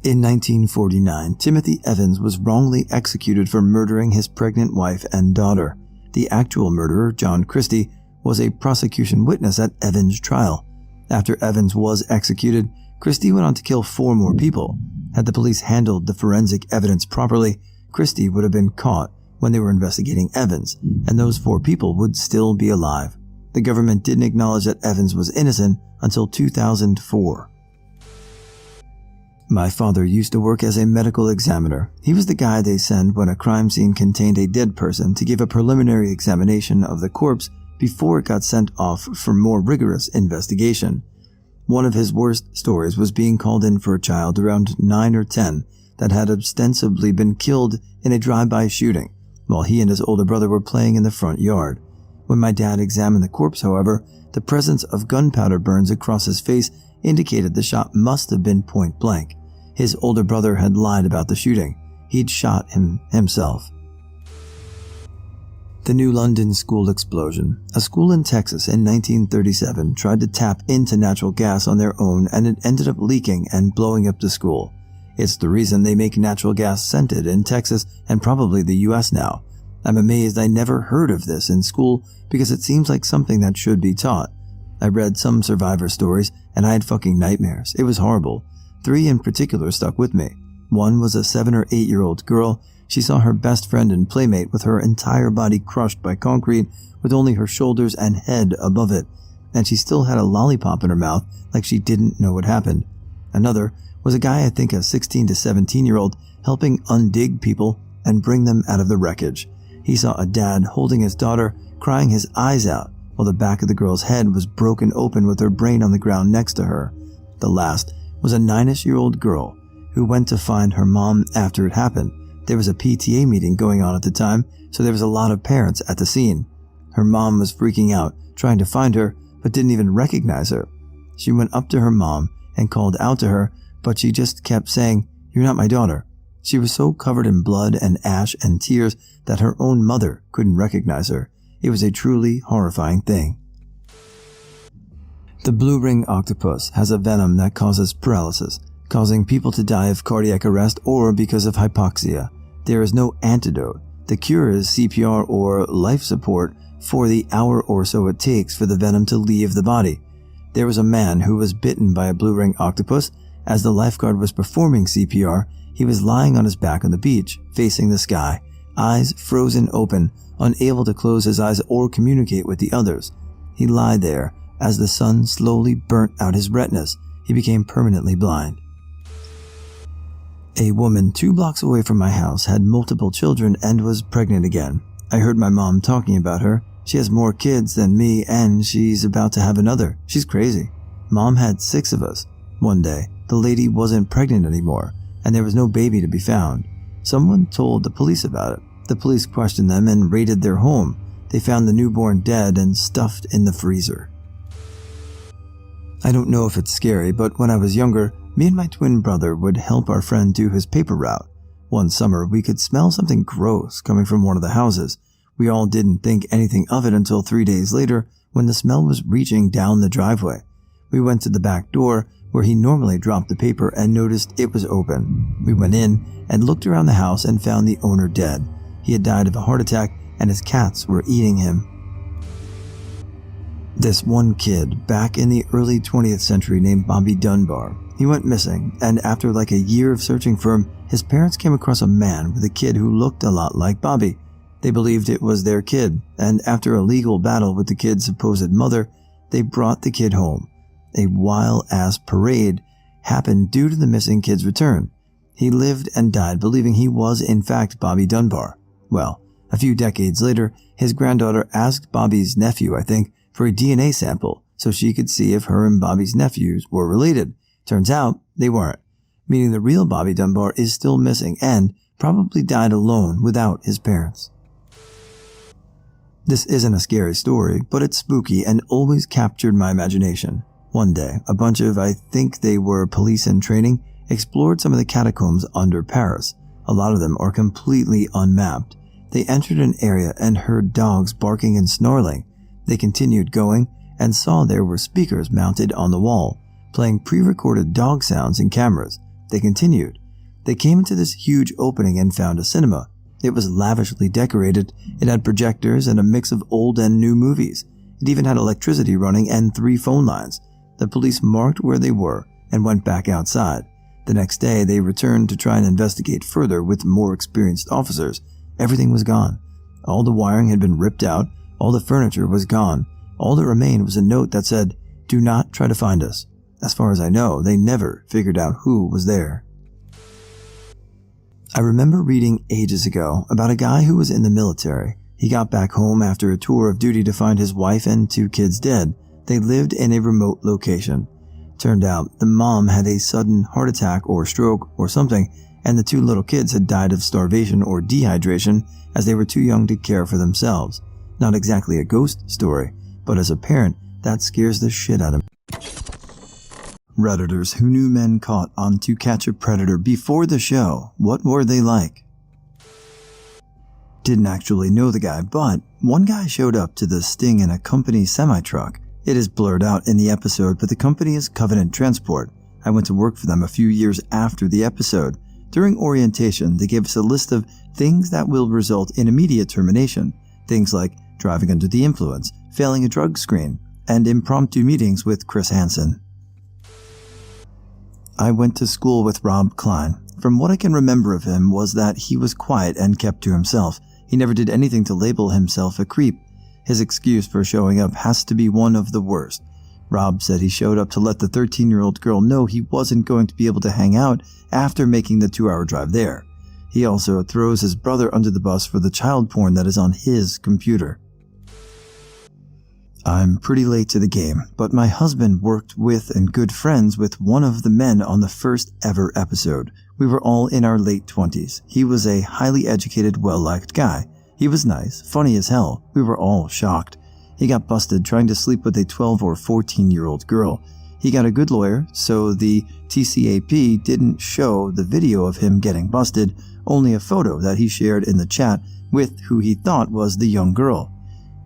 In 1949, Timothy Evans was wrongly executed for murdering his pregnant wife and daughter. The actual murderer, John Christie, was a prosecution witness at Evans' trial. After Evans was executed, Christie went on to kill 4 more people. Had the police handled the forensic evidence properly, Christie would have been caught when they were investigating Evans, and those 4 people would still be alive. The government didn't acknowledge that Evans was innocent until 2004. My father used to work as a medical examiner. He was the guy they send when a crime scene contained a dead person to give a preliminary examination of the corpse before it got sent off for more rigorous investigation. One of his worst stories was being called in for a child around 9 or 10 that had ostensibly been killed in a drive-by shooting while he and his older brother were playing in the front yard. When my dad examined the corpse, however, the presence of gunpowder burns across his face indicated the shot must have been point blank. His older brother had lied about the shooting. He'd shot him himself. The New London school explosion. A school in Texas in 1937 tried to tap into natural gas on their own, and it ended up leaking and blowing up the school. It's the reason they make natural gas scented in Texas and probably the US now. I'm amazed I never heard of this in school because it seems like something that should be taught. I read some survivor stories and I had fucking nightmares. It was horrible. 3 in particular stuck with me. One was a 7 or 8 year old girl. She saw her best friend and playmate with her entire body crushed by concrete with only her shoulders and head above it, and she still had a lollipop in her mouth like she didn't know what happened. Another was a guy, I think a 16 to 17-year-old, helping undig people and bring them out of the wreckage. He saw a dad holding his daughter, crying his eyes out, while the back of the girl's head was broken open with her brain on the ground next to her. The last was a 9-ish-year-old girl who went to find her mom after it happened. There was a PTA meeting going on at the time, so there was a lot of parents at the scene. Her mom was freaking out, trying to find her, but didn't even recognize her. She went up to her mom and called out to her, but she just kept saying, "You're not my daughter." She was so covered in blood and ash and tears that her own mother couldn't recognize her. It was a truly horrifying thing. The blue ring octopus has a venom that causes paralysis, causing people to die of cardiac arrest or because of hypoxia. There is no antidote. The cure is CPR or life support for the hour or so it takes for the venom to leave the body. There was a man who was bitten by a blue ring octopus. As the lifeguard was performing CPR, he was lying on his back on the beach, facing the sky, eyes frozen open, unable to close his eyes or communicate with the others. He lay there. As the sun slowly burnt out his retinas, he became permanently blind. A woman 2 blocks away from my house had multiple children and was pregnant again. I heard my mom talking about her. She has more kids than me and she's about to have another. She's crazy. Mom had 6 of us. One day, the lady wasn't pregnant anymore and there was no baby to be found. Someone told the police about it. The police questioned them and raided their home. They found the newborn dead and stuffed in the freezer. I don't know if it's scary, but when I was younger, me and my twin brother would help our friend do his paper route. One summer, we could smell something gross coming from one of the houses. We all didn't think anything of it until 3 days later when the smell was reaching down the driveway. We went to the back door where he normally dropped the paper and noticed it was open. We went in and looked around the house and found the owner dead. He had died of a heart attack and his cats were eating him. This one kid back in the early 20th century named Bobby Dunbar. He went missing, and after like a year of searching for him, his parents came across a man with a kid who looked a lot like Bobby. They believed it was their kid, and after a legal battle with the kid's supposed mother, they brought the kid home. A wild-ass parade happened due to the missing kid's return. He lived and died believing he was in fact Bobby Dunbar. Well, a few decades later, his granddaughter asked Bobby's nephew, I think, for a DNA sample so she could see if her and Bobby's nephews were related. Turns out they weren't, meaning the real Bobby Dunbar is still missing and probably died alone without his parents. This isn't a scary story, but it's spooky and always captured my imagination. One day, a bunch of, I think they were police in training, explored some of the catacombs under Paris. A lot of them are completely unmapped. They entered an area and heard dogs barking and snarling. They continued going and saw there were speakers mounted on the wall, playing pre-recorded dog sounds and cameras. They continued. They came into this huge opening and found a cinema. It was lavishly decorated. It had projectors and a mix of old and new movies. It even had electricity running and 3 phone lines. The police marked where they were and went back outside. The next day, they returned to try and investigate further with more experienced officers. Everything was gone. All the wiring had been ripped out. All the furniture was gone. All that remained was a note that said, "Do not try to find us." As far as I know, they never figured out who was there. I remember reading ages ago about a guy who was in the military. He got back home after a tour of duty to find his wife and 2 kids dead. They lived in a remote location. Turned out the mom had a sudden heart attack or stroke or something, and the 2 little kids had died of starvation or dehydration as they were too young to care for themselves. Not exactly a ghost story, but as a parent, that scares the shit out of me. Redditors who knew men caught on To Catch a Predator before the show, what were they like? Didn't actually know the guy, but one guy showed up to the sting in a company semi-truck. It is blurred out in the episode, but the company is Covenant Transport. I went to work for them a few years after the episode. During orientation, they gave us a list of things that will result in immediate termination. Things like driving under the influence, failing a drug screen, and impromptu meetings with Chris Hansen. I went to school with Rob Klein. From what I can remember of him was that he was quiet and kept to himself. He never did anything to label himself a creep. His excuse for showing up has to be one of the worst. Rob said he showed up to let the 13-year-old girl know he wasn't going to be able to hang out after making the 2-hour drive there. He also throws his brother under the bus for the child porn that is on his computer. I'm pretty late to the game, but my husband worked with and good friends with one of the men on the first ever episode. We were all in our late 20s. He was a highly educated, well-liked guy. He was nice, funny as hell. We were all shocked. He got busted trying to sleep with a 12 or 14-year-old girl. He got a good lawyer, so the TCAP didn't show the video of him getting busted, only a photo that he shared in the chat with who he thought was the young girl.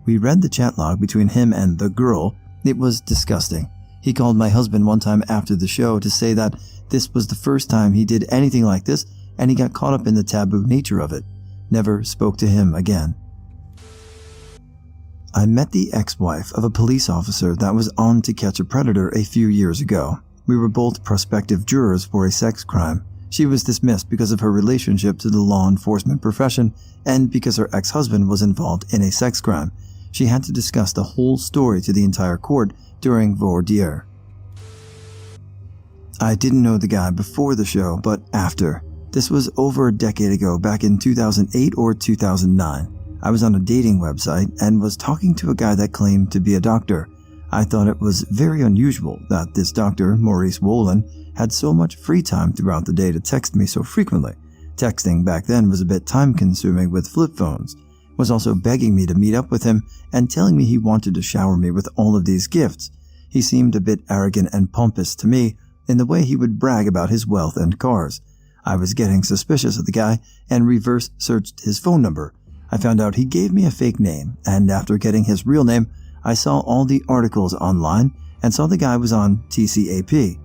We read the chat log between him and the girl. It was disgusting. He called my husband one time after the show to say that this was the first time he did anything like this, and he got caught up in the taboo nature of it. Never spoke to him again. I met the ex-wife of a police officer that was on To Catch a Predator a few years ago. We were both prospective jurors for a sex crime. She was dismissed because of her relationship to the law enforcement profession and because her ex-husband was involved in a sex crime. She had to discuss the whole story to the entire court during voir dire. I didn't know the guy before the show, but after. This was over a decade ago, back in 2008 or 2009. I was on a dating website and was talking to a guy that claimed to be a doctor. I thought it was very unusual that this doctor, Maurice Wolin, had so much free time throughout the day to text me so frequently. Texting back then was a bit time-consuming with flip phones. Was also begging me to meet up with him and telling me he wanted to shower me with all of these gifts. He seemed a bit arrogant and pompous to me in the way he would brag about his wealth and cars. I was getting suspicious of the guy and reverse searched his phone number. I found out he gave me a fake name, and after getting his real name, I saw all the articles online and saw the guy was on TCAP.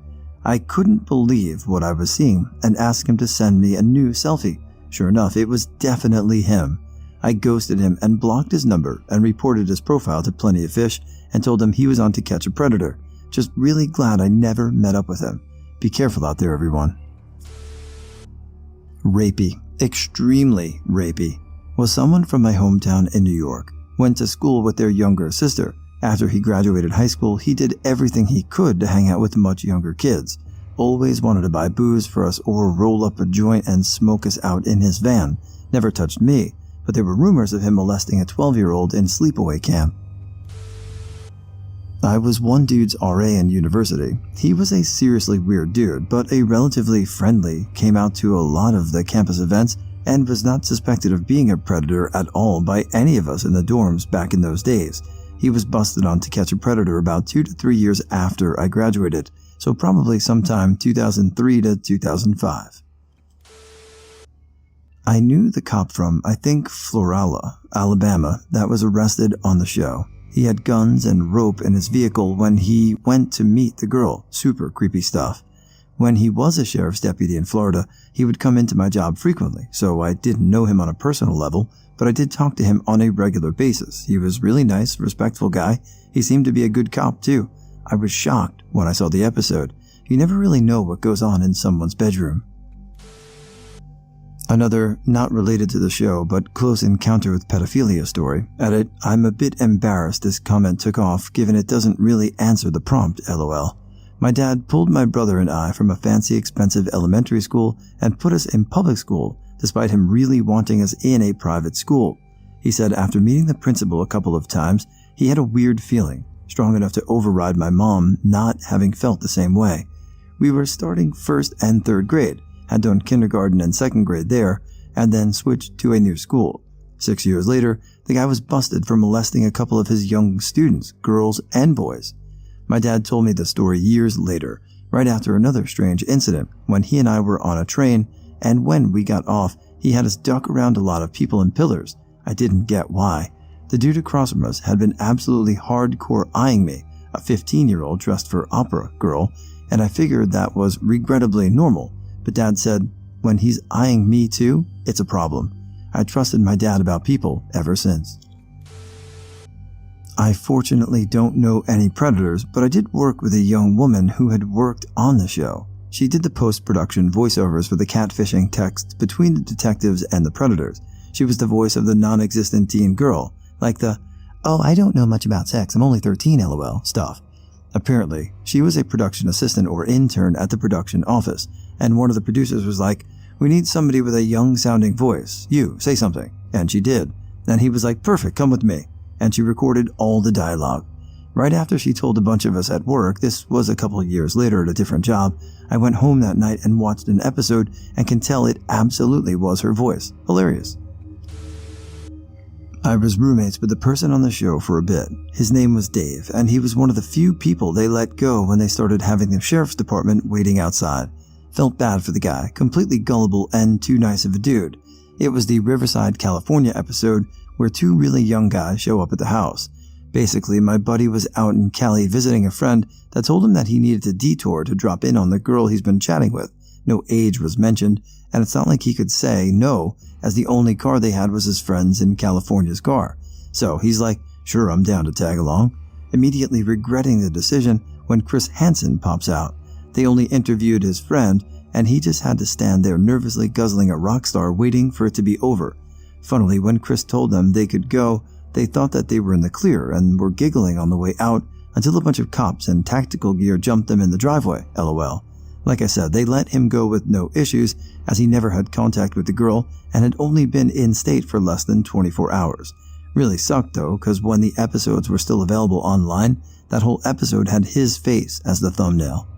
I couldn't believe what I was seeing and asked him to send me a new selfie. Sure enough, it was definitely him. I ghosted him and blocked his number and reported his profile to Plenty of Fish and told him he was on To Catch a Predator. Just really glad I never met up with him. Be careful out there, everyone. Rapey, extremely rapey, was someone from my hometown in New York. Went to school with their younger sister. After he graduated high school, he did everything he could to hang out with much younger kids. Always wanted to buy booze for us or roll up a joint and smoke us out in his van. Never touched me, but there were rumors of him molesting a 12-year-old in sleepaway camp. I was one dude's RA in university. He was a seriously weird dude, but a relatively friendly, came out to a lot of the campus events, and was not suspected of being a predator at all by any of us in the dorms back in those days. He was busted on To Catch a Predator about 2 to 3 years after I graduated, so probably sometime 2003 to 2005. I knew the cop from, I think, Florala, Alabama, that was arrested on the show. He had guns and rope in his vehicle when he went to meet the girl. Super creepy stuff. When he was a sheriff's deputy in Florida, he would come into my job frequently, so I didn't know him on a personal level, but I did talk to him on a regular basis. He was really nice, respectful guy. He seemed to be a good cop too. I was shocked when I saw the episode. You never really know what goes on in someone's bedroom. Another, not related to the show, but close encounter with pedophilia story. Edit, I'm a bit embarrassed this comment took off, given it doesn't really answer the prompt, lol. My dad pulled my brother and I from a fancy, expensive elementary school and put us in public school, despite him really wanting us in a private school. He said after meeting the principal a couple of times, he had a weird feeling, strong enough to override my mom not having felt the same way. We were starting 1st and 3rd grade, had done kindergarten and 2nd grade there, and then switched to a new school. 6 years later, the guy was busted for molesting a couple of his young students, girls and boys. My dad told me the story years later, right after another strange incident, when he and I were on a train, and when we got off, he had us duck around a lot of people and pillars. I didn't get why. The dude across from us had been absolutely hardcore eyeing me, a 15-year-old dressed for opera girl, and I figured that was regrettably normal. But Dad said, when he's eyeing me too, it's a problem. I trusted my dad about people ever since. I fortunately don't know any predators, but I did work with a young woman who had worked on the show. She did the post-production voiceovers for the catfishing texts between the detectives and the predators. She was the voice of the non-existent teen girl, like the, "Oh, I don't know much about sex, I'm only 13, lol" stuff. Apparently, she was a production assistant or intern at the production office, and one of the producers was like, "We need somebody with a young-sounding voice. You, say something." And she did. And he was like, "Perfect, come with me." And she recorded all the dialogue. Right after she told a bunch of us at work, this was a couple of years later at a different job, I went home that night and watched an episode and can tell it absolutely was her voice. Hilarious. I was roommates with the person on the show for a bit. His name was Dave, and he was one of the few people they let go when they started having the sheriff's department waiting outside. Felt bad for the guy, completely gullible and too nice of a dude. It was the Riverside, California episode where two really young guys show up at the house. Basically, my buddy was out in Cali visiting a friend that told him that he needed a detour to drop in on the girl he's been chatting with. No age was mentioned, and it's not like he could say no, as the only car they had was his friend's in California's car. So he's like, "Sure, I'm down to tag along," immediately regretting the decision when Chris Hansen pops out. They only interviewed his friend, and he just had to stand there nervously guzzling a Rockstar waiting for it to be over. Funnily, when Chris told them they could go, they thought that they were in the clear and were giggling on the way out until a bunch of cops in tactical gear jumped them in the driveway, lol. Like I said, they let him go with no issues as he never had contact with the girl and had only been in state for less than 24 hours. Really sucked though, because when the episodes were still available online, that whole episode had his face as the thumbnail.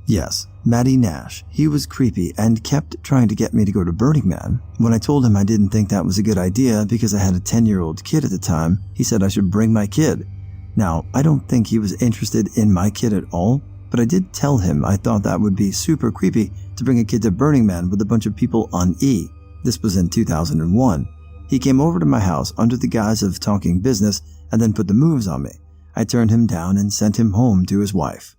Yes, Matty Nash. He was creepy and kept trying to get me to go to Burning Man. When I told him I didn't think that was a good idea because I had a 10-year-old kid at the time, he said I should bring my kid. Now, I don't think he was interested in my kid at all, but I did tell him I thought that would be super creepy to bring a kid to Burning Man with a bunch of people on E. This was in 2001. He came over to my house under the guise of talking business and then put the moves on me. I turned him down and sent him home to his wife.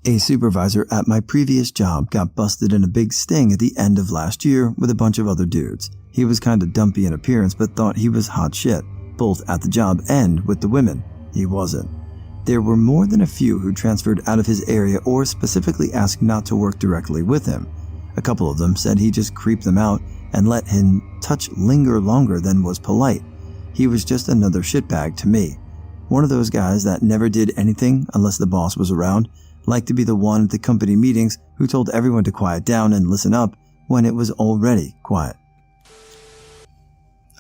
A supervisor at my previous job got busted in a big sting at the end of last year with a bunch of other dudes. He was kinda dumpy in appearance but thought he was hot shit, both at the job and with the women. He wasn't. There were more than a few who transferred out of his area or specifically asked not to work directly with him. A couple of them said he just creeped them out and let him touch linger longer than was polite. He was just another shitbag to me. One of those guys that never did anything unless the boss was around, liked to be the one at the company meetings who told everyone to quiet down and listen up when it was already quiet.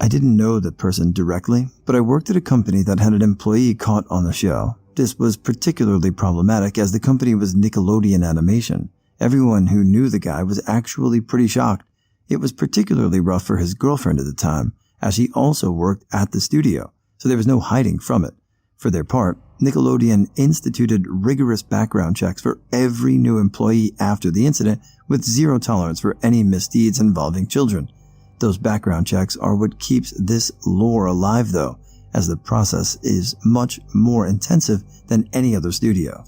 I didn't know the person directly, but I worked at a company that had an employee caught on the show. This was particularly problematic as the company was Nickelodeon Animation. Everyone who knew the guy was actually pretty shocked. It was particularly rough for his girlfriend at the time, as she also worked at the studio, so there was no hiding from it. For their part, Nickelodeon instituted rigorous background checks for every new employee after the incident with zero tolerance for any misdeeds involving children. Those background checks are what keeps this lore alive though, as the process is much more intensive than any other studio.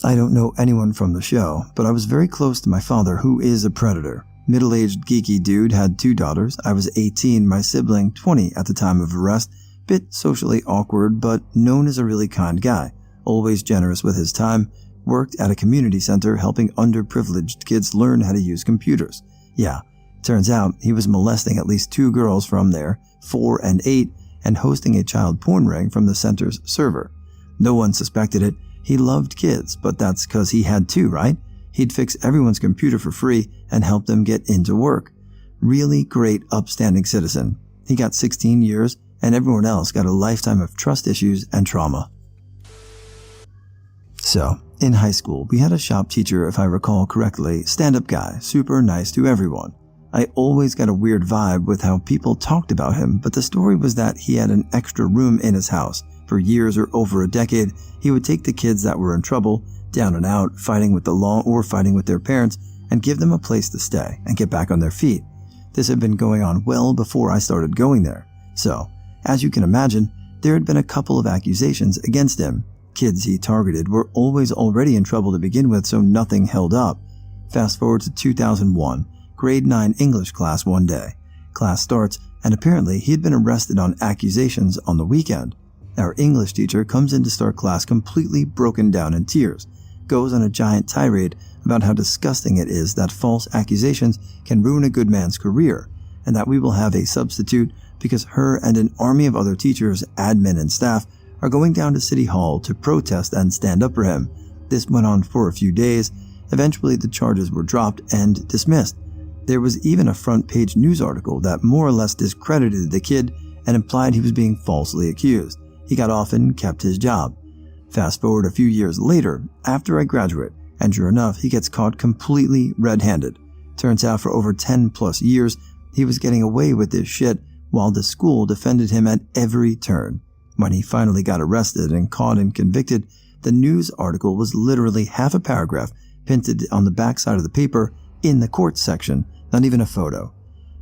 I don't know anyone from the show, but I was very close to my father, who is a predator. Middle-aged geeky dude, had 2 daughters. I was 18, my sibling 20 at the time of arrest. Bit socially awkward, but known as a really kind guy. Always generous with his time. Worked at a community center helping underprivileged kids learn how to use computers. Yeah, turns out he was molesting at least 2 girls from there, 4 and 8, and hosting a child porn ring from the center's server. No one suspected it. He loved kids, but that's because he had to, right? He'd fix everyone's computer for free and help them get into work. Really great, upstanding citizen. He got 16 years, and everyone else got a lifetime of trust issues and trauma. So, in high school, we had a shop teacher, if I recall correctly, stand-up guy, super nice to everyone. I always got a weird vibe with how people talked about him, but the story was that he had an extra room in his house. For years or over a decade, he would take the kids that were in trouble, down and out, fighting with the law or fighting with their parents, and give them a place to stay and get back on their feet. This had been going on well before I started going there. So, as you can imagine, there had been a couple of accusations against him. Kids he targeted were always already in trouble to begin with, so nothing held up. Fast forward to 2001, grade 9 English class one day. Class starts, and apparently he had been arrested on accusations on the weekend. Our English teacher comes in to start class completely broken down in tears, goes on a giant tirade about how disgusting it is that false accusations can ruin a good man's career, and that we will have a substitute because her and an army of other teachers, admin, and staff are going down to City Hall to protest and stand up for him. This went on for a few days. Eventually, the charges were dropped and dismissed. There was even a front-page news article that more or less discredited the kid and implied he was being falsely accused. He got off and kept his job. Fast forward a few years later, after I graduate, and sure enough, he gets caught completely red-handed. Turns out for over 10 plus years, he was getting away with this shit while the school defended him at every turn. When he finally got arrested and caught and convicted, the news article was literally half a paragraph printed on the back side of the paper in the court section, not even a photo.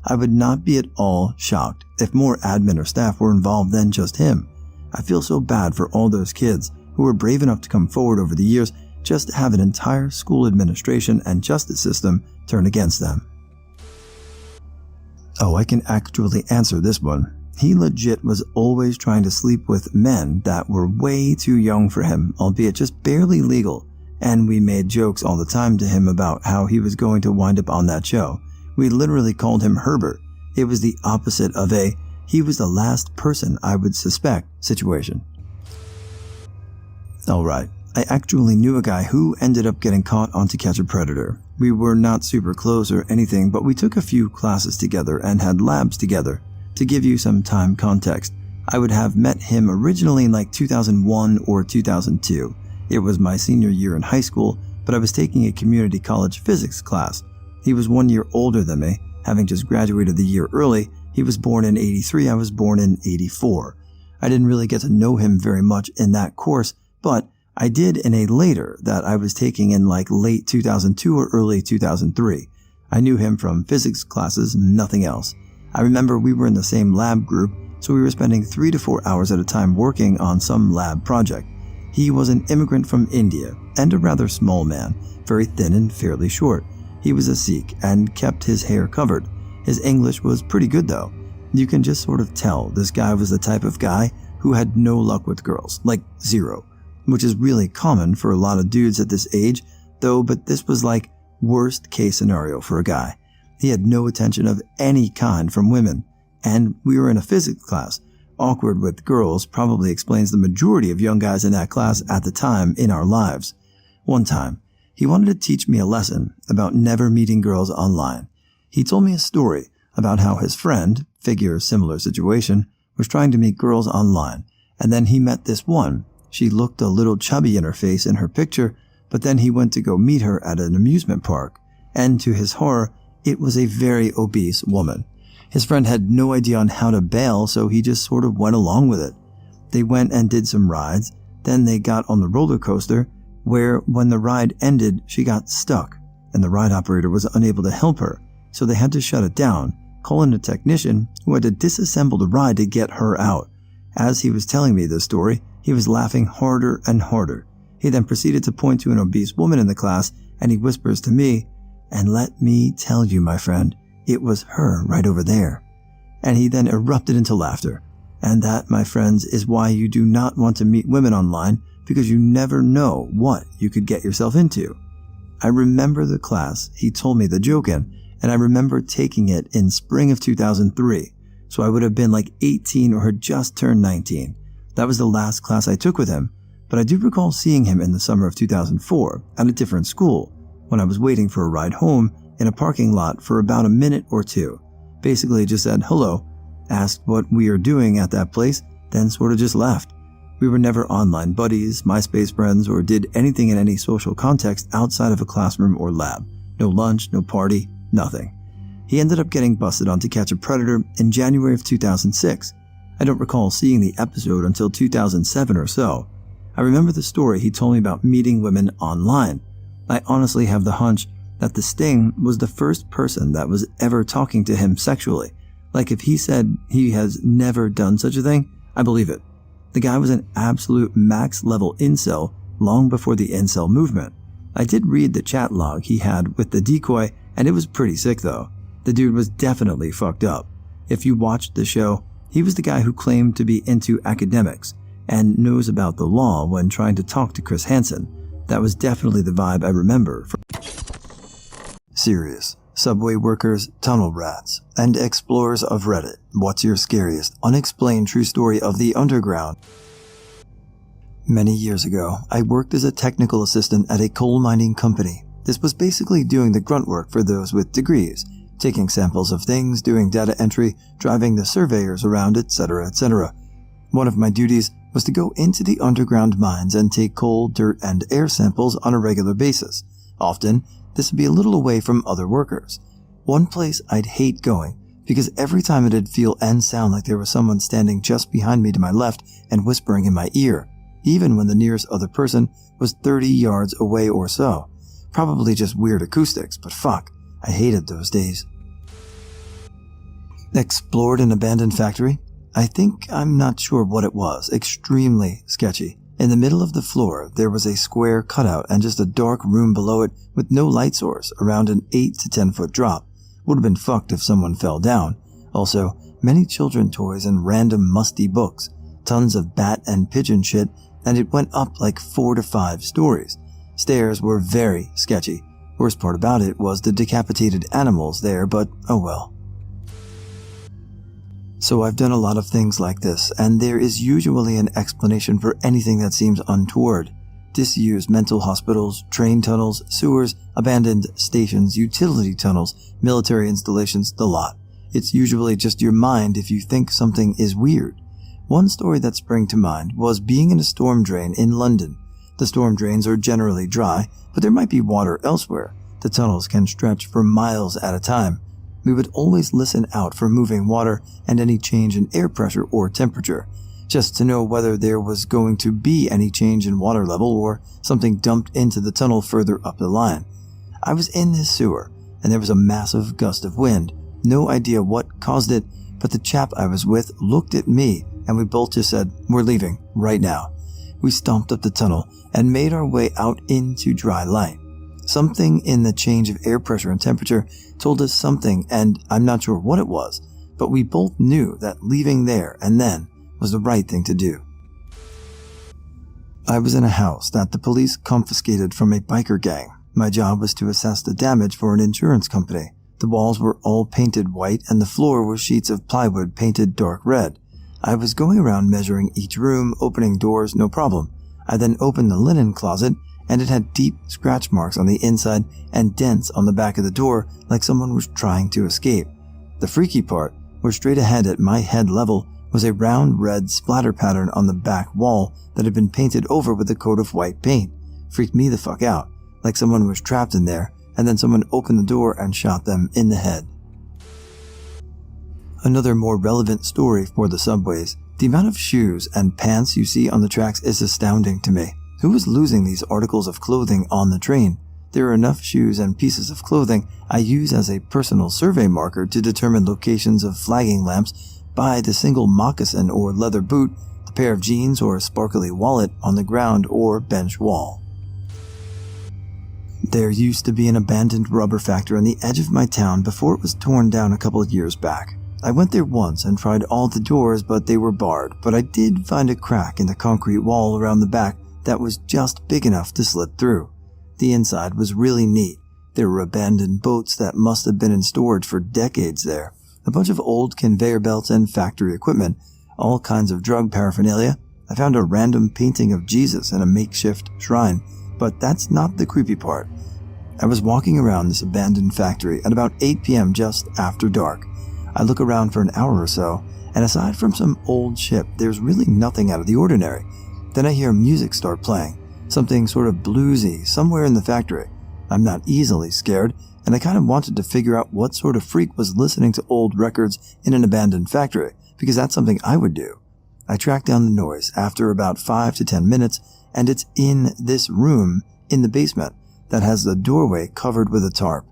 I would not be at all shocked if more admin or staff were involved than just him. I feel so bad for all those kids who were brave enough to come forward over the years just to have an entire school administration and justice system turn against them. Oh, I can actually answer this one. He legit was always trying to sleep with men that were way too young for him, albeit just barely legal, and we made jokes all the time to him about how he was going to wind up on that show. We literally called him Herbert. It was the opposite of a "he was the last person I would suspect" situation. Alright, I actually knew a guy who ended up getting caught on To Catch a Predator. We were not super close or anything, but we took a few classes together and had labs together. To give you some time context, I would have met him originally in like 2001 or 2002. It was my senior year in high school, but I was taking a community college physics class. He was 1 year older than me, having just graduated the year early. He was born in '83, I was born in '84. I didn't really get to know him very much in that course, but I did in a later that I was taking in like late 2002 or early 2003. I knew him from physics classes, nothing else. I remember we were in the same lab group, so we were spending 3 to 4 hours at a time working on some lab project. He was an immigrant from India and a rather small man, very thin and fairly short. He was a Sikh and kept his hair covered. His English was pretty good though. You can just sort of tell this guy was the type of guy who had no luck with girls, like zero, which is really common for a lot of dudes at this age, though, but this was like worst case scenario for a guy. He had no attention of any kind from women, and we were in a physics class. Awkward with girls probably explains the majority of young guys in that class at the time in our lives. One time, he wanted to teach me a lesson about never meeting girls online. He told me a story about how his friend, figure similar situation, was trying to meet girls online, and then he met this one. She looked a little chubby in her face in her picture, but then he went to go meet her at an amusement park, and to his horror, it was a very obese woman. His friend had no idea on how to bail, so he just sort of went along with it. They went and did some rides, then they got on the roller coaster, where when the ride ended, she got stuck, and the ride operator was unable to help her, so they had to shut it down, call in a technician who had to disassemble the ride to get her out. As he was telling me this story, he was laughing harder and harder. He then proceeded to point to an obese woman in the class, and he whispers to me, "And let me tell you, my friend, it was her right over there." And he then erupted into laughter. And that, my friends, is why you do not want to meet women online, because you never know what you could get yourself into. I remember the class he told me the joke in, and I remember taking it in spring of 2003, so I would have been like 18 or had just turned 19. That was the last class I took with him, but I do recall seeing him in the summer of 2004 at a different school, when I was waiting for a ride home in a parking lot for about a minute or two. Basically just said hello, asked what we are doing at that place, then sort of just left. We were never online buddies, MySpace friends, or did anything in any social context outside of a classroom or lab. No lunch, no party, nothing. He ended up getting busted on To Catch a Predator in January of 2006. I don't recall seeing the episode until 2007 or so. I remember the story he told me about meeting women online. I honestly have the hunch that the Sting was the first person that was ever talking to him sexually. Like if he said he has never done such a thing, I believe it. The guy was an absolute max level incel long before the incel movement. I did read the chat log he had with the decoy, and it was pretty sick though. The dude was definitely fucked up. If you watched the show, he was the guy who claimed to be into academics, and knows about the law when trying to talk to Chris Hansen. That was definitely the vibe I remember from Serious. Subway workers, tunnel rats, and explorers of Reddit. What's your scariest, unexplained true story of the underground? Many years ago, I worked as a technical assistant at a coal mining company. This was basically doing the grunt work for those with degrees, taking samples of things, doing data entry, driving the surveyors around, etc., etc. One of my duties was to go into the underground mines and take coal, dirt, and air samples on a regular basis. Often, this would be a little away from other workers. One place I'd hate going, because every time it'd feel and sound like there was someone standing just behind me to my left and whispering in my ear, even when the nearest other person was 30 yards away or so. Probably just weird acoustics, but fuck, I hated those days. Explored an abandoned factory? I'm not sure what it was. Extremely sketchy. In the middle of the floor, there was a square cutout and just a dark room below it with no light source around an 8 to 10 foot drop. Would have been fucked if someone fell down. Also, many children toys and random musty books, tons of bat and pigeon shit, and it went up like 4 to 5 stories. Stairs were very sketchy. Worst part about it was the decapitated animals there, but oh well. So I've done a lot of things like this, and there is usually an explanation for anything that seems untoward. Disused mental hospitals, train tunnels, sewers, abandoned stations, utility tunnels, military installations, the lot. It's usually just your mind if you think something is weird. One story that sprang to mind was being in a storm drain in London. The storm drains are generally dry, but there might be water elsewhere. The tunnels can stretch for miles at a time. We would always listen out for moving water and any change in air pressure or temperature, just to know whether there was going to be any change in water level or something dumped into the tunnel further up the line. I was in this sewer, and there was a massive gust of wind. No idea what caused it, but the chap I was with looked at me, and we both just said, "We're leaving, right now." We stomped up the tunnel and made our way out into dry light. Something in the change of air pressure and temperature told us something, and I'm not sure what it was, but we both knew that leaving there and then was the right thing to do. I was in a house that the police confiscated from a biker gang. My job was to assess the damage for an insurance company. The walls were all painted white and the floor was sheets of plywood painted dark red. I was going around measuring each room, opening doors, no problem. I then opened the linen closet, and it had deep scratch marks on the inside and dents on the back of the door like someone was trying to escape. The freaky part was straight ahead at my head level was a round red splatter pattern on the back wall that had been painted over with a coat of white paint. Freaked me the fuck out, like someone was trapped in there, and then someone opened the door and shot them in the head. Another more relevant story for the subways. The amount of shoes and pants you see on the tracks is astounding to me. Who is losing these articles of clothing on the train? There are enough shoes and pieces of clothing I use as a personal survey marker to determine locations of flagging lamps by the single moccasin or leather boot, the pair of jeans or a sparkly wallet on the ground or bench wall. There used to be an abandoned rubber factory on the edge of my town before it was torn down a couple of years back. I went there once and tried all the doors, but they were barred, but I did find a crack in the concrete wall around the back that was just big enough to slip through. The inside was really neat. There were abandoned boats that must have been in storage for decades there, a bunch of old conveyor belts and factory equipment, all kinds of drug paraphernalia. I found a random painting of Jesus in a makeshift shrine, but that's not the creepy part. I was walking around this abandoned factory at about 8 p.m. just after dark. I look around for an hour or so, and aside from some old ship, there's really nothing out of the ordinary. Then I hear music start playing, something sort of bluesy somewhere in the factory. I'm not easily scared, and I kind of wanted to figure out what sort of freak was listening to old records in an abandoned factory, because that's something I would do. I track down the noise after about 5 to 10 minutes, and it's in this room in the basement that has the doorway covered with a tarp.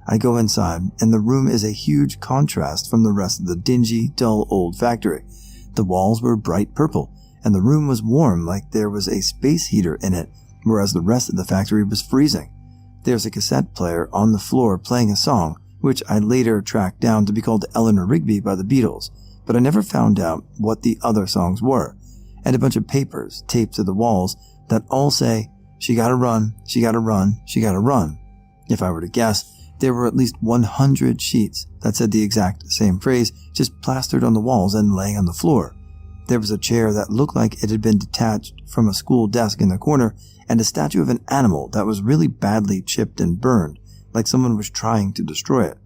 I go inside, and the room is a huge contrast from the rest of the dingy, dull old factory. The walls were bright purple, and the room was warm like there was a space heater in it, whereas the rest of the factory was freezing. There's a cassette player on the floor playing a song, which I later tracked down to be called Eleanor Rigby by the Beatles, but I never found out what the other songs were. and a bunch of papers taped to the walls that all say, "She gotta run, she gotta run, she gotta run." If I were to guess, there were at least 100 sheets that said the exact same phrase, just plastered on the walls and laying on the floor. There was a chair that looked like it had been detached from a school desk in the corner, and a statue of an animal that was really badly chipped and burned, like someone was trying to destroy it.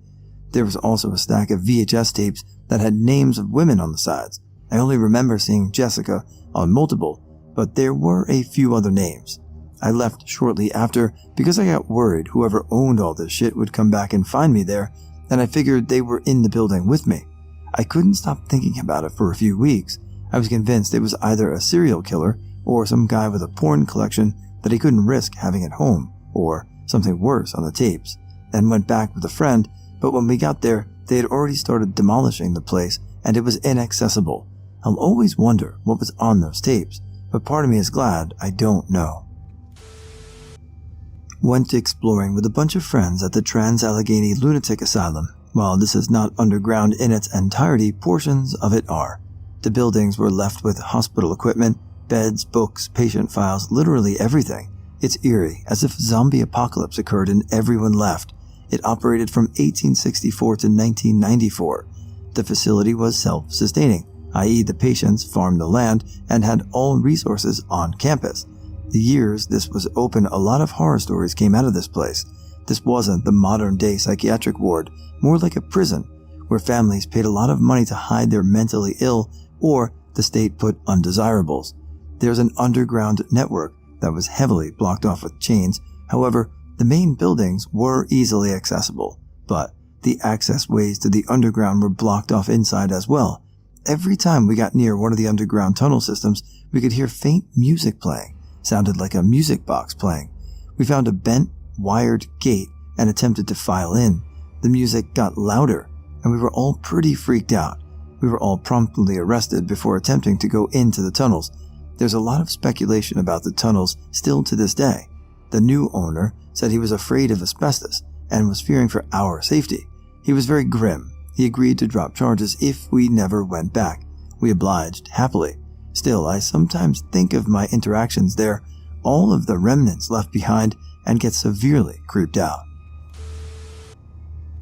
There was also a stack of VHS tapes that had names of women on the sides. I only remember seeing Jessica on multiple, but there were a few other names. I left shortly after because I got worried whoever owned all this shit would come back and find me there, and I figured they were in the building with me. I couldn't stop thinking about it for a few weeks. I was convinced it was either a serial killer or some guy with a porn collection that he couldn't risk having at home, or something worse on the tapes, and went back with a friend, but when we got there, they had already started demolishing the place and it was inaccessible. I'll always wonder what was on those tapes, but part of me is glad I don't know. Went exploring with a bunch of friends at the Trans-Allegheny Lunatic Asylum. While this is not underground in its entirety, portions of it are. The buildings were left with hospital equipment, beds, books, patient files, literally everything. It's eerie, as if zombie apocalypse occurred and everyone left. It operated from 1864 to 1994. The facility was self-sustaining, i.e. the patients farmed the land and had all resources on campus. The years this was open, a lot of horror stories came out of this place. This wasn't the modern-day psychiatric ward, more like a prison, where families paid a lot of money to hide their mentally ill, or the state put undesirables. There's an underground network that was heavily blocked off with chains. However, the main buildings were easily accessible, but the access ways to the underground were blocked off inside as well. Every time we got near one of the underground tunnel systems, we could hear faint music playing. Sounded like a music box playing. We found a bent, wired gate and attempted to file in. The music got louder, and we were all pretty freaked out. We were all promptly arrested before attempting to go into the tunnels. There's a lot of speculation about the tunnels still to this day. The new owner said he was afraid of asbestos and was fearing for our safety. He was very grim. He agreed to drop charges if we never went back. We obliged happily. Still, I sometimes think of my interactions there, all of the remnants left behind, and get severely creeped out.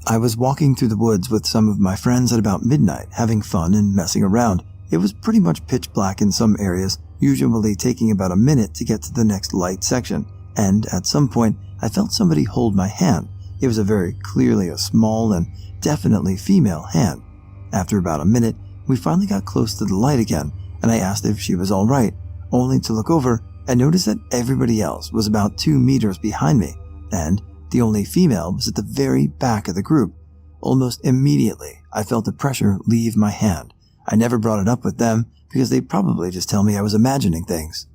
I was walking through the woods with some of my friends at about midnight, having fun and messing around. It was pretty much pitch black in some areas, usually taking about a minute to get to the next light section, and at some point, I felt somebody hold my hand. It was very clearly a small and definitely female hand. After about a minute, we finally got close to the light again, and I asked if she was alright, only to look over and notice that everybody else was about 2 meters behind me, and the only female was at the very back of the group. Almost immediately, I felt the pressure leave my hand. I never brought it up with them because they'd probably just tell me I was imagining things.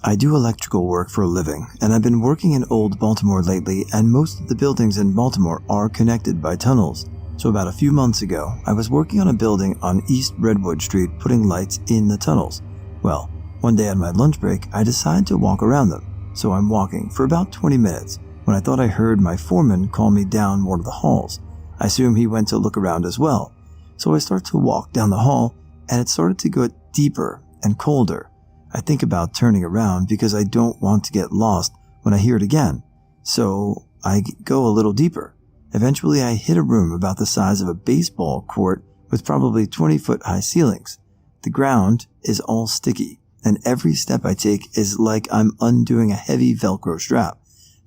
I do electrical work for a living, and I've been working in old Baltimore lately, and most of the buildings in Baltimore are connected by tunnels. So about a few months ago, I was working on a building on East Redwood Street putting lights in the tunnels. Well, one day on my lunch break, I decided to walk around them. So I'm walking for about 20 minutes when I thought I heard my foreman call me down one of the halls. I assume he went to look around as well. So I start to walk down the hall, and it started to get deeper and colder. I think about turning around because I don't want to get lost when I hear it again. So I go a little deeper. Eventually, I hit a room about the size of a baseball court with probably 20-foot high ceilings. The ground is all sticky, and every step I take is like I'm undoing a heavy Velcro strap.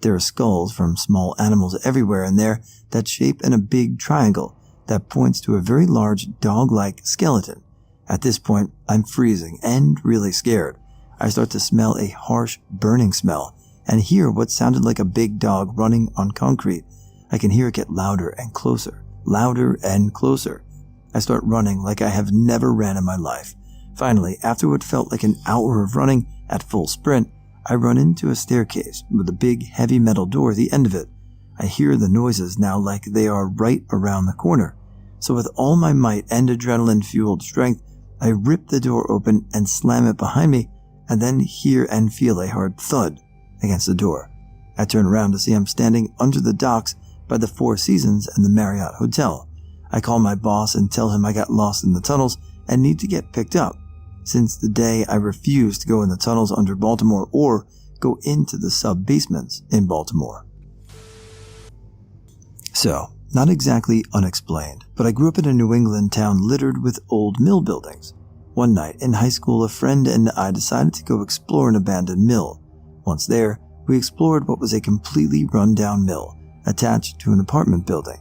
There are skulls from small animals everywhere in there that shape in a big triangle that points to a very large dog-like skeleton. At this point, I'm freezing and really scared. I start to smell a harsh, burning smell and hear what sounded like a big dog running on concrete. I can hear it get louder and closer, louder and closer. I start running like I have never ran in my life. Finally, after what felt like an hour of running at full sprint, I run into a staircase with a big heavy metal door at the end of it. I hear the noises now like they are right around the corner. So with all my might and adrenaline-fueled strength, I rip the door open and slam it behind me, and then hear and feel a hard thud against the door. I turn around to see I'm standing under the docks by the Four Seasons and the Marriott Hotel. I call my boss and tell him I got lost in the tunnels and need to get picked up. since the day I refused to go in the tunnels under Baltimore or go into the sub-basements in Baltimore. So, not exactly unexplained, but I grew up in a New England town littered with old mill buildings. One night in high school, a friend and I decided to go explore an abandoned mill. Once there, we explored what was a completely run-down mill attached to an apartment building,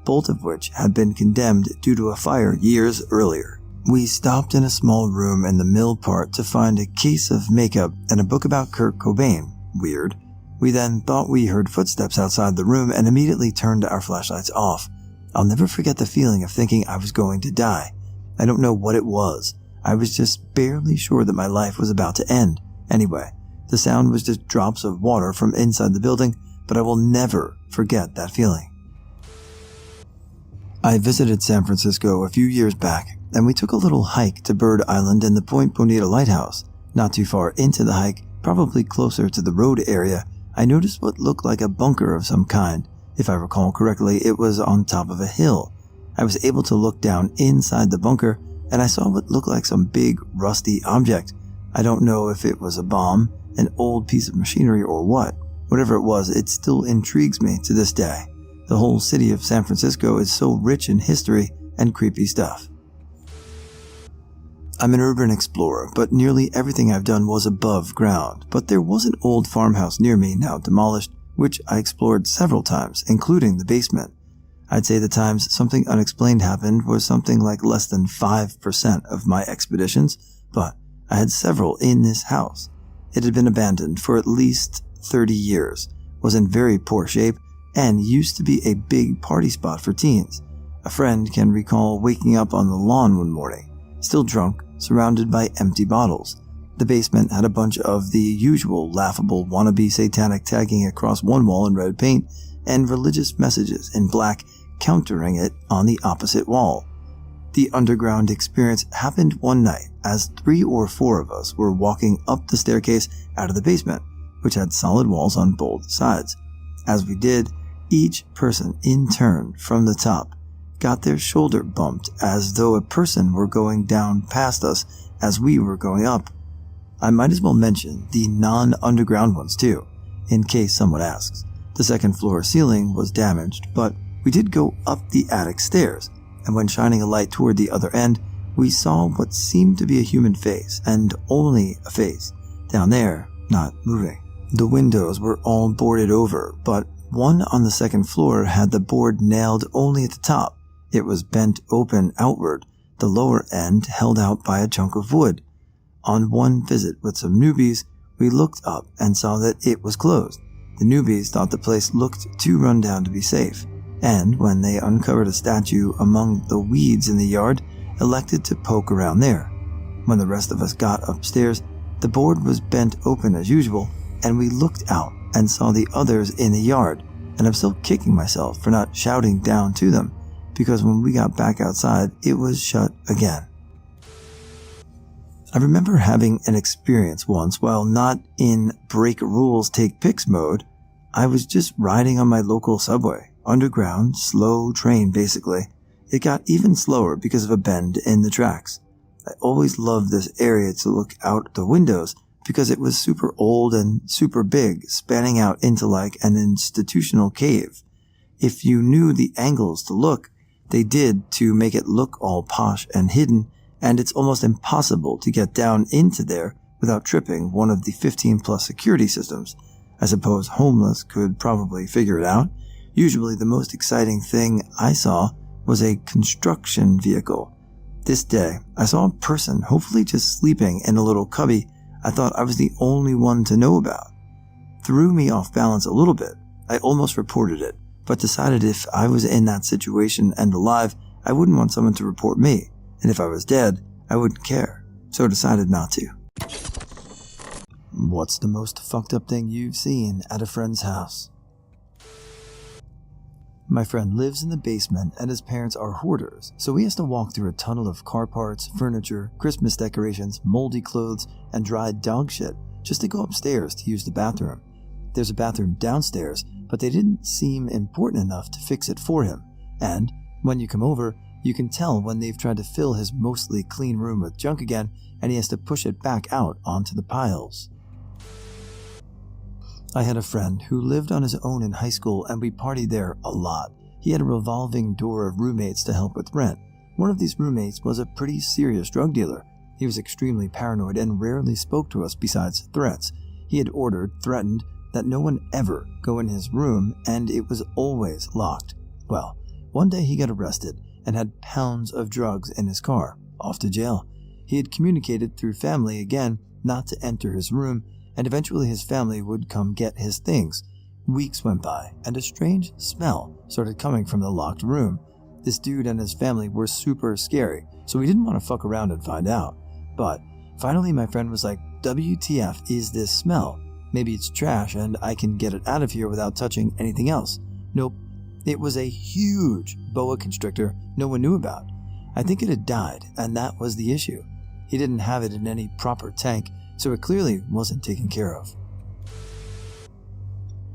both of which had been condemned due to a fire years earlier. We stopped in a small room in the mill part to find a case of makeup and a book about Kurt Cobain. Weird. We then thought we heard footsteps outside the room and immediately turned our flashlights off. I'll never forget the feeling of thinking I was going to die. I don't know what it was. I was just barely sure that my life was about to end. Anyway, the sound was just drops of water from inside the building, but I will never forget that feeling. I visited San Francisco a few years back, and we took a little hike to Bird Island and the Point Bonita Lighthouse. Not too far into the hike, probably closer to the road area, I noticed what looked like a bunker of some kind. If I recall correctly, it was on top of a hill. I was able to look down inside the bunker, and I saw what looked like some big, rusty object. I don't know if it was a bomb, an old piece of machinery, or what. Whatever it was, it still intrigues me to this day. The whole city of San Francisco is so rich in history and creepy stuff. I'm an urban explorer, but nearly everything I've done was above ground. But there was an old farmhouse near me, now demolished, which I explored several times, including the basement. I'd say the times something unexplained happened was something like less than 5% of my expeditions, but I had several in this house. It had been abandoned for at least 30 years, was in very poor shape, and used to be a big party spot for teens. A friend can recall waking up on the lawn one morning, still drunk, surrounded by empty bottles. The basement had a bunch of the usual laughable wannabe satanic tagging across one wall in red paint, and religious messages in black countering it on the opposite wall. The underground experience happened one night as 3 or 4 of us were walking up the staircase out of the basement, which had solid walls on both sides. As we did, each person in turn from the top got their shoulder bumped as though a person were going down past us as we were going up. I might as well mention the non-underground ones too, in case someone asks. The second floor ceiling was damaged, but we did go up the attic stairs, and when shining a light toward the other end, we saw what seemed to be a human face, and only a face, down there, not moving. The windows were all boarded over, but one on the second floor had the board nailed only at the top. It was bent open outward, the lower end held out by a chunk of wood. On one visit with some newbies, we looked up and saw that it was closed. The newbies thought the place looked too run down to be safe, and when they uncovered a statue among the weeds in the yard, elected to poke around there. When the rest of us got upstairs, the board was bent open as usual, and we looked out and saw the others in the yard, and I'm still kicking myself for not shouting down to them, because when we got back outside, it was shut again. I remember having an experience once while not in break rules take pics mode. I was just riding on my local subway, underground, slow train basically. It got even slower because of a bend in the tracks. I always loved this area to look out the windows because it was super old and super big, spanning out into like an institutional cave. If you knew the angles to look, they did to make it look all posh and hidden, and it's almost impossible to get down into there without tripping one of the 15+ security systems. I suppose homeless could probably figure it out. Usually the most exciting thing I saw was a construction vehicle. This day, I saw a person hopefully just sleeping in a little cubby I thought I was the only one to know about. Threw me off balance a little bit. I almost reported it, but decided if I was in that situation and alive, I wouldn't want someone to report me, and if I was dead, I wouldn't care, so decided not to. What's the most fucked up thing you've seen at a friend's house? My friend lives in the basement and his parents are hoarders, so he has to walk through a tunnel of car parts, furniture, Christmas decorations, moldy clothes, and dried dog shit just to go upstairs to use the bathroom. There's a bathroom downstairs, but they didn't seem important enough to fix it for him, and when you come over, You can tell when they've tried to fill his mostly clean room with junk again, and he has to push it back out onto the piles. I had a friend who lived on his own in high school, and we partied there a lot. He had a revolving door of roommates to help with rent. One of these roommates was a pretty serious drug dealer. He was extremely paranoid and rarely spoke to us besides threats. He had threatened that no one ever go in his room, and it was always locked. Well, one day he got arrested and had pounds of drugs in his car, off to jail. He had communicated through family again not to enter his room, and eventually his family would come get his things. Weeks went by, and a strange smell started coming from the locked room. This dude and his family were super scary, so we didn't want to fuck around and find out. But finally my friend was like, WTF is this smell? Maybe it's trash and I can get it out of here without touching anything else. Nope, it was a huge boa constrictor no one knew about. I think it had died, and that was the issue. He didn't have it in any proper tank, so it clearly wasn't taken care of.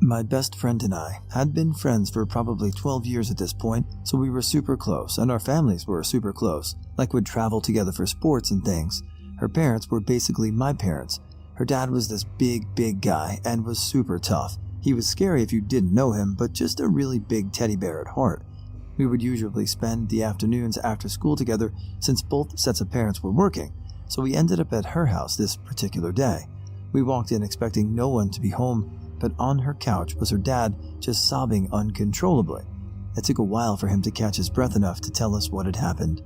My best friend and I had been friends for probably 12 years at this point, so we were super close, and our families were super close, like would travel together for sports and things. Her parents were basically my parents. Her dad was this big guy and was super tough. He was scary if you didn't know him, but just a really big teddy bear at heart. We would usually spend the afternoons after school together since both sets of parents were working, so we ended up at her house this particular day. We walked in expecting no one to be home, but on her couch was her dad just sobbing uncontrollably. It took a while for him to catch his breath enough to tell us what had happened.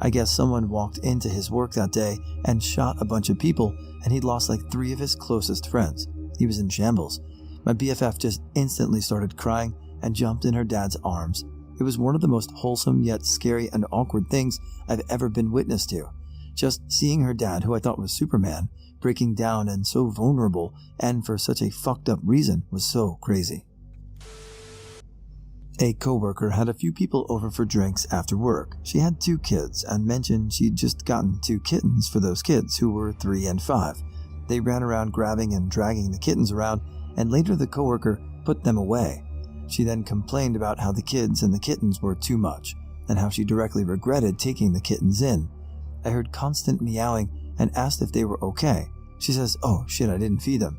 I guess someone walked into his work that day and shot a bunch of people, and he'd lost like 3 of his closest friends. He was in shambles. My BFF just instantly started crying and jumped in her dad's arms. It was one of the most wholesome yet scary and awkward things I've ever been witness to. Just seeing her dad, who I thought was Superman, breaking down and so vulnerable, and for such a fucked up reason, was so crazy. A coworker had a few people over for drinks after work. She had 2 kids and mentioned she'd just gotten 2 kittens for those kids who were 3 and 5. They ran around grabbing and dragging the kittens around, and later the coworker put them away. She then complained about how the kids and the kittens were too much, and how she directly regretted taking the kittens in. I heard constant meowing and asked if they were okay. She says, "Oh shit, I didn't feed them."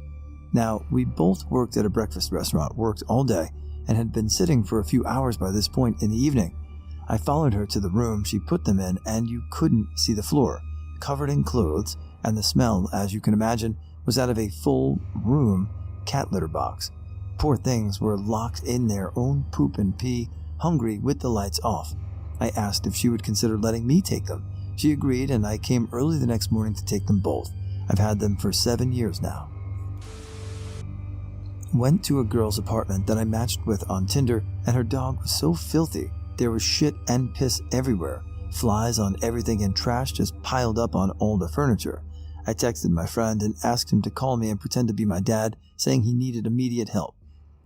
Now, we both worked at a breakfast restaurant, worked all day, and had been sitting for a few hours by this point in the evening. I followed her to the room she put them in, and you couldn't see the floor, covered in clothes, and the smell, as you can imagine, was out of a full room cat litter box. Poor things were locked in their own poop and pee, hungry with the lights off. I asked if she would consider letting me take them. She agreed, and I came early the next morning to take them both. I've had them for 7 years now. Went to a girl's apartment that I matched with on Tinder, and her dog was so filthy. There was shit and piss everywhere, flies on everything, and trash just piled up on all the furniture. I texted my friend and asked him to call me and pretend to be my dad, saying he needed immediate help.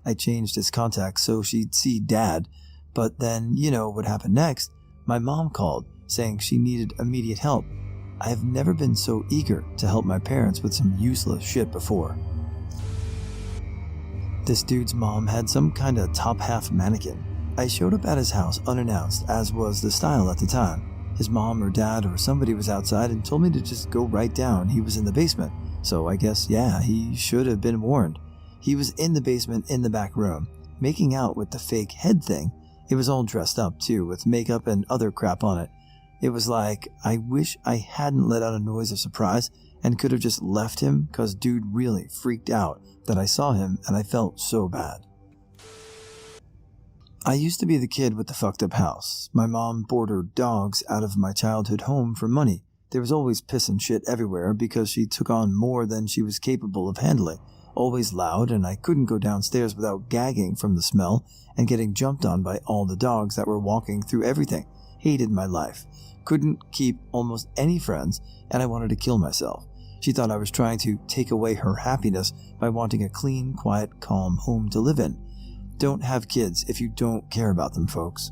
I changed his contact so she'd see Dad, but then, you know what happened next. My mom called, saying she needed immediate help. I have never been so eager to help my parents with some useless shit before. This dude's mom had some kind of top-half mannequin. I showed up at his house unannounced, as was the style at the time. His mom or dad or somebody was outside and told me to just go right down. He was in the basement, so I guess, yeah, he should have been warned. He was in the basement in the back room, making out with the fake head thing. It was all dressed up too, with makeup and other crap on it. It was like, I wish I hadn't let out a noise of surprise and could have just left him, cause dude really freaked out that I saw him and I felt so bad. I used to be the kid with the fucked up house. My mom boarded dogs out of my childhood home for money. There was always piss and shit everywhere because she took on more than she was capable of handling. Always loud, and I couldn't go downstairs without gagging from the smell and getting jumped on by all the dogs that were walking through everything. Hated my life. Couldn't keep almost any friends, and I wanted to kill myself. She thought I was trying to take away her happiness by wanting a clean, quiet, calm home to live in. Don't have kids if you don't care about them, folks.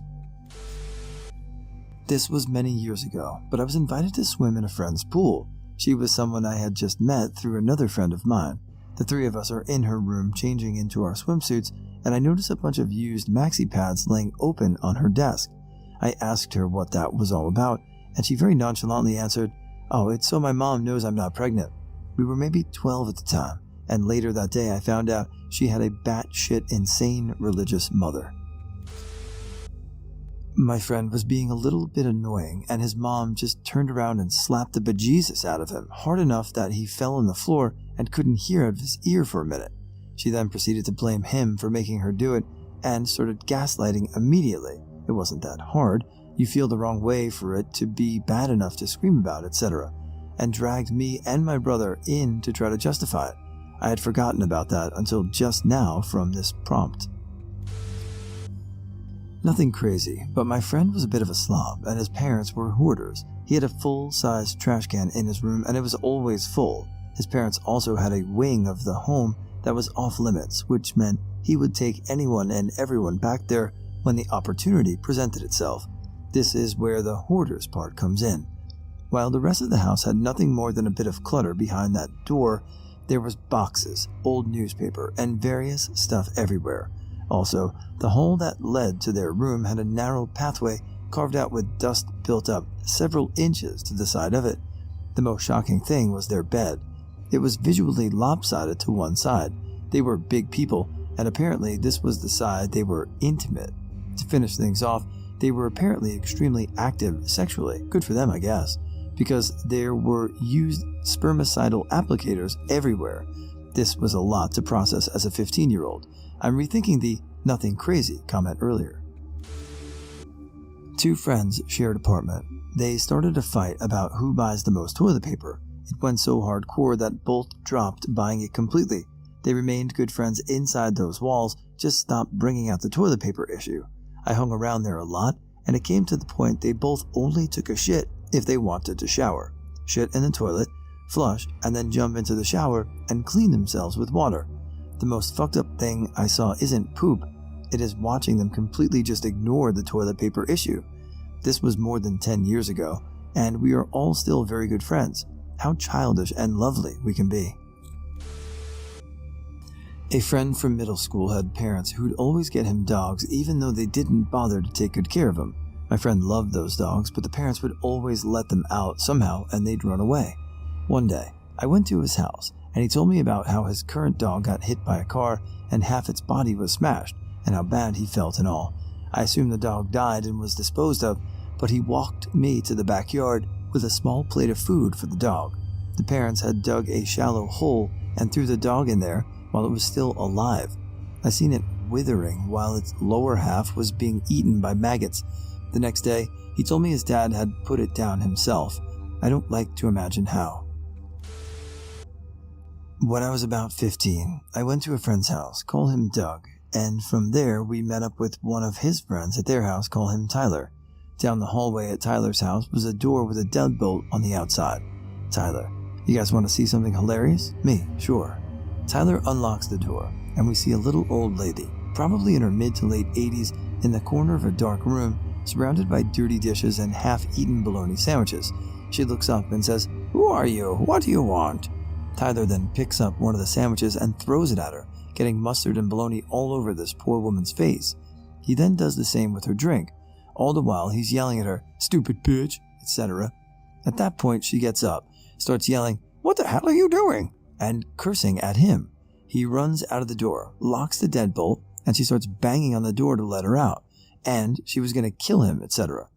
This was many years ago, but I was invited to swim in a friend's pool. She was someone I had just met through another friend of mine. The 3 of us are in her room changing into our swimsuits, and I notice a bunch of used maxi pads laying open on her desk. I asked her what that was all about, and she very nonchalantly answered, "Oh, it's so my mom knows I'm not pregnant." We were maybe 12 at the time, and later that day I found out she had a batshit insane religious mother. My friend was being a little bit annoying, and his mom just turned around and slapped the bejesus out of him, hard enough that he fell on the floor and couldn't hear out of his ear for a minute. She then proceeded to blame him for making her do it and started gaslighting immediately. It wasn't that hard. You feel the wrong way for it to be bad enough to scream about, etc., and dragged me and my brother in to try to justify it. I had forgotten about that until just now from this prompt. Nothing crazy, but my friend was a bit of a slob, and his parents were hoarders. He had a full-size trash can in his room, and it was always full. His parents also had a wing of the home that was off-limits, which meant he would take anyone and everyone back there when the opportunity presented itself. This is where the hoarders part comes in. While the rest of the house had nothing more than a bit of clutter behind that door, there was boxes, old newspaper, and various stuff everywhere. Also, the hall that led to their room had a narrow pathway carved out with dust built up several inches to the side of it. The most shocking thing was their bed. It was visually lopsided to one side. They were big people, and apparently this was the side they were intimate. To finish things off, they were apparently extremely active sexually. Good for them, I guess, because there were used spermicidal applicators everywhere. This was a lot to process as a 15-year-old. I'm rethinking the "nothing crazy" comment earlier. Two friends shared an apartment. They started a fight about who buys the most toilet paper. It went so hardcore that both dropped buying it completely. They remained good friends inside those walls, just stopped bringing out the toilet paper issue. I hung around there a lot, and it came to the point they both only took a shit if they wanted to shower. Shit in the toilet, flush, and then jump into the shower and clean themselves with water. The most fucked up thing I saw isn't poop. It is watching them completely just ignore the toilet paper issue. This was more than 10 years ago, and we are all still very good friends. How childish and lovely we can be. A friend from middle school had parents who'd always get him dogs even though they didn't bother to take good care of him. My friend loved those dogs, but the parents would always let them out somehow and they'd run away. One day, I went to his house, and he told me about how his current dog got hit by a car and half its body was smashed, and how bad he felt and all. I assumed the dog died and was disposed of, but he walked me to the backyard with a small plate of food for the dog. The parents had dug a shallow hole and threw the dog in there while it was still alive. I seen it withering while its lower half was being eaten by maggots. The next day, he told me his dad had put it down himself. I don't like to imagine how. When I was about 15, I went to a friend's house, call him Doug, and from there we met up with one of his friends at their house, call him Tyler. Down the hallway at Tyler's house was a door with a deadbolt on the outside. Tyler, you guys want to see something hilarious? Me, sure. Tyler unlocks the door, and we see a little old lady, probably in her mid to late 80s, in the corner of a dark room, surrounded by dirty dishes and half-eaten bologna sandwiches. She looks up and says, "Who are you? What do you want?" Tyler then picks up one of the sandwiches and throws it at her, getting mustard and bologna all over this poor woman's face. He then does the same with her drink. All the while, he's yelling at her, "Stupid bitch," etc. At that point, she gets up, starts yelling, "What the hell are you doing?" and cursing at him. He runs out of the door, locks the deadbolt, and she starts banging on the door to let her out, and she was going to kill him, etc.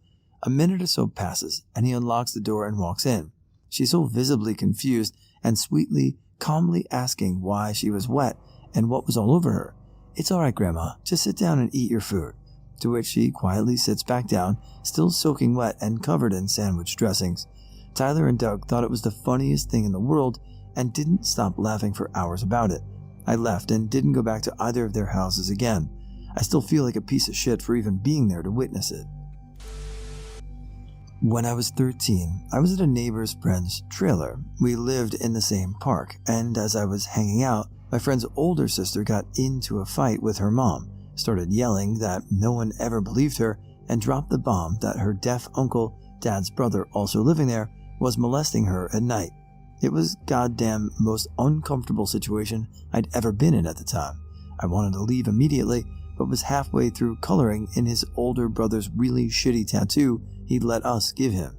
A minute or so passes, and he unlocks the door and walks in. She's so visibly confused and sweetly, calmly asking why she was wet and what was all over her. "It's all right, Grandma. Just sit down and eat your food." To which she quietly sits back down, still soaking wet and covered in sandwich dressings. Tyler and Doug thought it was the funniest thing in the world and didn't stop laughing for hours about it. I left and didn't go back to either of their houses again. I still feel like a piece of shit for even being there to witness it. When I was 13, I was at a neighbor's friend's trailer. We lived in the same park, and as I was hanging out, my friend's older sister got into a fight with her mom, started yelling that no one ever believed her, and dropped the bomb that her deaf uncle, Dad's brother also living there, was molesting her at night. It was goddamn most uncomfortable situation I'd ever been in at the time. I wanted to leave immediately, but was halfway through coloring in his older brother's really shitty tattoo he'd let us give him.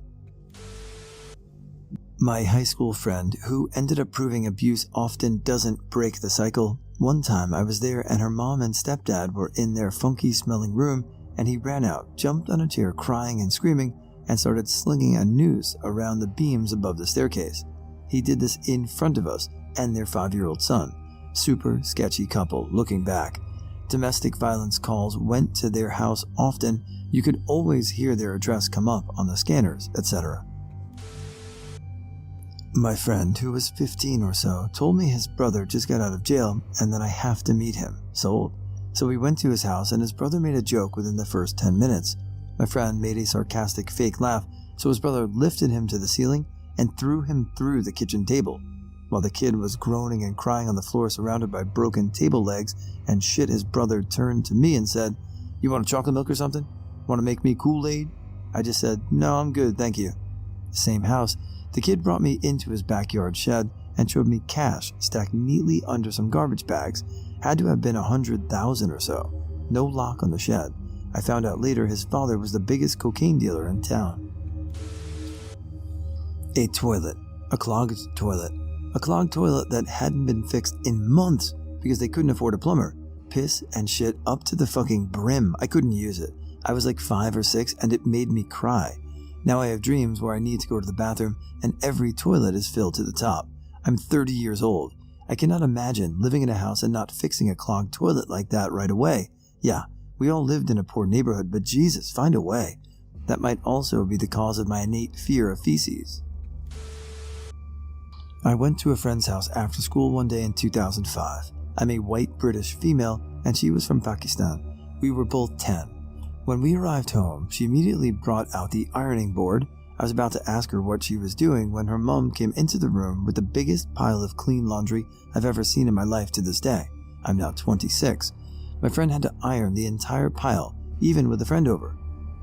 My high school friend, who ended up proving abuse often doesn't break the cycle, one time I was there and her mom and stepdad were in their funky smelling room, and he ran out, jumped on a chair crying and screaming, and started slinging a noose around the beams above the staircase. He did this in front of us and their 5-year-old son. Super sketchy couple looking back. Domestic violence calls went to their house often. You could always hear their address come up on the scanners, etc. My friend, who was 15 or so, told me his brother just got out of jail and that I have to meet him. Sold. So we went to his house and his brother made a joke within the first 10 minutes. My friend made a sarcastic fake laugh, so his brother lifted him to the ceiling and threw him through the kitchen table. While the kid was groaning and crying on the floor surrounded by broken table legs and shit, his brother turned to me and said, "You want a chocolate milk or something? Want to make me Kool-Aid?" I just said, "No, I'm good, thank you." Same house, the kid brought me into his backyard shed and showed me cash stacked neatly under some garbage bags. Had to have been 100,000 or so. No lock on the shed. I found out later his father was the biggest cocaine dealer in town. A toilet. A clogged toilet. A clogged toilet that hadn't been fixed in months because they couldn't afford a plumber. Piss and shit up to the fucking brim. I couldn't use it. I was like 5 or 6 and it made me cry. Now I have dreams where I need to go to the bathroom and every toilet is filled to the top. I'm 30 years old. I cannot imagine living in a house and not fixing a clogged toilet like that right away. Yeah, we all lived in a poor neighborhood, but Jesus, find a way. That might also be the cause of my innate fear of feces. I went to a friend's house after school one day in 2005. I'm a white British female and she was from Pakistan. We were both 10. When we arrived home, she immediately brought out the ironing board. I was about to ask her what she was doing when her mom came into the room with the biggest pile of clean laundry I've ever seen in my life to this day. I'm now 26. My friend had to iron the entire pile, even with a friend over.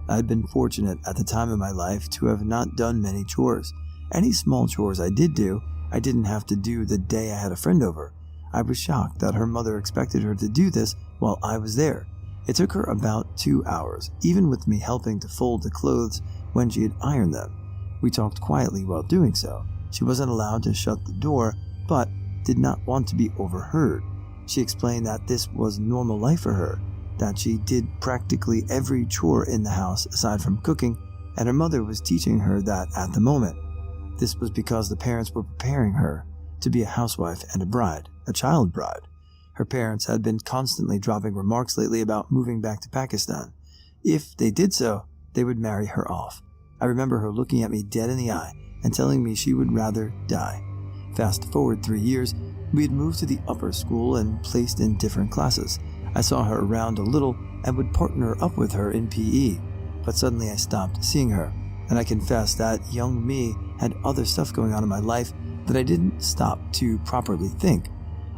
I had been fortunate at the time of my life to have not done many chores. Any small chores I did do, I didn't have to do the day I had a friend over. I was shocked that her mother expected her to do this while I was there. It took her about 2 hours, even with me helping to fold the clothes when she had ironed them. We talked quietly while doing so. She wasn't allowed to shut the door, but did not want to be overheard. She explained that this was normal life for her, that she did practically every chore in the house aside from cooking, and her mother was teaching her that at the moment. This was because the parents were preparing her to be a housewife and a bride, a child bride. Her parents had been constantly dropping remarks lately about moving back to Pakistan. If they did so, they would marry her off. I remember her looking at me dead in the eye and telling me she would rather die. Fast forward 3 years, we had moved to the upper school and placed in different classes. I saw her around a little and would partner up with her in PE, but suddenly I stopped seeing her, and I confess that young me had other stuff going on in my life that I didn't stop to properly think.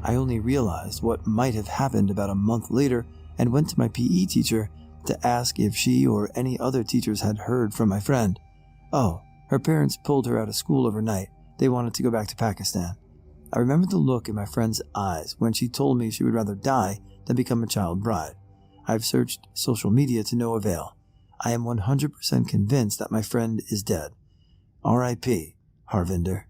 I only realized what might have happened about a month later and went to my PE teacher to ask if she or any other teachers had heard from my friend. Oh, her parents pulled her out of school overnight. They wanted to go back to Pakistan. I remember the look in my friend's eyes when she told me she would rather die than become a child bride. I've searched social media to no avail. I am 100% convinced that my friend is dead. R.I.P. Harvinder.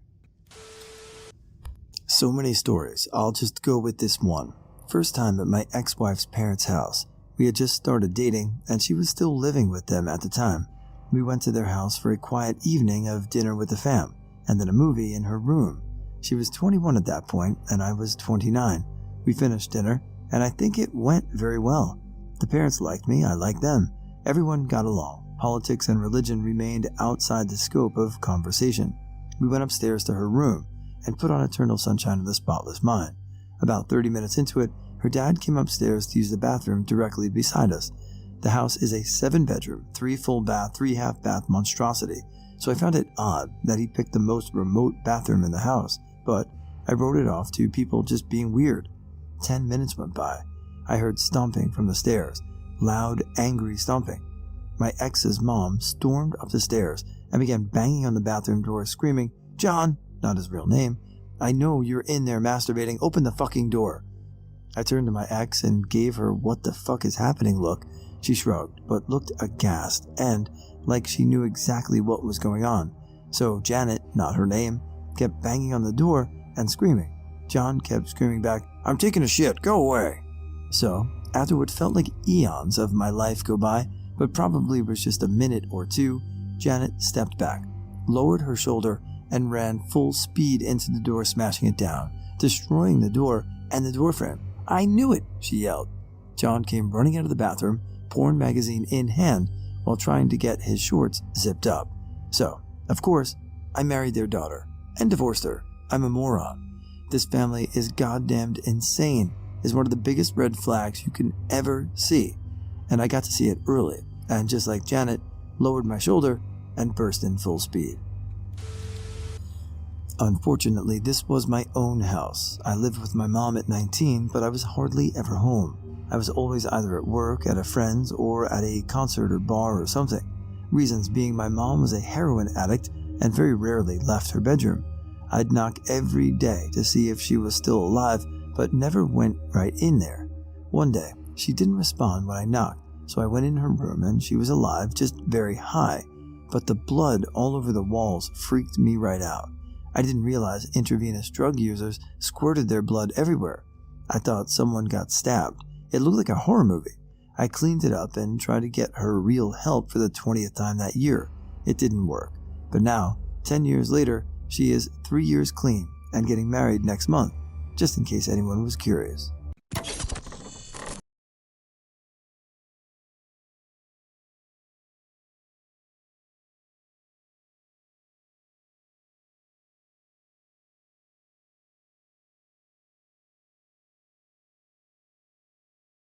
So many stories, I'll just go with this one. First time at my ex-wife's parents' house. We had just started dating, and she was still living with them at the time. We went to their house for a quiet evening of dinner with the fam, and then a movie in her room. She was 21 at that point, and I was 29. We finished dinner, and I think it went very well. The parents liked me, I liked them. Everyone got along. Politics and religion remained outside the scope of conversation. We went upstairs to her room and put on Eternal Sunshine of the Spotless Mind. About 30 minutes into it, her dad came upstairs to use the bathroom directly beside us. The house is a 7-bedroom, 3 full bath, 3 half bath monstrosity, so I found it odd that he picked the most remote bathroom in the house, but I wrote it off to people just being weird. 10 minutes went by. I heard stomping from the stairs, loud, angry stomping. My ex's mom stormed up the stairs and began banging on the bathroom door, screaming, "John," not his real name, "I know you're in there masturbating, open the fucking door." I turned to my ex and gave her what the fuck is happening look. She shrugged, but looked aghast and like she knew exactly what was going on. So Janet, not her name, kept banging on the door and screaming. John kept screaming back, "I'm taking a shit, go away." So, after what felt like eons of my life go by, but probably was just a minute or two, Janet stepped back, lowered her shoulder, and ran full speed into the door, smashing it down, destroying the door and the door frame. "I knew it," she yelled. John came running out of the bathroom, porn magazine in hand, while trying to get his shorts zipped up. So, of course, I married their daughter and divorced her. I'm a moron. This family is goddamned insane, is one of the biggest red flags you can ever see. And I got to see it early, and just like Janet, lowered my shoulder and burst in full speed. Unfortunately, this was my own house. I lived with my mom at 19, but I was hardly ever home. I was always either at work, at a friend's, or at a concert or bar or something. Reasons being my mom was a heroin addict and very rarely left her bedroom. I'd knock every day to see if she was still alive, but never went right in there. One day, she didn't respond when I knocked, so I went in her room and she was alive, just very high, but the blood all over the walls freaked me right out. I didn't realize intravenous drug users squirted their blood everywhere. I thought someone got stabbed. It looked like a horror movie. I cleaned it up and tried to get her real help for the 20th time that year. It didn't work. But now, 10 years later, she is 3 years clean and getting married next month, just in case anyone was curious.